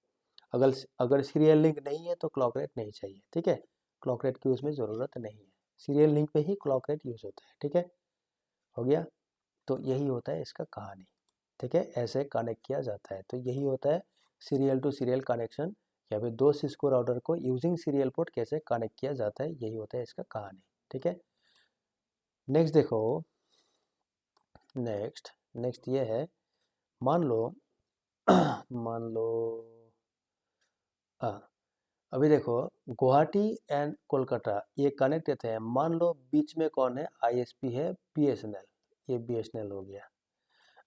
अगर अगर सीरियल लिंक नहीं है तो क्लॉक रेट नहीं चाहिए, ठीक है। क्लॉक रेट की उसमें ज़रूरत नहीं है, सीरियल लिंक पे ही क्लॉक रेट यूज़ होता है, ठीक है। हो गया, तो यही होता है इसका कहानी, ठीक है। ऐसे कनेक्ट किया जाता है, तो यही होता है सीरियल टू सीरियल कनेक्शन, या फिर दो सिस्को राउटर को यूजिंग सीरियल पोर्ट कैसे कनेक्ट किया जाता है, यही होता है इसका कहानी, ठीक है। नेक्स्ट देखो, नेक्स्ट ये है, मान लो मान लो अभी देखो गुवाहाटी एंड कोलकाता ये कनेक्ट रहते हैं, मान लो बीच में कौन है, ISP है BSNL, ये BSNL हो गया।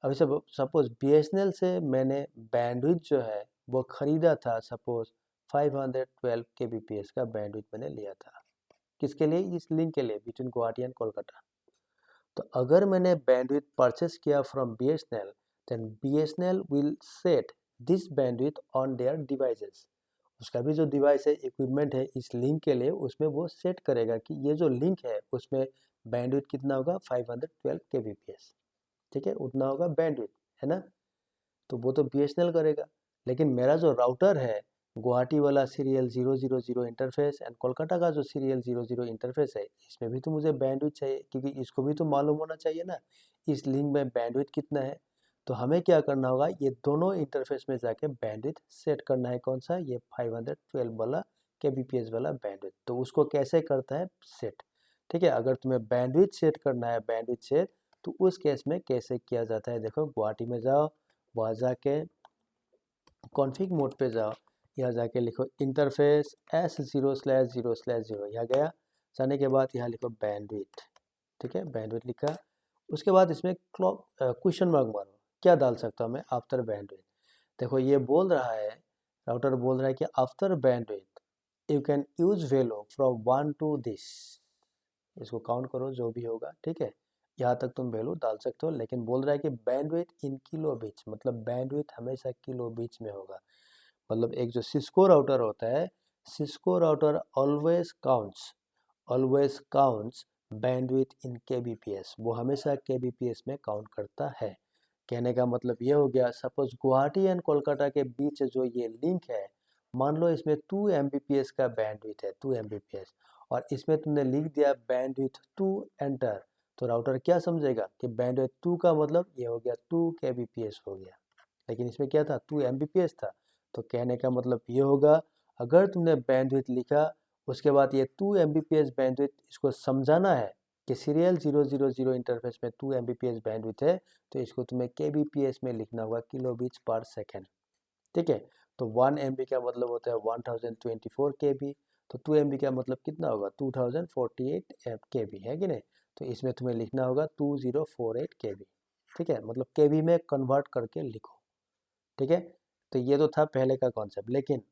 अभी सपोज BSNL से मैंने बैंडविड्थ जो है वो खरीदा था, सपोज 512 kbps का बैंडविड्थ मैंने लिया था, किसके लिए, इस लिंक के लिए बिटवीन गुवाहाटी एंड कोलकाता। तो अगर मैंने बैंडविड्थ परचेस किया from BSNL, then BSNL will set this bandwidth on their devices. उसका भी जो डिवाइस है, इक्विपमेंट है इस लिंक के लिए, उसमें वो सेट करेगा कि ये जो लिंक है उसमें बैंडविड्थ कितना होगा, 512 kbps, ठीक है, उतना होगा बैंडविड्थ, है ना। तो वो तो BSNL करेगा, लेकिन मेरा जो राउटर है गुवाहाटी वाला सीरियल 000 इंटरफेस एंड कोलकाता का जो सीरियल 00 इंटरफेस है, इसमें भी तो मुझे बैंडविड्थ चाहिए, क्योंकि इसको भी तो मालूम होना चाहिए ना इस लिंक में बैंडविड्थ कितना है। तो हमें क्या करना होगा, ये दोनों इंटरफेस में जाके बैंडविड्थ सेट करना है, कौन सा, ये 512 वाला kbps वाला बैंडविड्थ। तो उसको कैसे करता है सेट, ठीक है। अगर तुम्हें बैंडविड्थ सेट करना है, बैंडविड्थ सेट, तो उस केस में कैसे किया जाता है, देखो गुवाहाटी में जाओ, वहाँ जाके कॉन्फ़िग मोड पे जाओ, यहाँ जाके लिखो इंटरफेस S0/0/0, यहाँ गया, जाने के बाद यहाँ लिखो बैंडविड्थ, ठीक है, बैंडविड्थ लिखा। उसके बाद इसमें क्वेश्चन मार्क मारो, क्या डाल सकता हूँ मैं, आफ्टर बैंडविड्थ। देखो ये बोल रहा है, राउटर बोल रहा है कि after bandwidth you can use value from 1 to this, इसको काउंट करो जो भी होगा, ठीक है, यहाँ तक तुम वैल्यू डाल सकते हो। लेकिन बोल रहा है कि बैंडविड्थ इन किलो बीच, मतलब बैंडविड्थ हमेशा किलो बीच में होगा। मतलब एक जो सिस्को राउटर होता है, Cisco router always counts bandwidth in kbps, वो हमेशा kbps में काउंट करता है। कहने का मतलब ये हो गया, सपोज गुवाहाटी एंड कोलकाता के बीच जो ये लिंक है, मान लो इसमें 2 Mbps का बैंडविड्थ है, 2 Mbps, और इसमें तुमने लिख दिया बैंडविड्थ 2 एंटर, तो राउटर क्या समझेगा कि बैंडविड्थ 2 का मतलब ये हो गया 2 kbps हो गया, लेकिन इसमें क्या था, 2 Mbps था। तो कहने का मतलब ये होगा, अगर तुमने बैंडविड्थ लिखा, उसके बाद ये 2 Mbps बैंडविड्थ, इसको समझाना है कि सीरियल 000 इंटरफेस में 2 Mbps बैंडविड्थ है, तो इसको तुम्हें kbps में लिखना होगा, किलो बीट्स पर सेकेंड, ठीक है। तो 1 MB का मतलब होता है 1024 KB, तो 2 MB का मतलब कितना होगा, 2048 KB, है कि नहीं। तो इसमें तुम्हें लिखना होगा 2048 KB, ठीक है, मतलब KB में कन्वर्ट करके लिखो, ठीक है। तो ये तो था पहले का कॉन्सेप्ट, लेकिन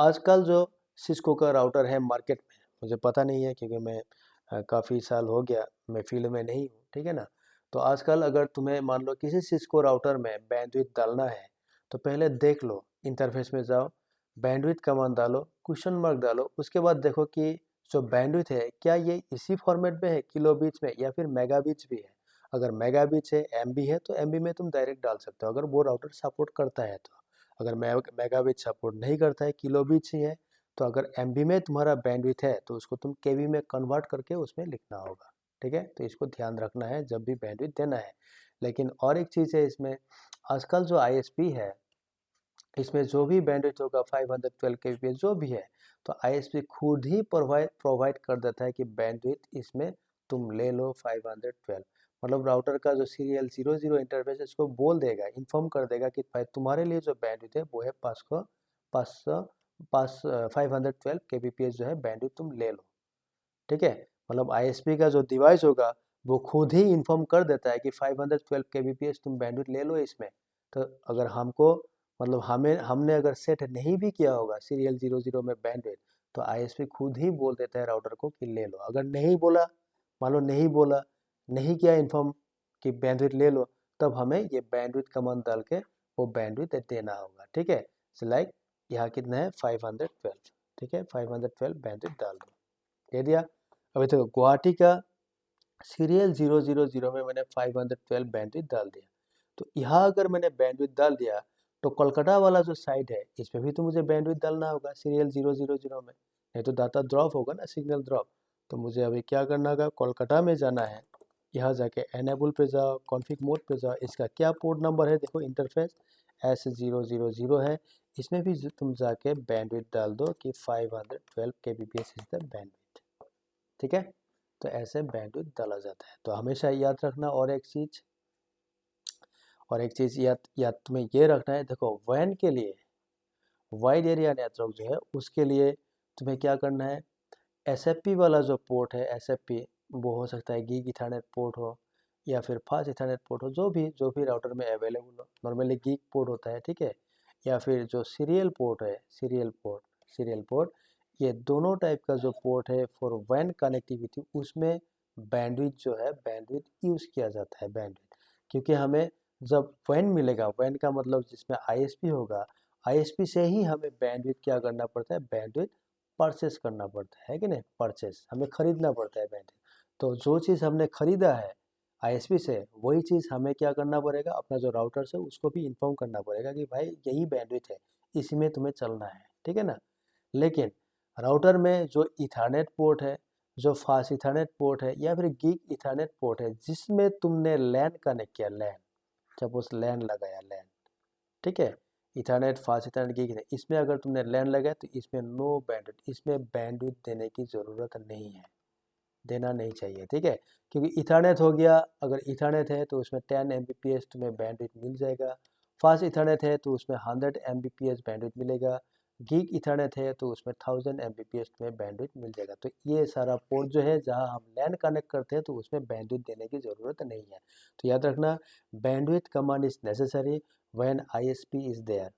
आजकल जो सिस्को का राउटर है मार्केट में, मुझे पता नहीं है क्योंकि मैं काफ़ी साल हो गया मैं फील्ड में नहीं हूँ, ठीक है ना। तो आजकल अगर तुम्हें मान लो किसी सिस्को राउटर में बैंडविड्थ डालना है, तो पहले देख लो, इंटरफेस में जाओ, बैंडविड्थ कमांड डालो, क्वेश्चन मार्क डालो, उसके बाद देखो कि जो बैंडविड्थ है क्या ये इसी फॉर्मेट में है, किलो बीट्स में, या फिर मेगा बीट्स भी है। अगर मेगा बीट्स है, MB है, तो MB में तुम डायरेक्ट डाल सकते हो, अगर वो राउटर सपोर्ट करता है तो। अगर मेगाबिट सपोर्ट नहीं करता है, किलो बीट ही है, तो अगर MB में तुम्हारा बैंडविड्थ है, तो उसको तुम KB में कन्वर्ट करके उसमें लिखना होगा, ठीक है। तो इसको ध्यान रखना है जब भी बैंडविड्थ देना है। लेकिन और एक चीज़ है इसमें, आजकल जो ISP है, इसमें जो भी बैंडविड्थ होगा 512 kbps जो भी है, तो ISP खुद ही प्रोवाइड कर देता है कि बैंडविड्थ इसमें तुम ले लो 512, मतलब राउटर का जो सीरियल 00 इंटरफेस है इसको बोल देगा, इन्फॉर्म कर देगा कि भाई तुम्हारे लिए जो बैंडविड्थ है वो है 512 kbps जो है बैंडविड्थ तुम ले लो, ठीक है। मतलब ISP का जो डिवाइस होगा वो खुद ही इन्फॉर्म कर देता है कि 512 kbps तुम बैंडविड्थ ले लो इसमें। तो अगर हमको मतलब हमने अगर सेट नहीं भी किया होगा सीरियल 00 में बैंडविड्थ, तो आईएसपी खुद ही बोल देता है राउटर को कि ले लो। अगर नहीं बोला, मान लो नहीं बोला, नहीं किया इन्फॉर्म कि बैंडविड्थ ले लो, तब हमें ये बैंडविड्थ कमांड डाल के वो बैंडविड्थ देना होगा। ठीक है, सो लाइक यहाँ कितना है 512। ठीक है, 512 बैंडविड्थ डाल दो, दे दिया। अभी तो गुवाहाटी का सीरियल 000 में मैंने 512 बैंडविड्थ डाल दिया। तो यहाँ अगर मैंने बैंडविड्थ डाल दिया, तो कोलकाता वाला जो साइट है इसमें भी तो मुझे बैंडविड्थ डालना होगा सीरियल 000 में, नहीं तो डाटा ड्रॉप होगा ना, सिग्नल ड्रॉप। तो मुझे अभी क्या करना होगा, कोलकाता में जाना है, यहाँ जाके एनेबल पे जाओ, कॉन्फ़िग मोड पे जाओ। इसका क्या पोर्ट नंबर है, देखो इंटरफेस S000 है, इसमें भी तुम जाके बैंडविड्थ डाल दो कि 512 kbps इज द बैंडविड्थ। ठीक है, तो ऐसे बैंडविड्थ डाला जाता है। तो हमेशा याद रखना। और एक चीज़ याद तुम्हें ये रखना है, देखो वैन के लिए वाइड एरिया नेटवर्क जो है उसके लिए तुम्हें क्या करना है, एसएफपी वाला जो पोर्ट है, एसएफपी वो हो सकता है गीग इथरनेट पोर्ट हो या फिर फास्ट इथरनेट पोर्ट हो, जो भी राउटर में अवेलेबल हो। नॉर्मली गीग पोर्ट होता है, ठीक है, या फिर जो सीरियल पोर्ट है, सीरियल पोर्ट, ये दोनों टाइप का जो पोर्ट है फॉर वैन कनेक्टिविटी, उसमें बैंडविड्थ जो है बैंडविड्थ यूज़ किया जाता है, बैंडविड्थ। क्योंकि हमें जब वैन मिलेगा, वैन का मतलब जिसमें आईएसपी होगा, आईएसपी से ही हमें बैंडविड्थ क्या करना पड़ता है, बैंडविड्थ परचेस करना पड़ता है कि नहीं, परचेस हमें खरीदना पड़ता है बैंडविड्थ। तो जो चीज़ हमने खरीदा है आईएसपी से, वही चीज़ हमें क्या करना पड़ेगा, अपना जो राउटर से उसको भी इन्फॉर्म करना पड़ेगा कि भाई यही बैंडविड्थ है, इसी में तुम्हें चलना है। ठीक है ना। लेकिन राउटर में जो इथरनेट पोर्ट है, जो फास्ट इथरनेट पोर्ट है या फिर गीग इथरनेट पोर्ट है, जिसमें तुमने लैन कनेक्ट किया, लैन, सपोज लैन लगाया, लैन, ठीक है, इथरनेट, फास्ट इथरनेट, गीग, इसमें अगर तुमने लैन लगाया तो इसमें नो बैंडविड्थ, इसमें बैंडविड्थ देने की ज़रूरत नहीं है, देना नहीं चाहिए। ठीक है, क्योंकि इथरनेट हो गया, अगर इथरनेट है तो उसमें 10 Mbps तुम्हें बैंडविड्थ मिल जाएगा, फास्ट इथरनेट है तो उसमें 100 Mbps बैंडविड्थ मिलेगा, गीग इथरनेट है तो उसमें 1000 Mbps में बैंडविड्थ मिल जाएगा। तो ये सारा पोर्ट जो है जहां हम लैन कनेक्ट करते हैं तो उसमें बैंडविड्थ देने की ज़रूरत नहीं है। तो याद रखना, bandwidth command is necessary when ISP is there.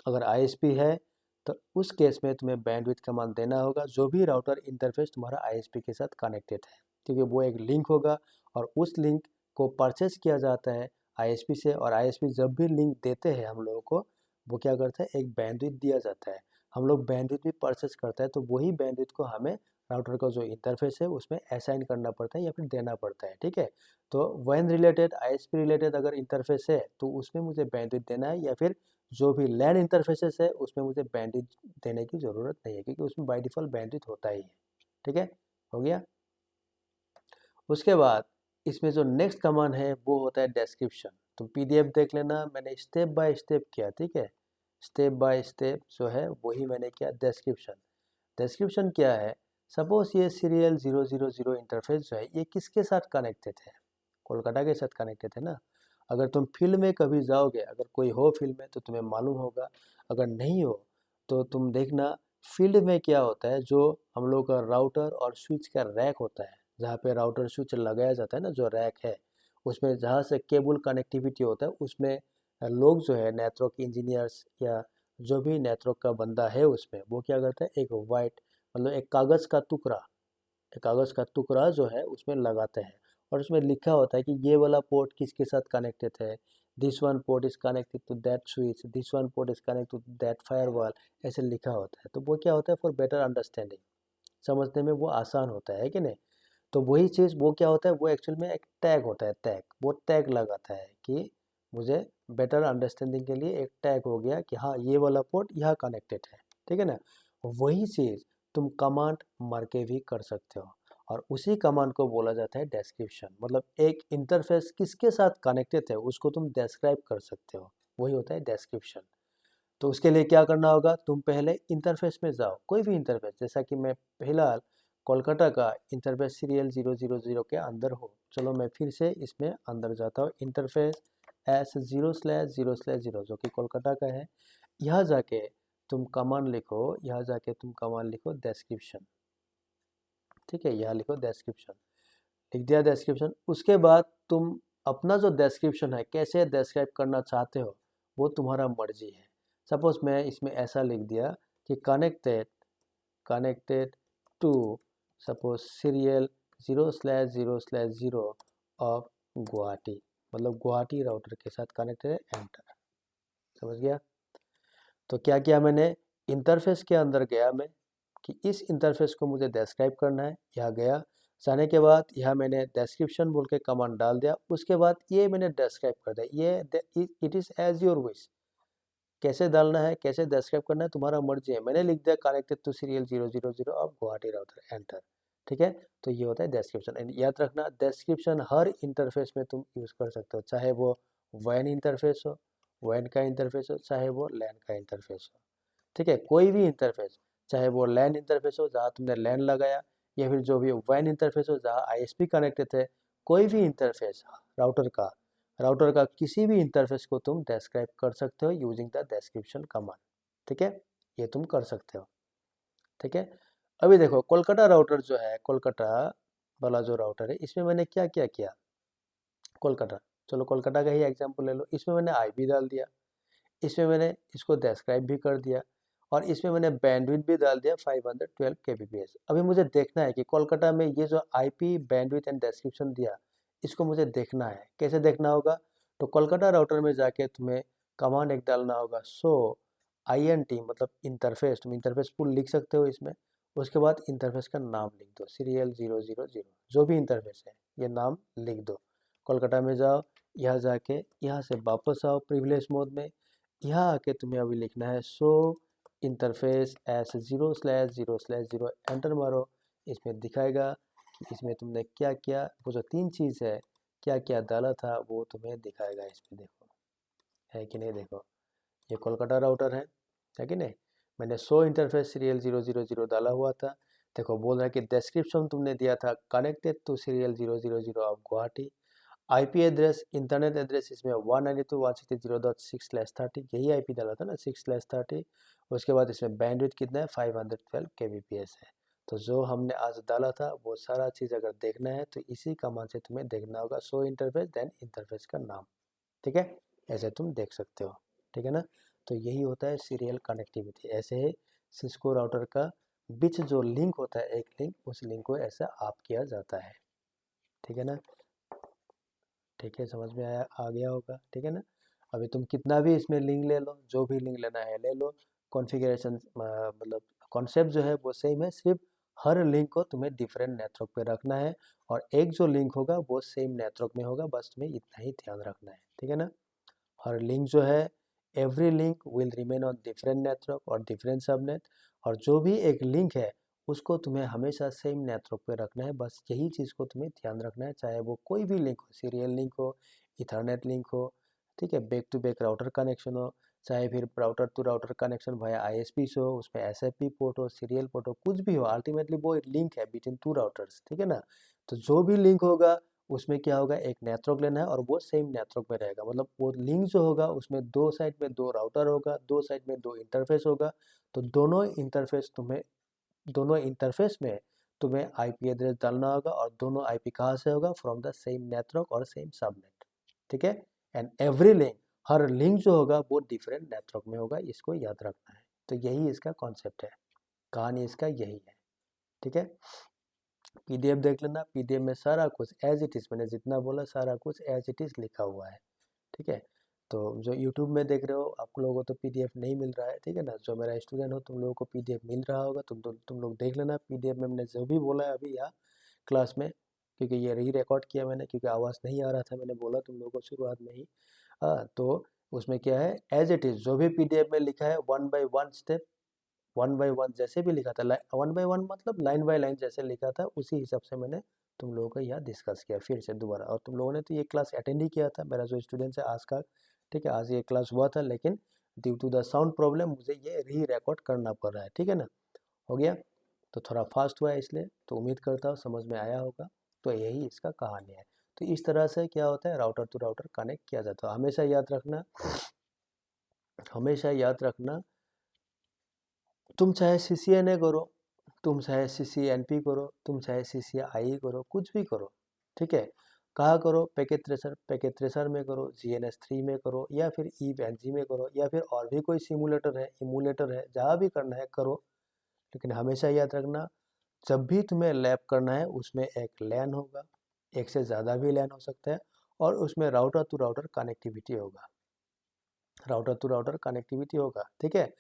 अगर आईएसपी है तो उस केस में तुम्हें बैंडविड्थ कमांड देना होगा, जो भी राउटर इंटरफेस तुम्हारा आईएसपी के साथ कनेक्टेड है, क्योंकि वो एक लिंक होगा और उस लिंक को परचेस किया जाता है आईएसपी से। और आईएसपी जब भी लिंक देते हैं हम लोगों को, वो क्या करता है, एक बैंडविड्थ दिया जाता है, हम लोग बैंडविड्थ भी परचेस करता है, तो वही बैंडविड्थ को हमें राउटर का जो इंटरफेस है उसमें असाइन करना पड़ता है या फिर देना पड़ता है। ठीक है, तो वैन रिलेटेड, आईएसपी रिलेटेड अगर इंटरफेस है तो उसमें मुझे बैंडविड्थ देना है, या फिर जो भी लैन इंटरफेसेस है उसमें मुझे बैंडविड्थ देने की ज़रूरत नहीं है, क्योंकि उसमें बाय डिफ़ॉल्ट बैंडविड्थ होता ही है। ठीक है, हो गया। उसके बाद इसमें जो नेक्स्ट कमांड है वो होता है डिस्क्रिप्शन। तुम पीडीएफ देख लेना, मैंने स्टेप बाय स्टेप किया। ठीक है, स्टेप बाय स्टेप जो है वही मैंने किया। डिस्क्रिप्शन, डिस्क्रिप्शन क्या है, सपोज ये सीरियल 000 इंटरफेस जो है ये किसके साथ कनेक्टेड है, कोलकाता के साथ कनेक्टेड है ना। अगर तुम फील्ड में कभी जाओगे, अगर कोई हो फील्ड में तो तुम्हें मालूम होगा, अगर नहीं हो तो तुम देखना फील्ड में क्या होता है, जो हम लोग का राउटर और स्विच का रैक होता है, जहाँ पे राउटर स्विच लगाया जाता है ना, जो रैक है उसमें जहाँ से केबल कनेक्टिविटी होता है, उसमें लोग जो है नेटवर्क इंजीनियर्स या जो भी नेटवर्क का बंदा है उसमें, वो क्या करता है, एक वाइट मतलब एक कागज़ का टुकड़ा जो है उसमें लगाते हैं, और उसमें लिखा होता है कि ये वाला पोर्ट किसके साथ कनेक्टेड है, this one port is connected to that switch, this one port is connected to that firewall, ऐसे लिखा होता है। तो वो क्या होता है, फॉर बेटर अंडरस्टैंडिंग, समझने में वो आसान होता है कि नहीं। तो वही चीज़ वो क्या होता है, वो एक्चुअल में एक टैग होता है, टैग, वो टैग लगाता है कि मुझे बेटर अंडरस्टैंडिंग के लिए एक टैग हो गया कि हाँ ये वाला पोर्ट यहाँ कनेक्टेड है। ठीक है ना, वही चीज़ तुम कमांड मार के भी कर सकते हो, और उसी कमांड को बोला जाता है डिस्क्रिप्शन। मतलब एक इंटरफेस किसके साथ कनेक्टेड है उसको तुम डिस्क्राइब कर सकते हो, वही होता है डिस्क्रिप्शन। तो उसके लिए क्या करना होगा, तुम पहले इंटरफेस में जाओ, कोई भी इंटरफेस, जैसा कि मैं फिलहाल कोलकाता का इंटरफेस सीरियल 000 के अंदर हो, चलो मैं फिर से इसमें अंदर जाता हूँ, इंटरफेस S0/0/0 जो कि कोलकाता का है। यहाँ जाके तुम कमांड लिखो, यहाँ जाके तुम कमांड लिखो डिस्क्रिप्शन। ठीक है, यहाँ लिखो डिस्क्रिप्शन। लिख दिया डिस्क्रिप्शन। उसके बाद तुम अपना जो डिस्क्रिप्शन है कैसे डिस्क्राइब करना चाहते हो वो तुम्हारा मर्जी है। सपोज मैं इसमें ऐसा लिख दिया कि connected to suppose serial 0/0/0 of Guwahati, मतलब गुवाहाटी राउटर के साथ कनेक्टेड है, एंटर। समझ गया? तो क्या किया मैंने, इंटरफेस के अंदर गया मैं कि इस इंटरफेस को मुझे डिस्क्राइब करना है। यहाँ गया, जाने के बाद यहाँ मैंने डिस्क्रिप्शन बोल के कमांड डाल दिया। उसके बाद ये मैंने डिस्क्राइब कर दिया। ये it is as your wish, कैसे डालना है कैसे डिस्क्राइब करना है तुम्हारा मर्जी है। मैंने लिख दिया connected to serial 0/0/0 of Guwahati router, enter. ठीक है, तो ये होता है डिस्क्रिप्शन। याद रखना डिस्क्रिप्शन हर इंटरफेस में तुम यूज़ कर सकते हो, चाहे वो वैन इंटरफेस हो, वैन का इंटरफेस हो, चाहे वो लैन का इंटरफेस हो। ठीक है, कोई भी इंटरफेस, चाहे वो लैन इंटरफेस हो जहाँ तुमने लैन लगाया, या फिर जो भी वैन इंटरफेस हो जहाँ आईएसपी कनेक्टेड है, कोई भी इंटरफेस राउटर का किसी भी इंटरफेस को तुम डिस्क्राइब कर सकते हो यूजिंग द डिस्क्रिप्शन कमांड। ठीक है, ये तुम कर सकते हो। ठीक है, अभी देखो कोलकाता राउटर जो है, कोलकाता वाला जो राउटर है, इसमें मैंने क्या क्या किया। कोलकाता, चलो कोलकाता का ही एग्जांपल ले लो। इसमें मैंने आईपी डाल दिया, इसमें मैंने इसको डिस्क्राइब भी कर दिया, और इसमें मैंने बैंडविड्थ भी डाल दिया 512 kbps। अभी मुझे देखना है कि कोलकाता में ये जो आईपी बैंडविड्थ एंड डिस्क्रिप्शन दिया, इसको मुझे देखना है। कैसे देखना होगा, तो कोलकाता राउटर में जाके तुम्हें कमांड एक डालना होगा, सो INT मतलब इंटरफेस, तुम इंटरफेस पुल लिख सकते हो इसमें। उसके बाद इंटरफेस का नाम लिख दो, सीरियल 0/0/0, जो भी इंटरफेस है ये नाम लिख दो। कोलकाता में जाओ, यहाँ जाके यहाँ से वापस आओ प्रिविलेज मोड में। यहाँ आके तुम्हें अभी लिखना है शो इंटरफेस एस 0/0/0, एंटर मारो। इसमें दिखाएगा कि इसमें तुमने क्या किया, वो जो 3 चीज़ है क्या क्या डाला था वो तुम्हें दिखाएगा। इसमें देखो है कि नहीं, देखो ये कोलकाता राउटर है कि नहीं। मैंने शो इंटरफेस सीरियल 0/0/0 डाला हुआ था। देखो बोल रहा है कि डिस्क्रिप्शन तुमने दिया था connected to serial 0/0/0 of Guwahati. IP address, internet address इसमें 192.168.6/30, यही आईपी डाला था ना, 6/30। उसके बाद इसमें बैंडविड्थ कितना है, 512 kbps है। तो जो हमने आज डाला था वो सारा चीज़ अगर देखना है तो इसी कमांड से तुम्हें देखना होगा, शो इंटरफेस देन इंटरफेस का नाम। ठीक है, ऐसे तुम देख सकते हो। ठीक है ना, तो यही होता है सीरियल कनेक्टिविटी। ऐसे ही सिस्को राउटर का बीच जो लिंक होता है, एक लिंक, उस लिंक को ऐसा आप किया जाता है। ठीक है ना, ठीक है, समझ में आ गया होगा। ठीक है ना, अभी तुम कितना भी इसमें लिंक ले लो, जो भी लिंक लेना है ले लो। कॉन्फ़िगरेशन मतलब कॉन्सेप्ट जो है वो सेम है, सिर्फ हर लिंक को तुम्हें डिफरेंट नेटवर्क पे रखना है, और एक जो लिंक होगा वो सेम नेटवर्क में होगा, बस तुम्हें इतना ही ध्यान रखना है। ठीक है ना, हर लिंक जो है, every link will remain on different network और डिफरेंट सबनेट, और जो भी एक लिंक है उसको तुम्हें हमेशा सेम नेटवर्क पे रखना है। बस यही चीज़ को तुम्हें ध्यान रखना है, चाहे वो कोई भी लिंक हो, सीरियल लिंक हो, इथरनेट लिंक हो, ठीक है, back to back router connection हो, चाहे फिर router to router connection via ISP हो, उसमें SFP पोर्ट हो, सीरियल पोर्ट हो, कुछ भी हो, अल्टीमेटली वो एक लिंक है बिटवीन 2 राउटर्स। ठीक है ना, तो जो भी लिंक होगा उसमें क्या होगा, एक नेटवर्क लेना है और वो सेम नेटवर्क में रहेगा। मतलब वो लिंक जो होगा उसमें 2 साइड में 2 राउटर होगा, 2 साइड में 2 इंटरफेस होगा। तो दोनों इंटरफेस में तुम्हें आईपी एड्रेस डालना होगा, और दोनों आईपी कहाँ से होगा, फ्रॉम द सेम नेटवर्क और सेम सबनेट। ठीक है, and every link, her link जो होगा वो डिफरेंट नेटवर्क में होगा, इसको याद रखना है। तो यही इसका कॉन्सेप्ट है, कहानी इसका यही है। ठीक है, पीडीएफ देख लेना, पीडीएफ में सारा कुछ एज इट इज़, मैंने जितना बोला सारा कुछ एज इट इज़ लिखा हुआ है। ठीक है, तो जो यूट्यूब में देख रहे हो आप लोगों को तो पीडीएफ नहीं मिल रहा है। ठीक है ना, जो मेरा स्टूडेंट हो तुम लोगों को पीडीएफ मिल रहा होगा, तुम लोग देख लेना पीडीएफ में मैंने जो भी बोला है अभी यहाँ क्लास में, क्योंकि ये री रिकॉर्ड किया मैंने, क्योंकि आवाज़ नहीं आ रहा था, मैंने बोला तुम लोगों को शुरुआत में ही। हाँ, तो उसमें क्या है, एज इट इज़ जो भी पीडीएफ में लिखा है, 1 बाय 1 स्टेप, 1 बाय 1 जैसे भी लिखा था, 1 बाय 1 मतलब लाइन बाय लाइन जैसे लिखा था, उसी हिसाब से मैंने तुम लोगों को यहाँ डिस्कस किया फिर से दोबारा। और तुम लोगों ने तो ये क्लास अटेंड ही किया था, मेरा जो स्टूडेंट्स है आज का। ठीक है, आज ये क्लास हुआ था, लेकिन due to the sound problem मुझे ये री रिकॉर्ड करना पड़ रहा है। ठीक है ना, हो गया, तो थोड़ा फास्ट हुआ है इसलिए, तो उम्मीद करता हूँ समझ में आया होगा। तो यही इसका कहानी है। तो इस तरह से क्या होता है, राउटर टू राउटर कनेक्ट किया जाता है। हमेशा याद रखना, हमेशा याद रखना, तुम चाहे CCNA करो, तुम चाहे CCNP करो, तुम चाहे CCI करो, कुछ भी करो, ठीक है। कहाँ करो, पैकेट ट्रेसर में करो, GNS3 में करो, या फिर EVE-NG में करो, या फिर और भी कोई सिमुलेटर है, इमुलेटर है, जहाँ भी करना है करो। लेकिन हमेशा याद रखना, जब भी तुम्हें लैब करना है उसमें एक लैन होगा, एक से ज़्यादा भी लैन हो सकता है, और उसमें राउटर टू राउटर कनेक्टिविटी होगा, ठीक है।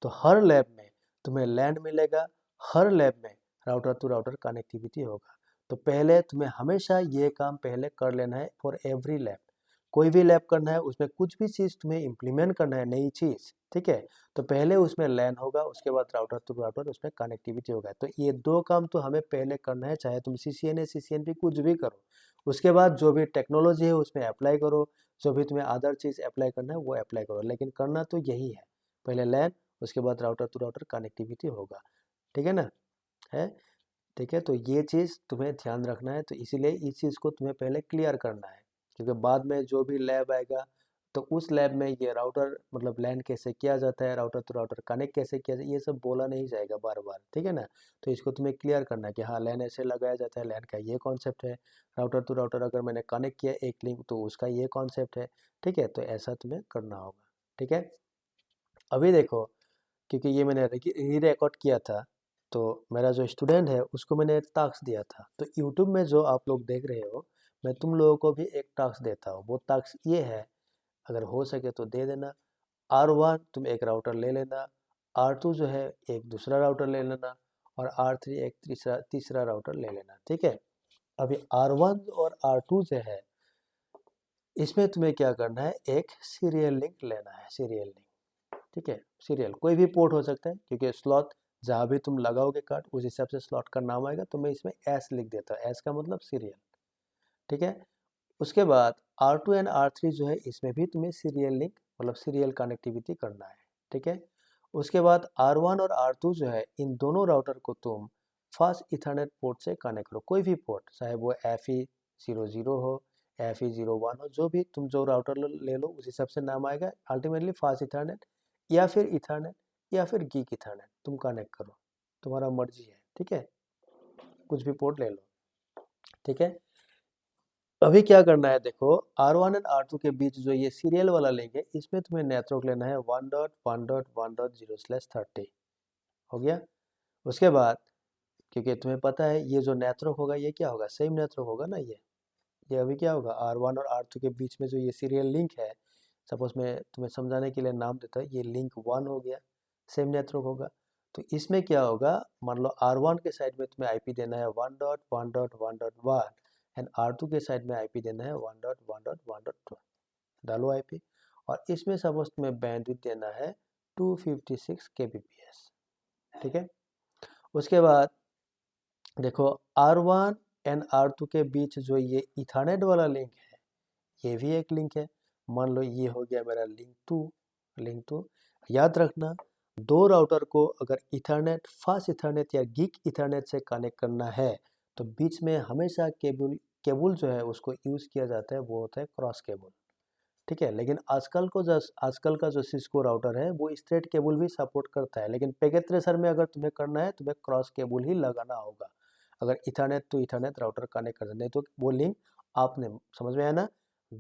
तो हर लैब में तुम्हें लैन मिलेगा, हर लैब में राउटर टू राउटर कनेक्टिविटी होगा। तो पहले तुम्हें हमेशा ये काम पहले कर लेना है फॉर एवरी लैब। कोई भी लैब करना है, उसमें कुछ भी चीज़ तुम्हें इम्प्लीमेंट करना है, नई चीज़, ठीक है, तो पहले उसमें लैन होगा, उसके बाद राउटर टू राउटर उसमें कनेक्टिविटी होगा। तो ये दो काम तो हमें पहले करना है, चाहे तुम CCNA CCNP कुछ भी करो। उसके बाद जो भी टेक्नोलॉजी है उसमें अप्लाई करो, जो भी तुम्हें अदर चीज़ अप्लाई करना है वो अप्लाई करो, लेकिन करना तो यही है, पहले लैन, उसके बाद राउटर टू राउटर कनेक्टिविटी होगा, ठीक है ना, है, ठीक है। तो ये चीज़ तुम्हें ध्यान रखना है, तो इसीलिए इस चीज़ को तुम्हें पहले क्लियर करना है, क्योंकि बाद में जो भी लैब आएगा तो उस लैब में ये राउटर मतलब लैन कैसे किया जाता है, राउटर टू राउटर कनेक्ट कैसे किया जाए, ये सब बोला नहीं जाएगा बार बार, ठीक है ना। तो इसको तुम्हें क्लियर करना है कि हाँ लैन ऐसे लगाया जाता है, लैन का ये कॉन्सेप्ट है, राउटर टू राउटर अगर मैंने कनेक्ट किया एक लिंक तो उसका ये कॉन्सेप्ट है, ठीक है। तो ऐसा तुम्हें करना होगा, ठीक है। अभी देखो, क्योंकि ये मैंने री रिकॉर्ड किया था, तो मेरा जो स्टूडेंट है उसको मैंने टास्क दिया था। तो यूट्यूब में जो आप लोग देख रहे हो, मैं तुम लोगों को भी एक टास्क देता हूँ। वो टास्क ये है, अगर हो सके तो दे देना। R1 तुम एक राउटर ले लेना, R2 जो है एक दूसरा राउटर ले लेना, और R3 एक तीसरा तीसरा राउटर ले लेना, ठीक है। अभी R1 और R2 जो है, इसमें तुम्हें क्या करना है, एक सीरियल लिंक लेना है, सीरियल लिंक, ठीक है। सीरियल कोई भी पोर्ट हो सकता है, क्योंकि स्लॉट जहाँ भी तुम लगाओगे कार्ड उस हिसाब से स्लॉट का नाम आएगा। तो मैं इसमें एस लिख देता हूँ, एस का मतलब सीरियल, ठीक है। उसके बाद R2 एंड R3 जो है, इसमें भी तुम्हें सीरियल लिंक मतलब सीरियल कनेक्टिविटी करना है, ठीक है। उसके बाद R1 और R2 जो है, इन दोनों राउटर को तुम फास्ट इथरनेट पोर्ट से कनेक्ट करो, कोई भी पोर्ट, चाहे वो FE00 हो, FE01 हो, जो भी तुम जो राउटर ले लो उस हिसाब से नाम आएगा। अल्टीमेटली फास्ट इथरनेट या फिर इथरनेट या फिर गीक इथरनेट तुम कनेक्ट करो, तुम्हारा मर्जी है, ठीक है, कुछ भी पोर्ट ले लो, ठीक है। अभी क्या करना है देखो, R1 एंड R2 के बीच जो ये सीरियल वाला लिंक है, इसमें तुम्हें नेटवर्क लेना है 1.1.1.0/30, हो गया। उसके बाद क्योंकि तुम्हें पता है ये जो नेटवर्क होगा ये क्या होगा, सेम नेटवर्क होगा ना। ये अभी क्या होगा, R1 और R2 के बीच में जो ये सीरियल लिंक है, सपोज मैं तुम्हें समझाने के लिए नाम देता हूँ, ये लिंक 1 हो गया, सेम नेटवर्क होगा। तो इसमें क्या होगा, मान लो R1 के साइड में तुम्हें IP देना है 1.1.1.1 एंड R2 के साइड में IP देना है 1.1.1.2, डालो IP। और इसमें सपोज तुम्हें बैंडविड्थ देना है 256 kbps, ठीक है। उसके बाद देखो, R1 एंड R2 के बीच जो ये इथरनेट वाला लिंक है, ये भी एक लिंक है। मान लो ये हो गया मेरा लिंक 2। याद रखना, दो राउटर को अगर इथरनेट, फास्ट इथरनेट या गीक इथरनेट से कनेक्ट करना है, तो बीच में हमेशा केबल जो है उसको यूज़ किया जाता है, वो होता है क्रॉस केबल, ठीक है। लेकिन आजकल का जो सिस्को राउटर है वो स्ट्रेट केबल भी सपोर्ट करता है, लेकिन पैकेट ट्रेसर में अगर तुम्हें करना है, तुम्हें क्रॉस केबल ही लगाना होगा, अगर Ethernet to Ethernet router connect करना, नहीं तो वो लिंक आपने समझ में आया ना।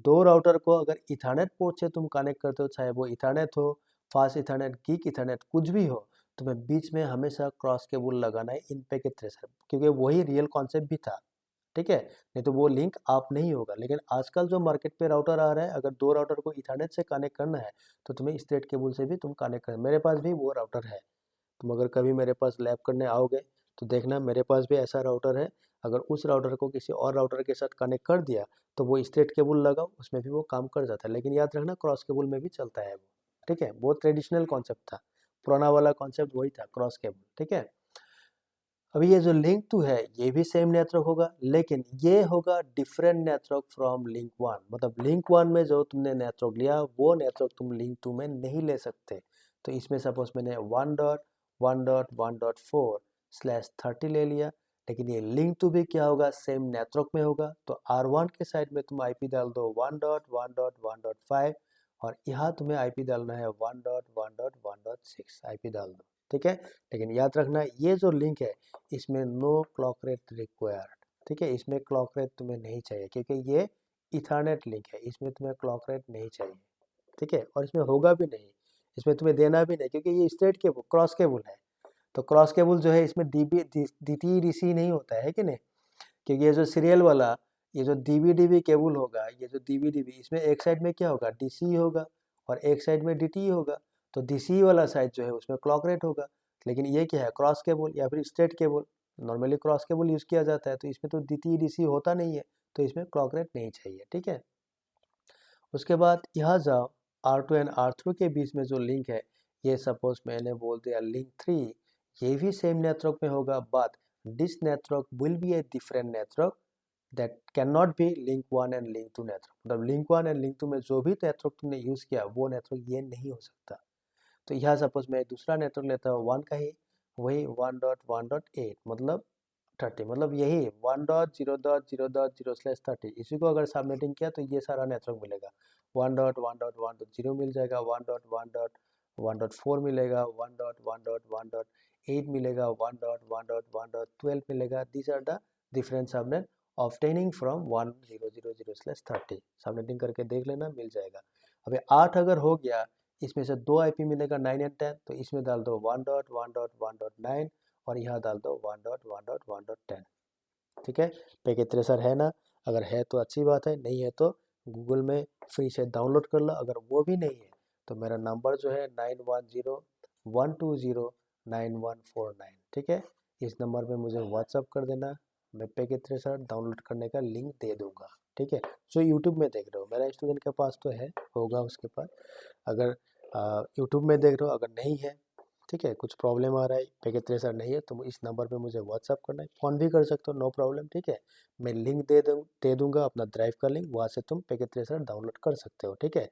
दो राउटर को अगर इथरनेट पोर्ट से तुम कनेक्ट करते हो, चाहे वो इथरनेट हो, फास्ट इथरनेट, गीक इथरनेट, कुछ भी हो, तुम्हें बीच में हमेशा क्रॉस केबल लगाना है इन पैकेट ट्रेसर, क्योंकि वही रियल कॉन्सेप्ट भी था, ठीक है। नहीं तो वो लिंक आप नहीं होगा। लेकिन आजकल जो मार्केट पे राउटर आ रहा है, अगर दो राउटर को इथरनेट से कनेक्ट करना है तो तुम्हें स्ट्रेट केबल से भी तुम कनेक्ट कर, मेरे पास भी वो राउटर है। तुम अगर कभी मेरे पास लैब करने आओगे तो देखना, मेरे पास भी ऐसा राउटर है। अगर उस राउटर को किसी और राउटर के साथ कनेक्ट कर दिया तो वो स्ट्रेट केबल लगाओ, उसमें भी वो काम कर जाता है। लेकिन याद रखना, क्रॉस केबल में भी चलता है वो, ठीक है। बहुत ट्रेडिशनल कॉन्सेप्ट था, पुराना वाला कॉन्सेप्ट वही था, क्रॉस केबल, ठीक है। अभी ये जो लिंक 2 है, ये भी सेम नेटवर्क होगा, लेकिन ये होगा डिफरेंट नेटवर्क फ्रॉम लिंक 1। मतलब लिंक 1 में जो तुमने नेटवर्क लिया, वो नेटवर्क तुम लिंक 2 में नहीं ले सकते। तो इसमें सपोज मैंने 1.1.1.4/30 ले लिया, लेकिन ये लिंक 2 भी क्या होगा, सेम नेटवर्क में होगा। तो R1 के साइड में तुम IP डाल दो 1.1.1.5, और यहाँ तुम्हें IP डालना है 1.1.1.6 IP डाल दो, ठीक है। लेकिन याद रखना, ये जो लिंक है इसमें नो क्लॉक रेट रिक्वायर्ड, ठीक है। इसमें क्लॉक रेट तुम्हें नहीं चाहिए क्योंकि ये इथरनेट लिंक है, इसमें तुम्हें क्लॉक रेट नहीं चाहिए, ठीक है। और इसमें होगा भी नहीं, इसमें तुम्हें देना भी नहीं क्योंकि ये स्ट्रेट केबल क्रॉस केबल है। तो क्रॉस केबल जो है इसमें DT DC नहीं होता है कि नहीं, क्योंकि ये जो सीरियल वाला ये जो DV केबल होगा, ये जो DV इसमें एक साइड में क्या होगा, DC होगा और एक साइड में DT होगा। तो DC वाला साइड जो है उसमें क्लॉक रेट होगा, लेकिन ये क्या है, क्रॉस केबल या फिर straight cable. Normally cross cable use किया जाता है, तो इसमें तो DT DC होता नहीं है, तो इसमें क्लॉक रेट नहीं चाहिए, ठीक है। उसके बाद यहाँ जाओ, R2 एंड R3 के बीच में जो लिंक है, ये सपोज मैंने बोल दिया लिंक 3, ये भी सेम नेटवर्क में होगा, but this network will be a different network that can not be link 1 and link 2 network. मतलब लिंक 1 एंड लिंक 2 में जो भी नेटवर्क तुमने यूज़ किया वो नेटवर्क ये नहीं हो सकता। तो यहाँ सपोज मैं दूसरा नेटवर्क लेता हूँ 1 का ही, वही 1.1.8 मतलब 30, मतलब यही 1.0.0.0/30, इसी को अगर सबनेटिंग किया तो ये सारा नेटवर्क मिलेगा। 1.1.1.0 मिल जाएगा, 1.1.1.4 मिलेगा, 1.1.1.8 मिलेगा, 1.1.1.12 मिलेगा। These are the different subnet obtaining from 1000/30। Subnetting करके देख लेना, मिल जाएगा। अभी 8 अगर हो गया, इसमें से 2 IP मिलेगा 9 एंड 10, तो इसमें डाल दो 1.1.1.9 और यहाँ डाल दो 1.1.1.10, ठीक है। पैकेज ट्रेसर है ना, अगर है तो अच्छी बात है, नहीं है तो गूगल में फ्री से डाउनलोड कर लो। अगर वो भी नहीं है तो मेरा नंबर जो है 9101209149, ठीक है। इस नंबर पे मुझे व्हाट्सअप कर देना, मैं पैकेज ट्रेसर डाउनलोड करने का लिंक दे दूंगा, ठीक है। जो यूट्यूब में देख रहे हो, मेरा स्टूडेंट के पास तो है, होगा उसके पास। अगर यूट्यूब में देख रहे हो, अगर नहीं है, ठीक है, कुछ प्रॉब्लम आ रहा है, पैकेज ट्रेसर नहीं है, तो इस नंबर पे मुझे व्हाट्सअप करना है, फ़ोन भी कर सकते हो, नो प्रॉब्लम, ठीक है। मैं लिंक दे दूंगा, अपना ड्राइव का लिंक, वहाँ से तुम पैकेज ट्रेसर डाउनलोड कर सकते हो, ठीक है।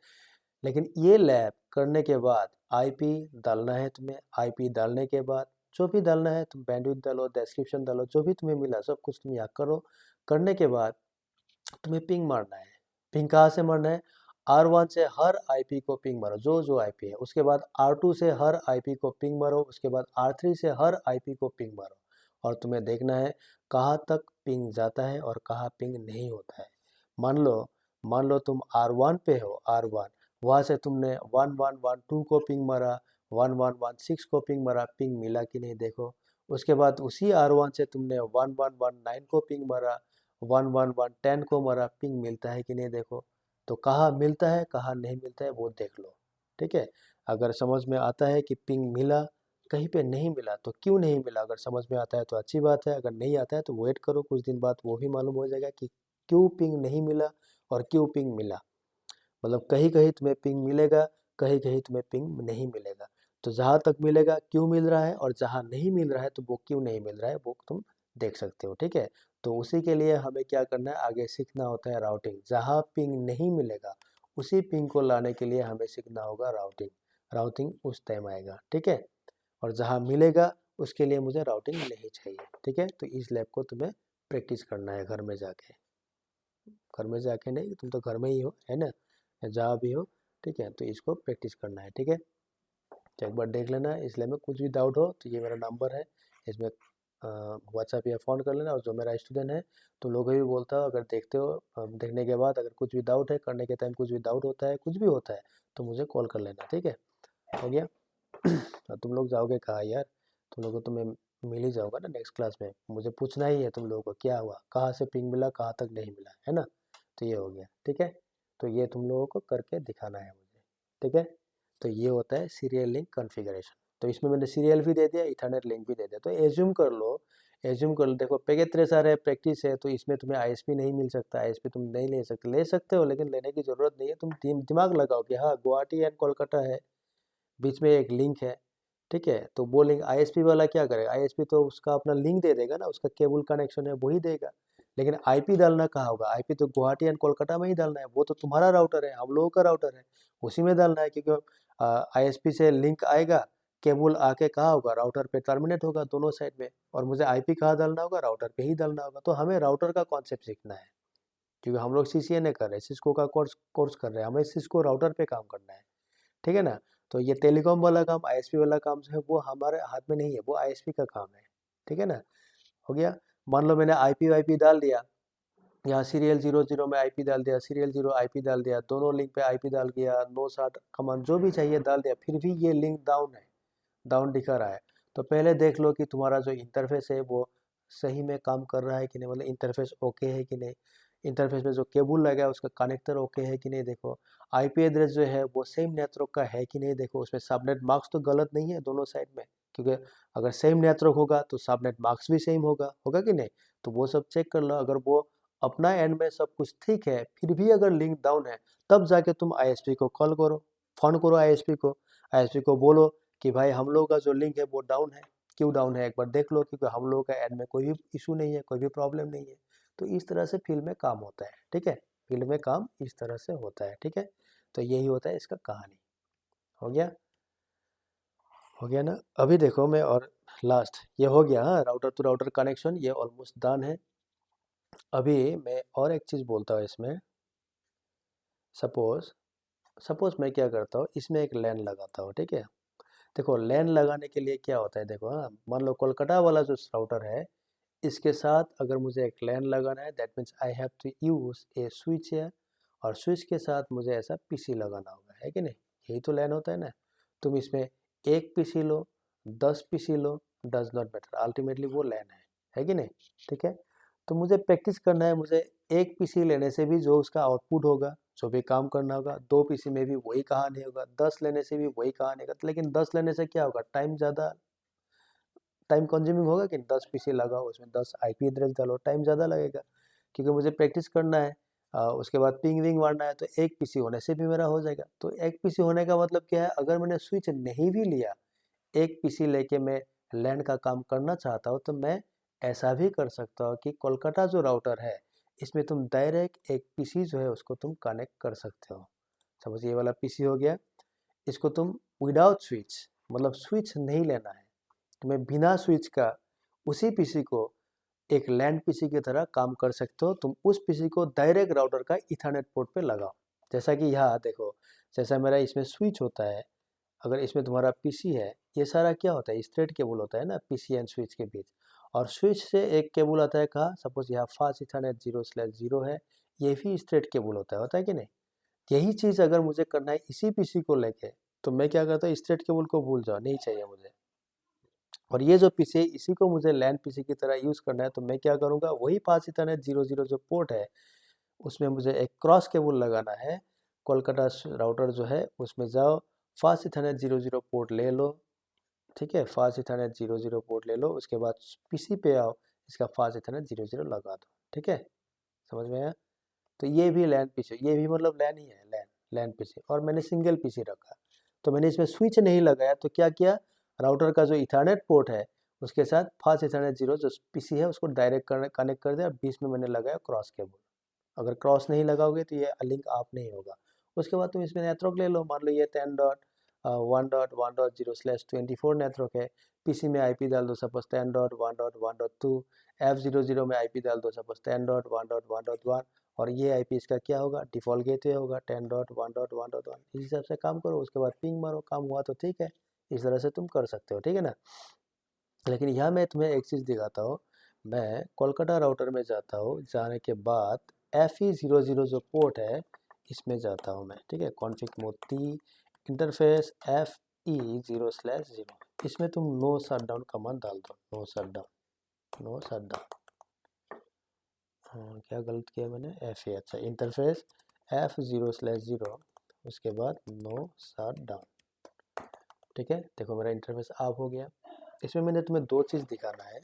लेकिन ये लैब करने के बाद IP डालना है तुम्हें। IP डालने के बाद जो भी डालना है तुम बैंडविड्थ डालो, डिस्क्रिप्शन डालो, जो भी तुम्हें मिला सब कुछ तुम यहाँ करो। करने के बाद तुम्हें पिंग मारना है। पिंग कहाँ से मारना है, R1 से हर IP को पिंग मारो, जो IP है। उसके बाद R2 से हर IP को पिंग मारो, उसके बाद R3 से हर IP को पिंग मारो, और तुम्हें देखना है कहाँ तक पिंग जाता है और कहाँ पिंग नहीं होता है। मान लो तुम R1 पे हो, R1 वहाँ से तुमने 1112 को पिंग मारा, 1116 को पिंग मारा, पिंग मिला कि नहीं देखो। उसके बाद उसी R1 से तुमने 1119 को पिंग मारा, 11110 को मारा, पिंग मिलता है कि नहीं देखो। तो कहाँ मिलता है कहाँ नहीं मिलता है वो देख लो, ठीक है। अगर समझ में आता है कि पिंग मिला, कहीं पे नहीं मिला तो क्यों नहीं मिला, अगर समझ में आता है तो अच्छी बात है, अगर नहीं आता है तो वेट करो, कुछ दिन बाद वो भी मालूम हो जाएगा कि क्यों पिंग नहीं मिला और क्यों पिंग मिला। मतलब कहीं कहीं तुम्हें पिंग मिलेगा, कहीं कहीं तुम्हें पिंग नहीं मिलेगा। तो जहाँ तक मिलेगा क्यों मिल रहा है, और जहाँ नहीं मिल रहा है तो वो क्यों नहीं मिल रहा है, वो तुम देख सकते हो, ठीक है। तो उसी के लिए हमें क्या करना है, आगे सीखना होता है राउटिंग। जहाँ पिंग नहीं मिलेगा उसी पिंग को लाने के लिए हमें सीखना होगा राउटिंग। राउटिंग उस टाइम आएगा, ठीक है। और जहाँ मिलेगा उसके लिए मुझे राउटिंग नहीं चाहिए, ठीक है। तो इस लैब को तुम्हें प्रैक्टिस करना है घर में जाके। घर में जाके नहीं, तुम तो घर में ही हो, है ना, या जहाँ भी हो, ठीक है। तो इसको प्रैक्टिस करना है, ठीक है। तो एक बार देख लेना, इसलिए में कुछ भी डाउट हो तो ये मेरा नंबर है, इसमें व्हाट्सएप या फ़ोन कर लेना। और जो मेरा स्टूडेंट है तुम लोग भी बोलता हो, अगर देखते हो देखने के बाद अगर कुछ भी डाउट है, करने के टाइम कुछ भी डाउट होता है, कुछ भी होता है, तो मुझे कॉल कर लेना, ठीक है। हो गया। और तुम लोग जाओगे कहाँ यार, तुम लोगों को तो मैं मिल ही जाऊँगा ना नेक्स्ट क्लास में। मुझे पूछना ही है तुम लोगों को क्या हुआ, कहाँ से पिंग मिला, कहाँ तक नहीं मिला, है ना। तो ये हो गया, ठीक है। तो ये तुम लोगों को करके दिखाना है मुझे, ठीक है। तो ये होता है सीरियल लिंक कॉन्फ़िगरेशन। तो इसमें मैंने सीरियल भी दे दिया, इथरनेट लिंक भी दे दिया। तो एज्यूम कर लो, देखो पैकेज ट्रेसर है, प्रैक्टिस है, तो इसमें तुम्हें ISP नहीं मिल सकता, ISP तुम नहीं ले सकते हो, लेकिन लेने की ज़रूरत नहीं है। तुम दिमाग लगाओ कि हाँ गुवाहाटी एंड कोलकाता है, बीच में एक लिंक है, ठीक है। तो वो लिंक ISP वाला क्या करेगा, ISP तो उसका अपना लिंक दे देगा ना, उसका केबल कनेक्शन है वही देगा। लेकिन IP डालना कहाँ होगा, IP तो गुवाहाटी एंड कोलकाता में ही डालना है, वो तो तुम्हारा राउटर है, हम लोगों का राउटर है, उसी में डालना है। क्योंकि ISP से लिंक आएगा, केबल आके कहाँ होगा, राउटर पे टर्मिनेट होगा दोनों साइड में, और मुझे IP कहाँ डालना होगा, राउटर पे ही डालना होगा। तो हमें राउटर का कॉन्सेप्ट सीखना है, क्योंकि हम लोग CCNA कर रहे हैं, सिस्को का कोर्स कर रहे हैं, हमें सिस्को राउटर पे काम करना है, ठीक है ना। तो ये टेलीकॉम वाला काम, ISP वाला काम जो है वो हमारे हाथ में नहीं है, वो ISP का काम है, ठीक है ना। हो गया। मान लो मैंने आईपी डाल दिया, यहाँ सीरियल 00 में आईपी डाल दिया, सीरियल 0 आईपी डाल दिया, दोनों लिंक पे आईपी डाल दिया, 960 कमांड जो भी चाहिए डाल दिया, फिर भी ये लिंक डाउन है, डाउन दिखा रहा है। तो पहले देख लो कि तुम्हारा जो इंटरफेस है वो सही में काम कर रहा है कि नहीं, मतलब इंटरफेस ओके है कि नहीं, इंटरफेस में जो केबल लगा है उसका कनेक्टर ओके है कि नहीं, देखो आईपी एड्रेस जो है वो सेम नेटवर्क का है कि नहीं, देखो उसमें सबनेट मार्क्स तो गलत नहीं है दोनों साइड में, क्योंकि अगर सेम नेटवर्क होगा तो सबनेट मार्क्स भी सेम होगा, होगा कि नहीं, तो वो सब चेक कर लो। अगर वो अपना एंड में सब कुछ ठीक है फिर भी अगर लिंक डाउन है, तब जाके तुम आईएसपी को कॉल करो, फोन करो आईएसपी को बोलो कि भाई हम लोगों का जो लिंक है वो डाउन है, क्यों डाउन है एक बार देख लो, क्योंकि हम लोगों का एंड में कोई भी इशू नहीं है, कोई भी प्रॉब्लम नहीं है। तो इस तरह से फील्ड में काम होता है, ठीक है, फील्ड में काम इस तरह से होता है, ठीक है। तो यही होता है इसका कहानी। हो गया, हो गया ना। अभी देखो मैं और लास्ट ये हो गया, हाँ, राउटर टू राउटर कनेक्शन ये ऑलमोस्ट डन है। अभी मैं और एक चीज़ बोलता हूँ इसमें। सपोज सपोज मैं क्या करता हूँ, इसमें एक लैन लगाता हूँ, ठीक है। देखो लैन लगाने के लिए क्या होता है, देखो हाँ, मान लो कोलकाता वाला जो राउटर है इसके साथ अगर मुझे एक लैन लगाना है, that means I have to use a switch है, और स्विच के साथ मुझे ऐसा पीसी लगाना होगा, है कि नहीं, यही तो लैन होता है ना। तुम इसमें एक PC low, 10 PC low, does not matter, ultimately वो लैन है कि नहीं, ठीक है। तो मुझे प्रैक्टिस करना है, मुझे एक पीसी लेने से भी जो उसका आउटपुट होगा, जो भी काम करना होगा, 2 पीसी में भी वही कहानी होगा, 10 लेने से भी वही कहानी होगा। लेकिन 10 लेने से क्या होगा, टाइम ज़्यादा, टाइम कंज्यूमिंग होगा कि 10 पीसी लगाओ, उसमें 10 आईपी एड्रेस डालो, टाइम ज़्यादा लगेगा, क्योंकि मुझे प्रैक्टिस करना है। उसके बाद पिंग विंग मारना है, तो एक पीसी होने से भी मेरा हो जाएगा। तो एक पीसी होने का मतलब क्या है, अगर मैंने स्विच नहीं भी लिया, एक पीसी लेके मैं लैन का काम करना चाहता हूँ, तो मैं ऐसा भी कर सकता हूँ कि कोलकाता जो राउटर है इसमें तुम डायरेक्ट एक पीसी जो है उसको तुम कनेक्ट कर सकते हो। समझ, ये वाला पीसी हो गया, इसको तुम विदाउट स्विच, मतलब स्विच नहीं लेना है, तुम्हें बिना स्विच का उसी पीसी को एक लैंड पीसी की तरह काम कर सकते हो। तुम उस पीसी को डायरेक्ट राउटर का इथरनेट पोर्ट पे लगाओ, जैसा कि यहाँ देखो, जैसा मेरा इसमें स्विच होता है, अगर इसमें तुम्हारा पीसी है, ये सारा क्या होता है, स्ट्रेट केबल होता है ना पीसी एंड स्विच के बीच, और स्विच से एक केबल आता है कहाँ, सपोज यहाँ फास्ट इथरनेट 0/0 है, ये भी स्ट्रेट केबल होता है कि नहीं। यही चीज़ अगर मुझे करना है इसी पीसी को लेके, तो मैं क्या करता हूँ, स्ट्रेट केबल को भूल जाओ, नहीं चाहिए मुझे, और ये जो पीसी है इसी को मुझे लैन पीसी की तरह यूज़ करना है, तो मैं क्या करूँगा, वही 5 इथरनेट 00 जो पोर्ट है उसमें मुझे एक क्रॉस केबल लगाना है। कोलकाता राउटर जो है उसमें जाओ, फास्ट इथरनेट 00 पोर्ट ले लो, ठीक है, फास्ट इथरनेट 00 पोर्ट ले लो, उसके बाद पीसी पे आओ, इसका फास्ट इथरनेट 00 लगा दो, ठीक है, समझ में आया। तो ये भी लैन पीसी, ये भी मतलब लैन ही है, लैन लैन पीसी, और मैंने सिंगल पीसी रखा, तो मैंने इसमें स्विच नहीं लगाया, तो क्या किया, राउटर का जो इथरनेट पोर्ट है उसके साथ फास्ट इथरनेट 0 जो पीसी है उसको डायरेक्ट कनेक्ट कर दिया, बीच में मैंने लगाया क्रॉस केबल। अगर क्रॉस नहीं लगाओगे तो ये लिंक आप नहीं होगा। उसके बाद तुम इसमें नेटवर्क ले लो, मान लो ये 10.1.1.0/24 नेटवर्क है, पीसी में आईपी डाल दो सपोज 10.1.1.2, F00 में आईपी डाल दो सपोज 10.1.1.1, और ये आईपी इसका क्या होगा, डिफॉल्ट गेटवे होगा 10.1.1.1। इस हिसाब से काम करो, उसके बाद पिंग मारो, काम हुआ तो ठीक है, इस तरह से तुम कर सकते हो, ठीक है ना। लेकिन यहाँ मैं तुम्हें एक चीज़ दिखाता हूँ, मैं कोलकाता राउटर में जाता हूँ, जाने के बाद FE00 जो पोर्ट है इसमें जाता हूँ मैं, ठीक है, config mode T interface FE0/0, इसमें तुम नो शटडाउन कमांड डाल दो, नो शटडाउन, नो शटडाउन। हाँ, क्या गलत किया मैंने, FE, अच्छा, इंटरफेस F0/0, उसके बाद नो शटडाउन, ठीक है। देखो मेरा इंटरफेस ऑफ हो गया। इसमें मैंने तुम्हें दो चीज़ दिखाना है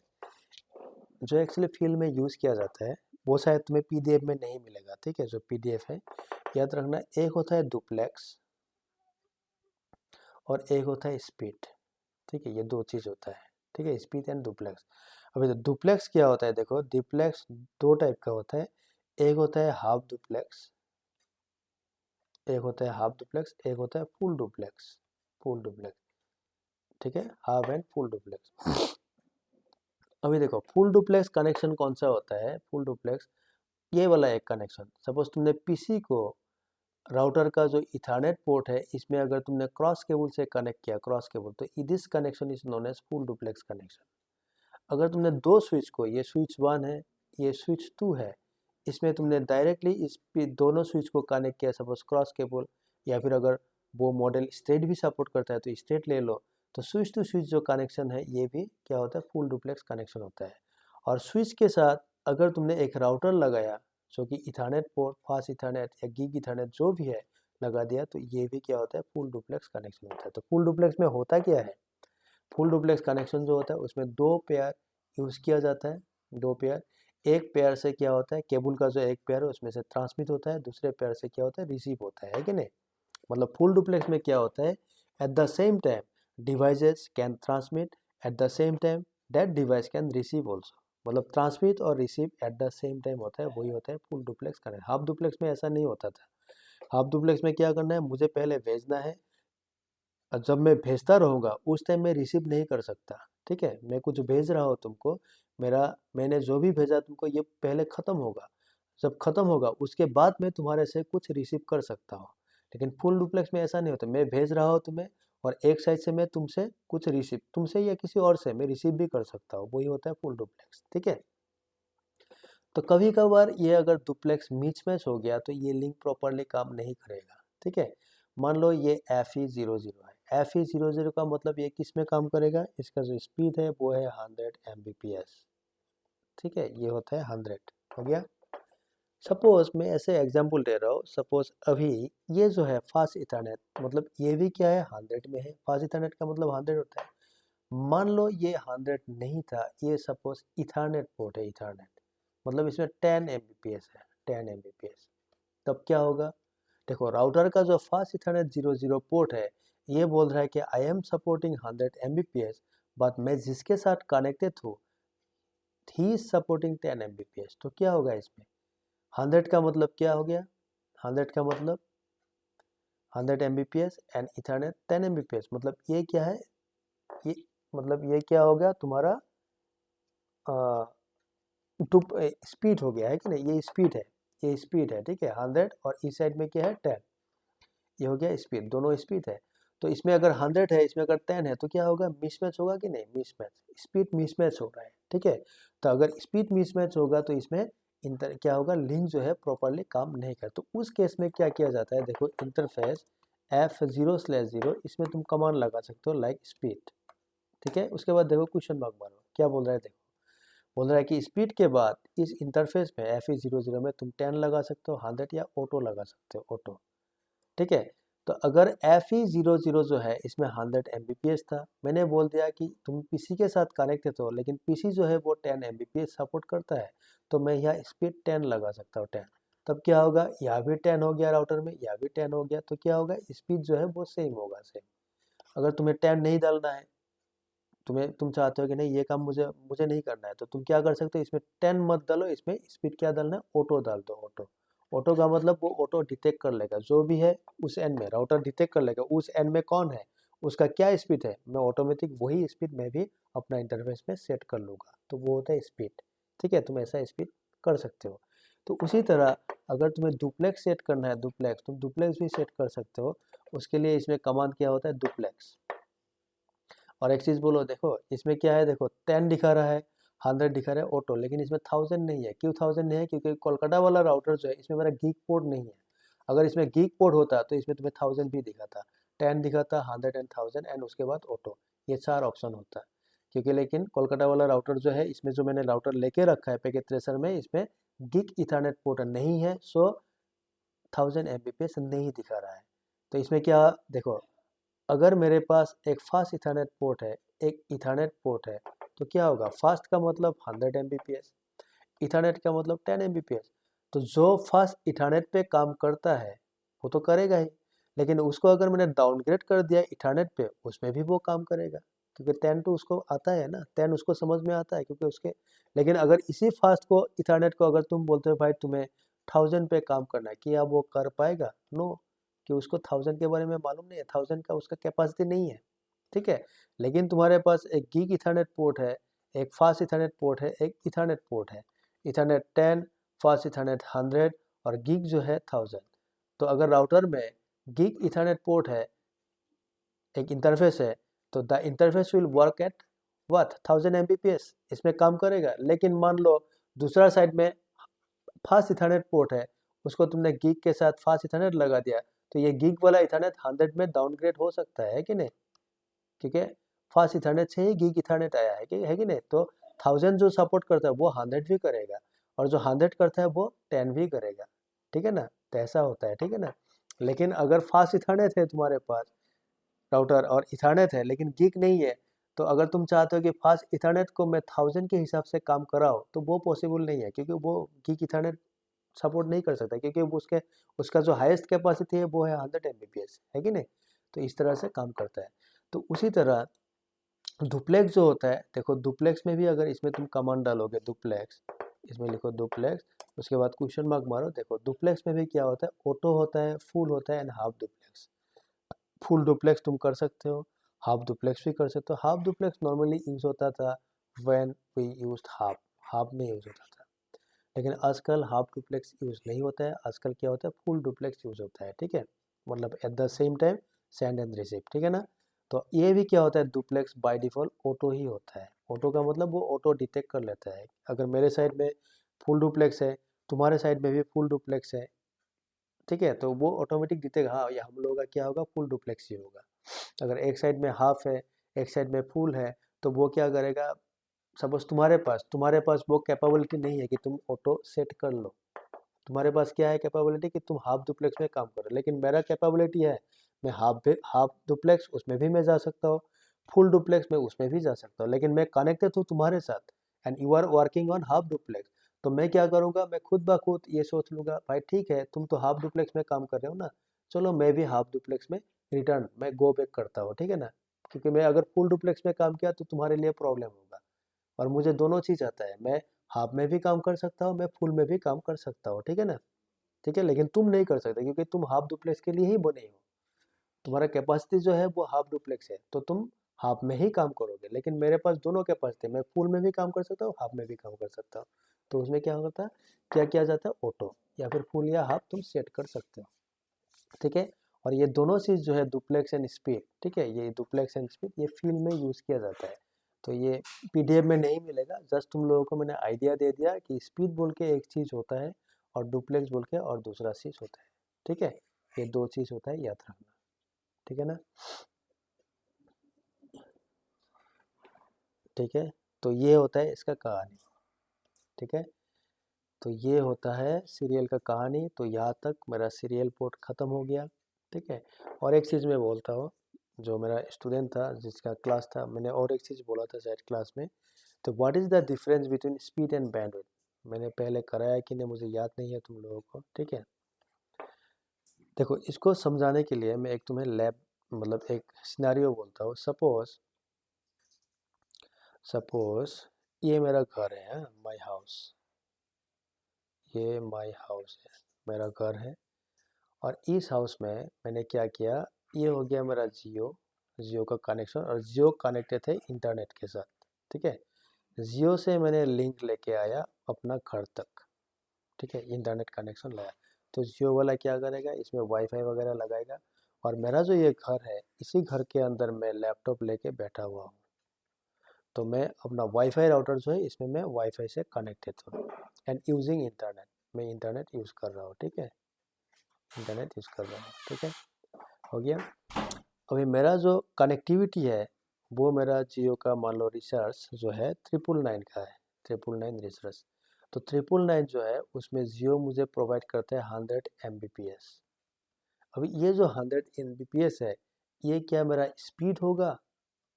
जो एक्चुअली फील्ड में यूज़ किया जाता है, वो शायद तुम्हें पीडीएफ में नहीं मिलेगा, ठीक है। जो पीडीएफ है याद रखना, एक होता है डुप्लेक्स और एक होता है स्पीड, ठीक है, ये दो चीज़ होता है, ठीक है, स्पीड एंड डुप्लेक्स। अभी तो डुप्लेक्स क्या होता है, देखो डुप्लेक्स दो टाइप का होता है, एक होता है हाफ डुप्लेक्स, एक होता है हाफ डुप्लेक्स, एक होता है फुल डुप्लेक्स, फुल डुप्लेक्स, ठीक है, हाफ एंड फुल डुप्लेक्स। अभी देखो फुल डुप्लेक्स कनेक्शन कौन सा होता है, फुल डुप्लेक्स ये वाला एक कनेक्शन, सपोज तुमने पीसी को राउटर का जो इथरनेट पोर्ट है इसमें अगर तुमने क्रॉस केबल से कनेक्ट किया, क्रॉस केबल, तो this connection is known as full duplex connection. अगर तुमने दो स्विच को, ये स्विच 1 है, ये स्विच 2 है, इसमें तुमने डायरेक्टली इस दोनों स्विच को कनेक्ट किया, सपोज क्रॉस केबल, या फिर अगर वो मॉडल स्ट्रेट भी सपोर्ट करता है तो स्ट्रेट ले लो, तो स्विच टू स्विच जो कनेक्शन है ये भी क्या होता है, फुल डुप्लेक्स कनेक्शन होता है। और स्विच के साथ अगर तुमने एक राउटर लगाया जो कि इथरनेट पोर्ट, फास्ट इथरनेट या गीग इथरनेट जो भी है लगा दिया, तो ये भी क्या होता है, फुल डुप्लेक्स कनेक्शन होता है। तो फुल डुप्लेक्स में होता क्या है, फुल डुप्लेक्स कनेक्शन जो होता है उसमें दो पेयर यूज़ किया जाता है, दो पेयर। एक पेयर से क्या होता है, केबल का जो एक पेयर है उसमें से ट्रांसमिट होता है, दूसरे पेयर से क्या होता है, रिसीव होता है कि नहीं। मतलब फुल डुप्लेक्स में क्या होता है, at the same time devices can transmit, at the same time that device can receive also. मतलब ट्रांसमिट और receive at the same time होता है, वही होता है full duplex connection. Half duplex में ऐसा नहीं होता था। हाफ डुप्लेक्स में क्या करना है, मुझे पहले भेजना है, और जब मैं भेजता रहूँगा उस टाइम मैं रिसीव नहीं कर सकता, ठीक है। मैं कुछ भेज रहा हूँ तुमको, मैंने जो भी भेजा तुमको ये पहले ख़त्म होगा, जब ख़त्म होगा उसके बाद मैं तुम्हारे से कुछ रिसीव कर सकता हूँ। लेकिन फुल डुप्लेक्स में ऐसा नहीं होता, मैं भेज रहा हूँ तुम्हें और एक साइड से मैं तुमसे कुछ रिसीव, तुमसे या किसी और से मैं रिसीव भी कर सकता हूँ, वही होता है फुल डुप्लेक्स, ठीक है। तो कभी कभार ये अगर डुप्लेक्स मिच मैच हो गया तो ये लिंक प्रॉपरली काम नहीं करेगा, ठीक है। मान लो ये FE00 है, FE00 का मतलब ये किस में काम करेगा, इसका जो स्पीड है वो है 100 Mbps, ठीक है, ये होता है 100, हो गया। सपोज मैं ऐसे एग्जांपल दे रहा हूँ, सपोज अभी ये जो है फास्ट इथरनेट, मतलब ये भी क्या है, 100 में है, फास्ट इथरनेट का मतलब 100 होता है। मान लो ये 100 नहीं था, ये सपोज इथरनेट पोर्ट है, इथरनेट मतलब इसमें 10 Mbps है, 10 Mbps, तब क्या होगा। देखो राउटर का जो फास्ट इथरनेट 00 पोर्ट है ये बोल रहा है कि I am supporting 100 Mbps, but मैं जिसके साथ कनेक्टेड हूँ ही इज सपोर्टिंग 10 Mbps। तो क्या होगा इसमें, 100 का मतलब क्या हो गया, 100 का मतलब 100 Mbps एंड इथरनेट 10 Mbps, मतलब ये क्या है, ये मतलब ये क्या हो गया तुम्हारा स्पीड हो गया है कि नहीं, ये स्पीड है, ये स्पीड है, ठीक है, 100 और इस साइड में क्या है 10, ये हो गया स्पीड, दोनों स्पीड है। तो इसमें अगर 100 है, इसमें अगर 10 है, तो क्या होगा, मिसमैच होगा कि नहीं, मिसमैच, स्पीड मिसमैच हो रहा है, ठीक है। तो अगर स्पीड मिसमैच होगा तो इसमें क्या होगा, लिंक जो है प्रॉपरली काम नहीं कर, तो उस केस में क्या किया जाता है, देखो इंटरफेस F0/0, इसमें तुम कमांड लगा सकते हो लाइक स्पीड, ठीक है। उसके बाद देखो क्वेश्चन मार्क मारो, क्या बोल रहा है, देखो बोल रहा है कि स्पीड के बाद इस इंटरफेस में FE00 में तुम 10 लगा सकते हो, 100 या ऑटो लगा सकते हो, ऑटो, ठीक है। तो अगर FE00 जो है इसमें 100 Mbps था, मैंने बोल दिया कि तुम पीसी के साथ कनेक्टेड हो, लेकिन पीसी जो है वो 10 Mbps सपोर्ट करता है, तो मैं यहाँ स्पीड 10 लगा सकता हूँ, 10। तब क्या होगा, यहाँ भी 10 हो गया राउटर में, यहाँ भी 10 हो गया, तो क्या होगा, स्पीड जो है वो सेम होगा, सेम। अगर तुम्हें 10 नहीं डालना है, तुम चाहते हो कि नहीं ये काम मुझे मुझे नहीं करना है, तो तुम क्या कर सकते हो, इसमें 10 मत डालो, इसमें स्पीड क्या डालना है, ऑटो डाल दो, ऑटो। ऑटो का मतलब वो ऑटो डिटेक्ट कर लेगा जो भी है उस एंड में, राउटर डिटेक्ट कर लेगा उस एंड में कौन है, उसका क्या स्पीड है, मैं ऑटोमेटिक वही स्पीड मैं भी अपना इंटरफेस में सेट कर लूँगा, तो वो होता है स्पीड, ठीक है। तुम ऐसा स्पीड कर सकते हो। तो उसी तरह अगर तुम्हें डुप्लेक्स सेट करना है, डुप्लेक्स, तुम डुप्लेक्स भी सेट कर सकते हो। उसके लिए इसमें कमांड क्या होता है, डुप्लेक्स। और एक चीज़ बोलो, देखो इसमें क्या है, देखो 10 दिखा रहा है, 100 दिखा रहा है ऑटो, लेकिन इसमें 1000 नहीं है। क्यों 1000 नहीं है, क्योंकि कोलकाता वाला राउटर जो है इसमें मेरा गीक पोर्ट नहीं है। अगर इसमें गीक पोर्ट होता तो इसमें तुम्हें 1000 भी दिखाता, 10 दिखाता, 100 एंड 1000 एंड उसके बाद ऑटो, ये 4 ऑप्शन होता है। क्योंकि लेकिन कोलकाता वाला राउटर जो है इसमें जो मैंने राउटर लेके रखा है पैकेट ट्रेसर में, इसमें गीक इथरनेट पोर्ट नहीं है, सो 1000 Mbps नहीं दिखा रहा है। तो इसमें क्या, देखो अगर मेरे पास एक फास्ट इथरनेट पोर्ट है, एक इथरनेट पोर्ट है, तो क्या होगा, फास्ट का मतलब 100 Mbps, इथरनेट का मतलब 10 Mbps। तो जो फास्ट इथरनेट पे काम करता है वो तो करेगा ही, लेकिन उसको अगर मैंने डाउनग्रेड कर दिया इथरनेट पे, उसमें भी वो काम करेगा, क्योंकि 10 तो उसको आता है ना, 10 उसको समझ में आता है क्योंकि उसके। लेकिन अगर इसी फास्ट को इथरनेट को अगर तुम बोलते हो भाई तुम्हें 1000 पे काम करना है, क्या वो कर पाएगा, नो, कि उसको 1000 के बारे में मालूम नहीं है, 1000 का उसका कैपेसिटी नहीं है, ठीक है। लेकिन तुम्हारे पास एक गीग इथरनेट पोर्ट है, एक फास्ट इथरनेट पोर्ट है, एक इथरनेट पोर्ट है, इथरनेट 10, फास्ट इथरनेट 100 और गीग जो है 1000। तो अगर राउटर में गीग इथरनेट पोर्ट है, एक इंटरफेस है, तो the interface will work at what 1000 Mbps इसमें काम करेगा। लेकिन मान लो दूसरा साइड में फास्ट इथरनेट पोर्ट है, उसको तुमने गीग के साथ फास्ट इथरनेट लगा दिया, तो ये गीग वाला इथरनेट 100 में डाउनग्रेड हो सकता है कि नहीं, क्योंकि फास्ट इथरनेट से ही गीग इथरनेट आया है कि नहीं। तो 1000 जो सपोर्ट करता है वो 100 भी करेगा, और जो 100 करता है वो 10 भी करेगा, ठीक है ना। तो ऐसा होता है, ठीक है ना। लेकिन अगर फास्ट इथरनेट है तुम्हारे पास राउटर और इथरनेट है लेकिन गीग नहीं है, तो अगर तुम चाहते हो कि फास्ट इथरनेट को मैं 1000 के हिसाब से काम कराओ तो वो पॉसिबल नहीं है, क्योंकि वो गीग इथरनेट सपोर्ट नहीं कर सकता, क्योंकि उसके उसका जो हाईएस्ट कैपेसिटी है वो है 100 Mbps, है कि नहीं। तो इस तरह से काम करता है। तो उसी तरह डुप्लेक्स जो होता है, देखो डुप्लेक्स में भी अगर इसमें तुम कमांड डालोगे डुप्लेक्स, इसमें लिखो डुप्लेक्स, उसके बाद क्वेश्चन मार्क मारो, देखो डुप्लेक्स में भी क्या होता है, ऑटो होता है, फुल होता है and half duplex. Full duplex तुम कर सकते हो, हाफ डुप्लेक्स भी कर सकते हो। हाफ डुप्लेक्स नॉर्मली यूज होता था when we used half, half में यूज होता था। लेकिन आजकल हाफ डुप्लेक्स यूज नहीं होता है, आजकल क्या होता है फुल डुप्लेक्स यूज होता है, ठीक है। मतलब at the same time send and receive, ठीक है ना। तो ये भी क्या होता है, डुप्लेक्स बाय डिफॉल्ट ऑटो ही होता है। ऑटो का मतलब वो ऑटो डिटेक्ट कर लेता है, अगर मेरे साइड में फुल डुप्लेक्स है, तुम्हारे साइड में भी फुल डुप्लेक्स है, ठीक है, तो वो ऑटोमेटिक डिटेक्ट, हाँ ये हम लोगों का क्या होगा, फुल डुप्लेक्स ही होगा। अगर एक साइड में हाफ है, एक साइड में फुल है, तो वो क्या करेगा, सपोज तुम्हारे पास वो कैपेबिलिटी नहीं है कि तुम ऑटो सेट कर लो। तुम्हारे पास क्या है कैपेबिलिटी कि तुम हाफ डुप्लेक्स में काम करो, लेकिन मेरा कैपेबिलिटी है मैं हाफ डुप्लेक्स उसमें भी मैं जा सकता हूँ, फुल डुप्लेक्स में उसमें भी जा सकता हूँ, लेकिन मैं कनेक्टेड हूँ तुम्हारे साथ and you are working on half duplex. तो मैं क्या करूँगा, मैं खुद ब खुद ये सोच लूँगा, भाई ठीक है तुम तो हाफ डुप्लेक्स में काम कर रहे हो ना, चलो मैं भी हाफ डुप्लेक्स में रिटर्न मैं गो बैक करता हूँ, ठीक है ना। क्योंकि मैं अगर फुल डुप्लेक्स में काम किया तो तुम्हारे लिए प्रॉब्लम होगा, और मुझे दोनों चीज़ आता है, मैं हाफ में भी काम कर सकता हूँ, मैं फुल में भी काम कर सकता हूँ, ठीक है ना। ठीक है, लेकिन तुम नहीं कर सकते क्योंकि तुम हाफ डुप्लेक्स के लिए ही बने हो। तुम्हारा कैपेसिटी जो है वो हाफ डुप्लेक्स है, तो तुम हाफ में ही काम करोगे, लेकिन मेरे पास दोनों कैपेसिटी, मैं फुल में भी काम कर सकता हूँ, हाफ में भी काम कर सकता हूँ। तो उसमें क्या होता है, क्या किया जाता है, ऑटो या फिर फुल या हाफ तुम सेट कर सकते हो, ठीक है। और ये दोनों चीज़ जो है डुप्लेक्स एंड स्पीड, ठीक है, ये डुप्लेक्स एंड स्पीड ये फील्ड में यूज़ किया जाता है। तो ये पीडीएफ में नहीं मिलेगा, जस्ट तुम लोगों को मैंने आइडिया दे दिया कि स्पीड बोल के एक चीज़ होता है और डुप्लेक्स बोल के और दूसरा चीज़ होता है, ठीक है। ये दो चीज़ होता है, याद रखना, ठीक है ना। ठीक है, तो ये होता है इसका कहानी, ठीक है। तो ये होता है सीरियल का कहानी। तो यहाँ तक मेरा सीरियल पोर्ट ख़त्म हो गया, ठीक है। और एक चीज़ मैं बोलता हूँ, जो मेरा स्टूडेंट था जिसका क्लास था, मैंने और एक चीज़ बोला था शायद क्लास में, तो what is the difference between speed and bandwidth. मैंने पहले कराया कि नहीं मुझे याद नहीं है तुम लोगों को, ठीक है। देखो इसको समझाने के लिए मैं एक तुम्हें लैब मतलब एक सिनेरियो बोलता हूँ। सपोज ये मेरा घर है, माय हाउस, ये माय हाउस है, मेरा घर है। और इस हाउस में मैंने क्या किया, ये हो गया मेरा जियो का कनेक्शन, और जियो कनेक्टेड है इंटरनेट के साथ, ठीक है। जियो से मैंने लिंक लेके आया अपना घर तक, ठीक है, इंटरनेट कनेक्शन लाया। तो जियो वाला क्या करेगा, इसमें वाईफाई वगैरह लगाएगा, और मेरा जो ये घर है इसी घर के अंदर मैं लैपटॉप लेके बैठा हुआ हूँ। तो मैं अपना वाईफाई राउटर जो है इसमें मैं वाईफाई से कनेक्टेड हूँ एंड यूजिंग इंटरनेट, मैं इंटरनेट यूज़ कर रहा हूँ, ठीक है, इंटरनेट यूज़ कर रहा हूँ, ठीक है, हो गया। अभी मेरा जो कनेक्टिविटी है वो मेरा जियो का मान लो रिचार्ज जो है 999 का है, 999 रिचार्ज। तो 999 जो है उसमें जियो मुझे प्रोवाइड करता है 100 Mbps। अभी ये जो 100 Mbps है, ये क्या मेरा स्पीड होगा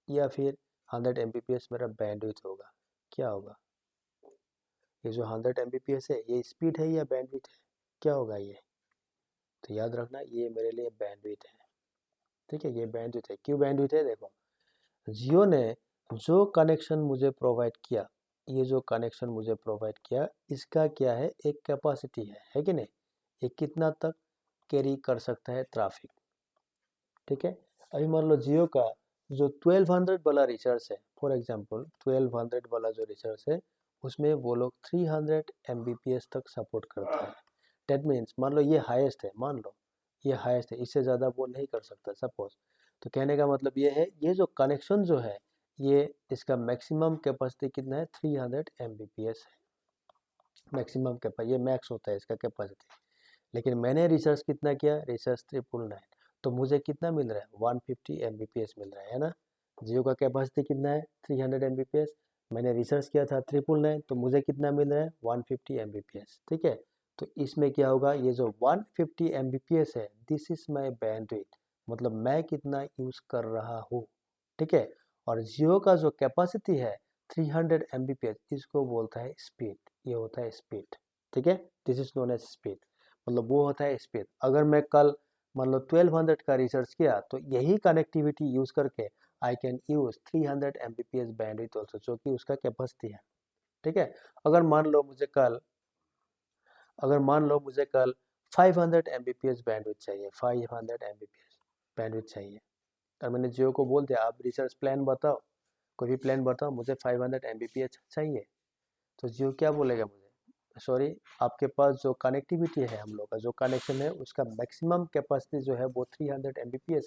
या फिर 100 Mbps मेरा बैंडविड्थ होगा, क्या होगा। ये जो 100 Mbps है ये स्पीड है या बैंडविड्थ है, क्या होगा ये। तो याद रखना ये मेरे लिए बैंडविड्थ है, ठीक है, ये बैंडविड्थ है। क्यों बैंडविड्थ है, देखो जियो ने जो कनेक्शन मुझे प्रोवाइड किया, ये जो कनेक्शन मुझे प्रोवाइड किया इसका क्या है, एक कैपेसिटी है कि नहीं, ये कितना तक कैरी कर सकता है ट्रैफिक, ठीक है। अभी मान लो जियो का जो 1200 वाला रिचार्ज है, फॉर एग्जांपल 1200 वाला जो रिचार्ज है उसमें वो लोग 300 Mbps तक सपोर्ट करता है। डेट मीन्स मान लो ये हाईएस्ट है, मान लो ये हाईएस्ट है, इससे ज़्यादा वो नहीं कर सकता सपोज। तो कहने का मतलब ये है, ये जो कनेक्शन जो है ये इसका मैक्सिमम कैपेसिटी कितना है, 300 Mbps है मैक्सिमम कैपेसिटी, ये मैक्स होता है इसका कैपेसिटी। लेकिन मैंने रिसर्च कितना किया, रिसर्च 999, तो मुझे कितना मिल रहा है, 150 Mbps मिल रहा है ना। जियो का कैपेसिटी कितना है, 300 Mbps, मैंने रिसर्च किया था 999, तो मुझे कितना मिल रहा है, 150 Mbps, ठीक है। तो इसमें क्या होगा, ये जो 150 Mbps है, दिस इज माई बैंडविड्थ, मतलब मैं कितना यूज़ कर रहा हूँ, ठीक है। और जियो का जो कैपेसिटी है 300 Mbps, इसको बोलता है स्पीड, ये होता है स्पीड, ठीक है। This is known as speed, मतलब वो होता है स्पीड। अगर मैं कल मान लो 1200 का रिसर्च किया, तो यही कनेक्टिविटी यूज करके I can use 300 Mbps bandwidth also, जो कि उसका कैपेसिटी है, ठीक है। अगर मान लो मुझे कल 500 Mbps बैंडविड्थ चाहिए, 500 Mbps बैंडविड्थ चाहिए, और मैंने जियो को बोल दिया आप रिसर्च प्लान बताओ, कोई भी प्लान बताओ, मुझे 500 Mbps चाहिए, तो जियो क्या बोलेगा मुझे, सॉरी, आपके पास जो कनेक्टिविटी है, हम लोग का जो कनेक्शन है, उसका मैक्सिमम कैपेसिटी जो है वो 300 Mbps है,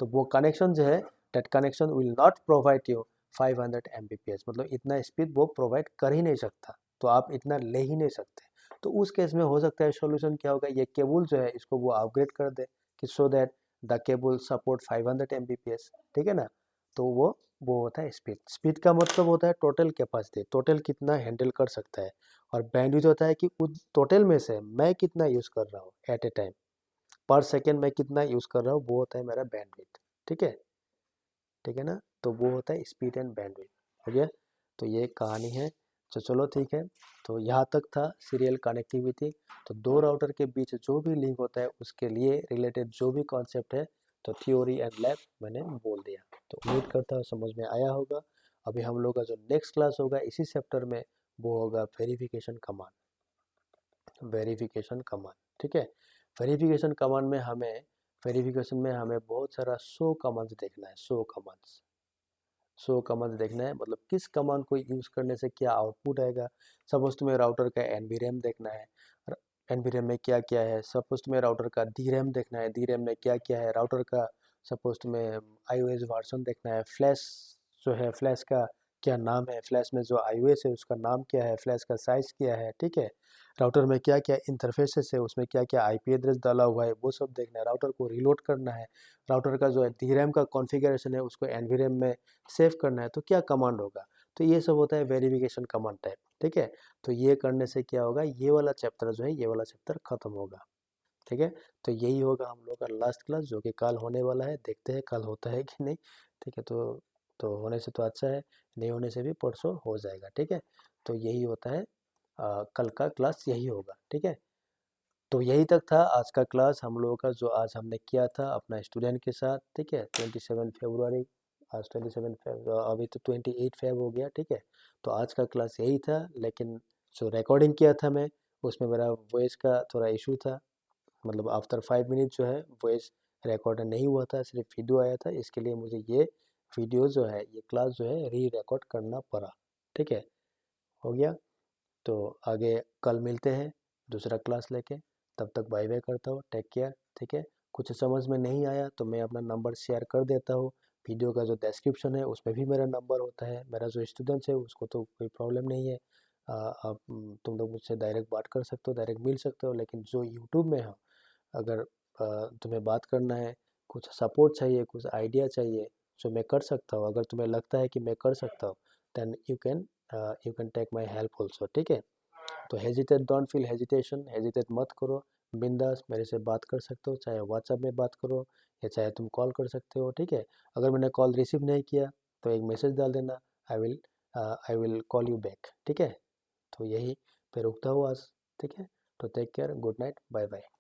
तो वो कनेक्शन जो है, that connection will not provide you 500 Mbps, मतलब इतना स्पीड वो प्रोवाइड कर ही नहीं सकता, तो आप इतना ले ही नहीं सकते। तो उस केस में हो सकता है सॉल्यूशन क्या होगा, ये केबल जो है इसको वो अपग्रेड कर दे, कि so that the cable support 500 Mbps, ठीक है ना। तो वो होता है स्पीड। स्पीड का मतलब होता है टोटल कैपेसिटी, टोटल कितना हैंडल कर सकता है, और बैंडविड्थ होता है कि उस टोटल में से मैं कितना यूज़ कर रहा हूँ एट ए टाइम, पर सेकेंड मैं कितना यूज़ कर रहा हूँ, वो होता है मेरा बैंडविड्थ, ठीक है, ठीक है ना। तो वो होता है स्पीड एंड बैंडविड्थ, हो गया। तो ये कहानी है, तो चलो ठीक है। तो यहाँ तक था सीरियल कनेक्टिविटी। तो दो राउटर के बीच जो भी लिंक होता है, उसके लिए रिलेटेड जो भी कॉन्सेप्ट है, तो थ्योरी एंड लैब मैंने बोल दिया। तो उम्मीद करता हूँ समझ में आया होगा। अभी हम लोग का जो नेक्स्ट क्लास होगा इसी चैप्टर में, वो होगा वेरिफिकेशन कमांड, वेरिफिकेशन कमांड, ठीक है। वेरिफिकेशन में हमें बहुत सारा शो कमांड्स देखना है, शो कमांड देखना है, मतलब किस कमांड को यूज करने से क्या आउटपुट आएगा। सपोज तुम्हें राउटर का एनवीरैम देखना है, एनवीरैम में क्या क्या है। सपोज तुम्हें राउटर का डीरैम देखना है, डीरैम में क्या क्या है। राउटर का सपोज तुम्हें आईओएस वर्जन देखना है, फ्लैश जो है, फ्लैश का क्या नाम है, फ्लैश में जो आईओएस है उसका नाम क्या है, फ्लैश का साइज क्या है, ठीक है। राउटर में क्या क्या इंटरफेसेस है, उसमें क्या क्या आईपी एड्रेस डाला हुआ है, वो सब देखना है। राउटर को रीलोड करना है, राउटर का जो है डीरैम का कॉन्फ़िगरेशन है उसको एनवीरैम में सेव करना है, तो क्या कमांड होगा। तो ये सब होता है वेरिफिकेशन कमांड टाइप, ठीक है। तो ये करने से क्या होगा, ये वाला चैप्टर जो है, ये वाला चैप्टर खत्म होगा, ठीक है। तो यही होगा हम लोग का लास्ट क्लास, जो कि कल होने वाला है। देखते हैं कल होता है कि नहीं, ठीक है। तो होने से तो अच्छा है, नहीं होने से भी परसों हो जाएगा, ठीक है। तो यही होता है, कल का क्लास यही होगा, ठीक है। तो यही तक था आज का क्लास हम लोगों का, जो आज हमने किया था अपना स्टूडेंट के साथ, ठीक है। 27 फरवरी, आज 27 फेब, अभी तो 28 फेब हो गया, ठीक है। तो आज का क्लास यही था, लेकिन जो रिकॉर्डिंग किया था मैं, उसमें मेरा वॉइस का थोड़ा इशू था, मतलब आफ्टर 5 मिनट जो है वॉइस रिकॉर्ड नहीं हुआ था, सिर्फ वीडियो आया था। इसके लिए मुझे ये वीडियो जो है, ये क्लास जो है री रिकॉर्ड करना पड़ा, ठीक है। हो गया। तो आगे कल मिलते हैं दूसरा क्लास लेके, तब तक बाय बाय करता हूँ, टेक केयर, ठीक है। कुछ समझ में नहीं आया तो मैं अपना नंबर शेयर कर देता हूँ, वीडियो का जो डिस्क्रिप्शन है उसमें भी मेरा नंबर होता है। मेरा जो स्टूडेंट्स है उसको तो कोई प्रॉब्लम नहीं है, आप तुम लोग मुझसे डायरेक्ट बात कर सकते हो, डायरेक्ट मिल सकते हो। लेकिन जो यूट्यूब में हो, अगर तुम्हें बात करना है, कुछ सपोर्ट चाहिए, कुछ आइडिया चाहिए, जो मैं कर सकता हूँ, अगर तुम्हें लगता है कि मैं कर सकता हूँ, then you can take my help also, ठीक है। तो hesitate, don't feel hesitation, hesitate मत करो, बिंदास मेरे से बात कर सकते हो, चाहे व्हाट्सएप में बात करो या चाहे तुम कॉल कर सकते हो, ठीक है। अगर मैंने कॉल रिसीव नहीं किया तो एक मैसेज डाल देना, I will call you back, ठीक है। तो यही पे रुकता हूँ आज, ठीक है। तो take care, good night, bye bye.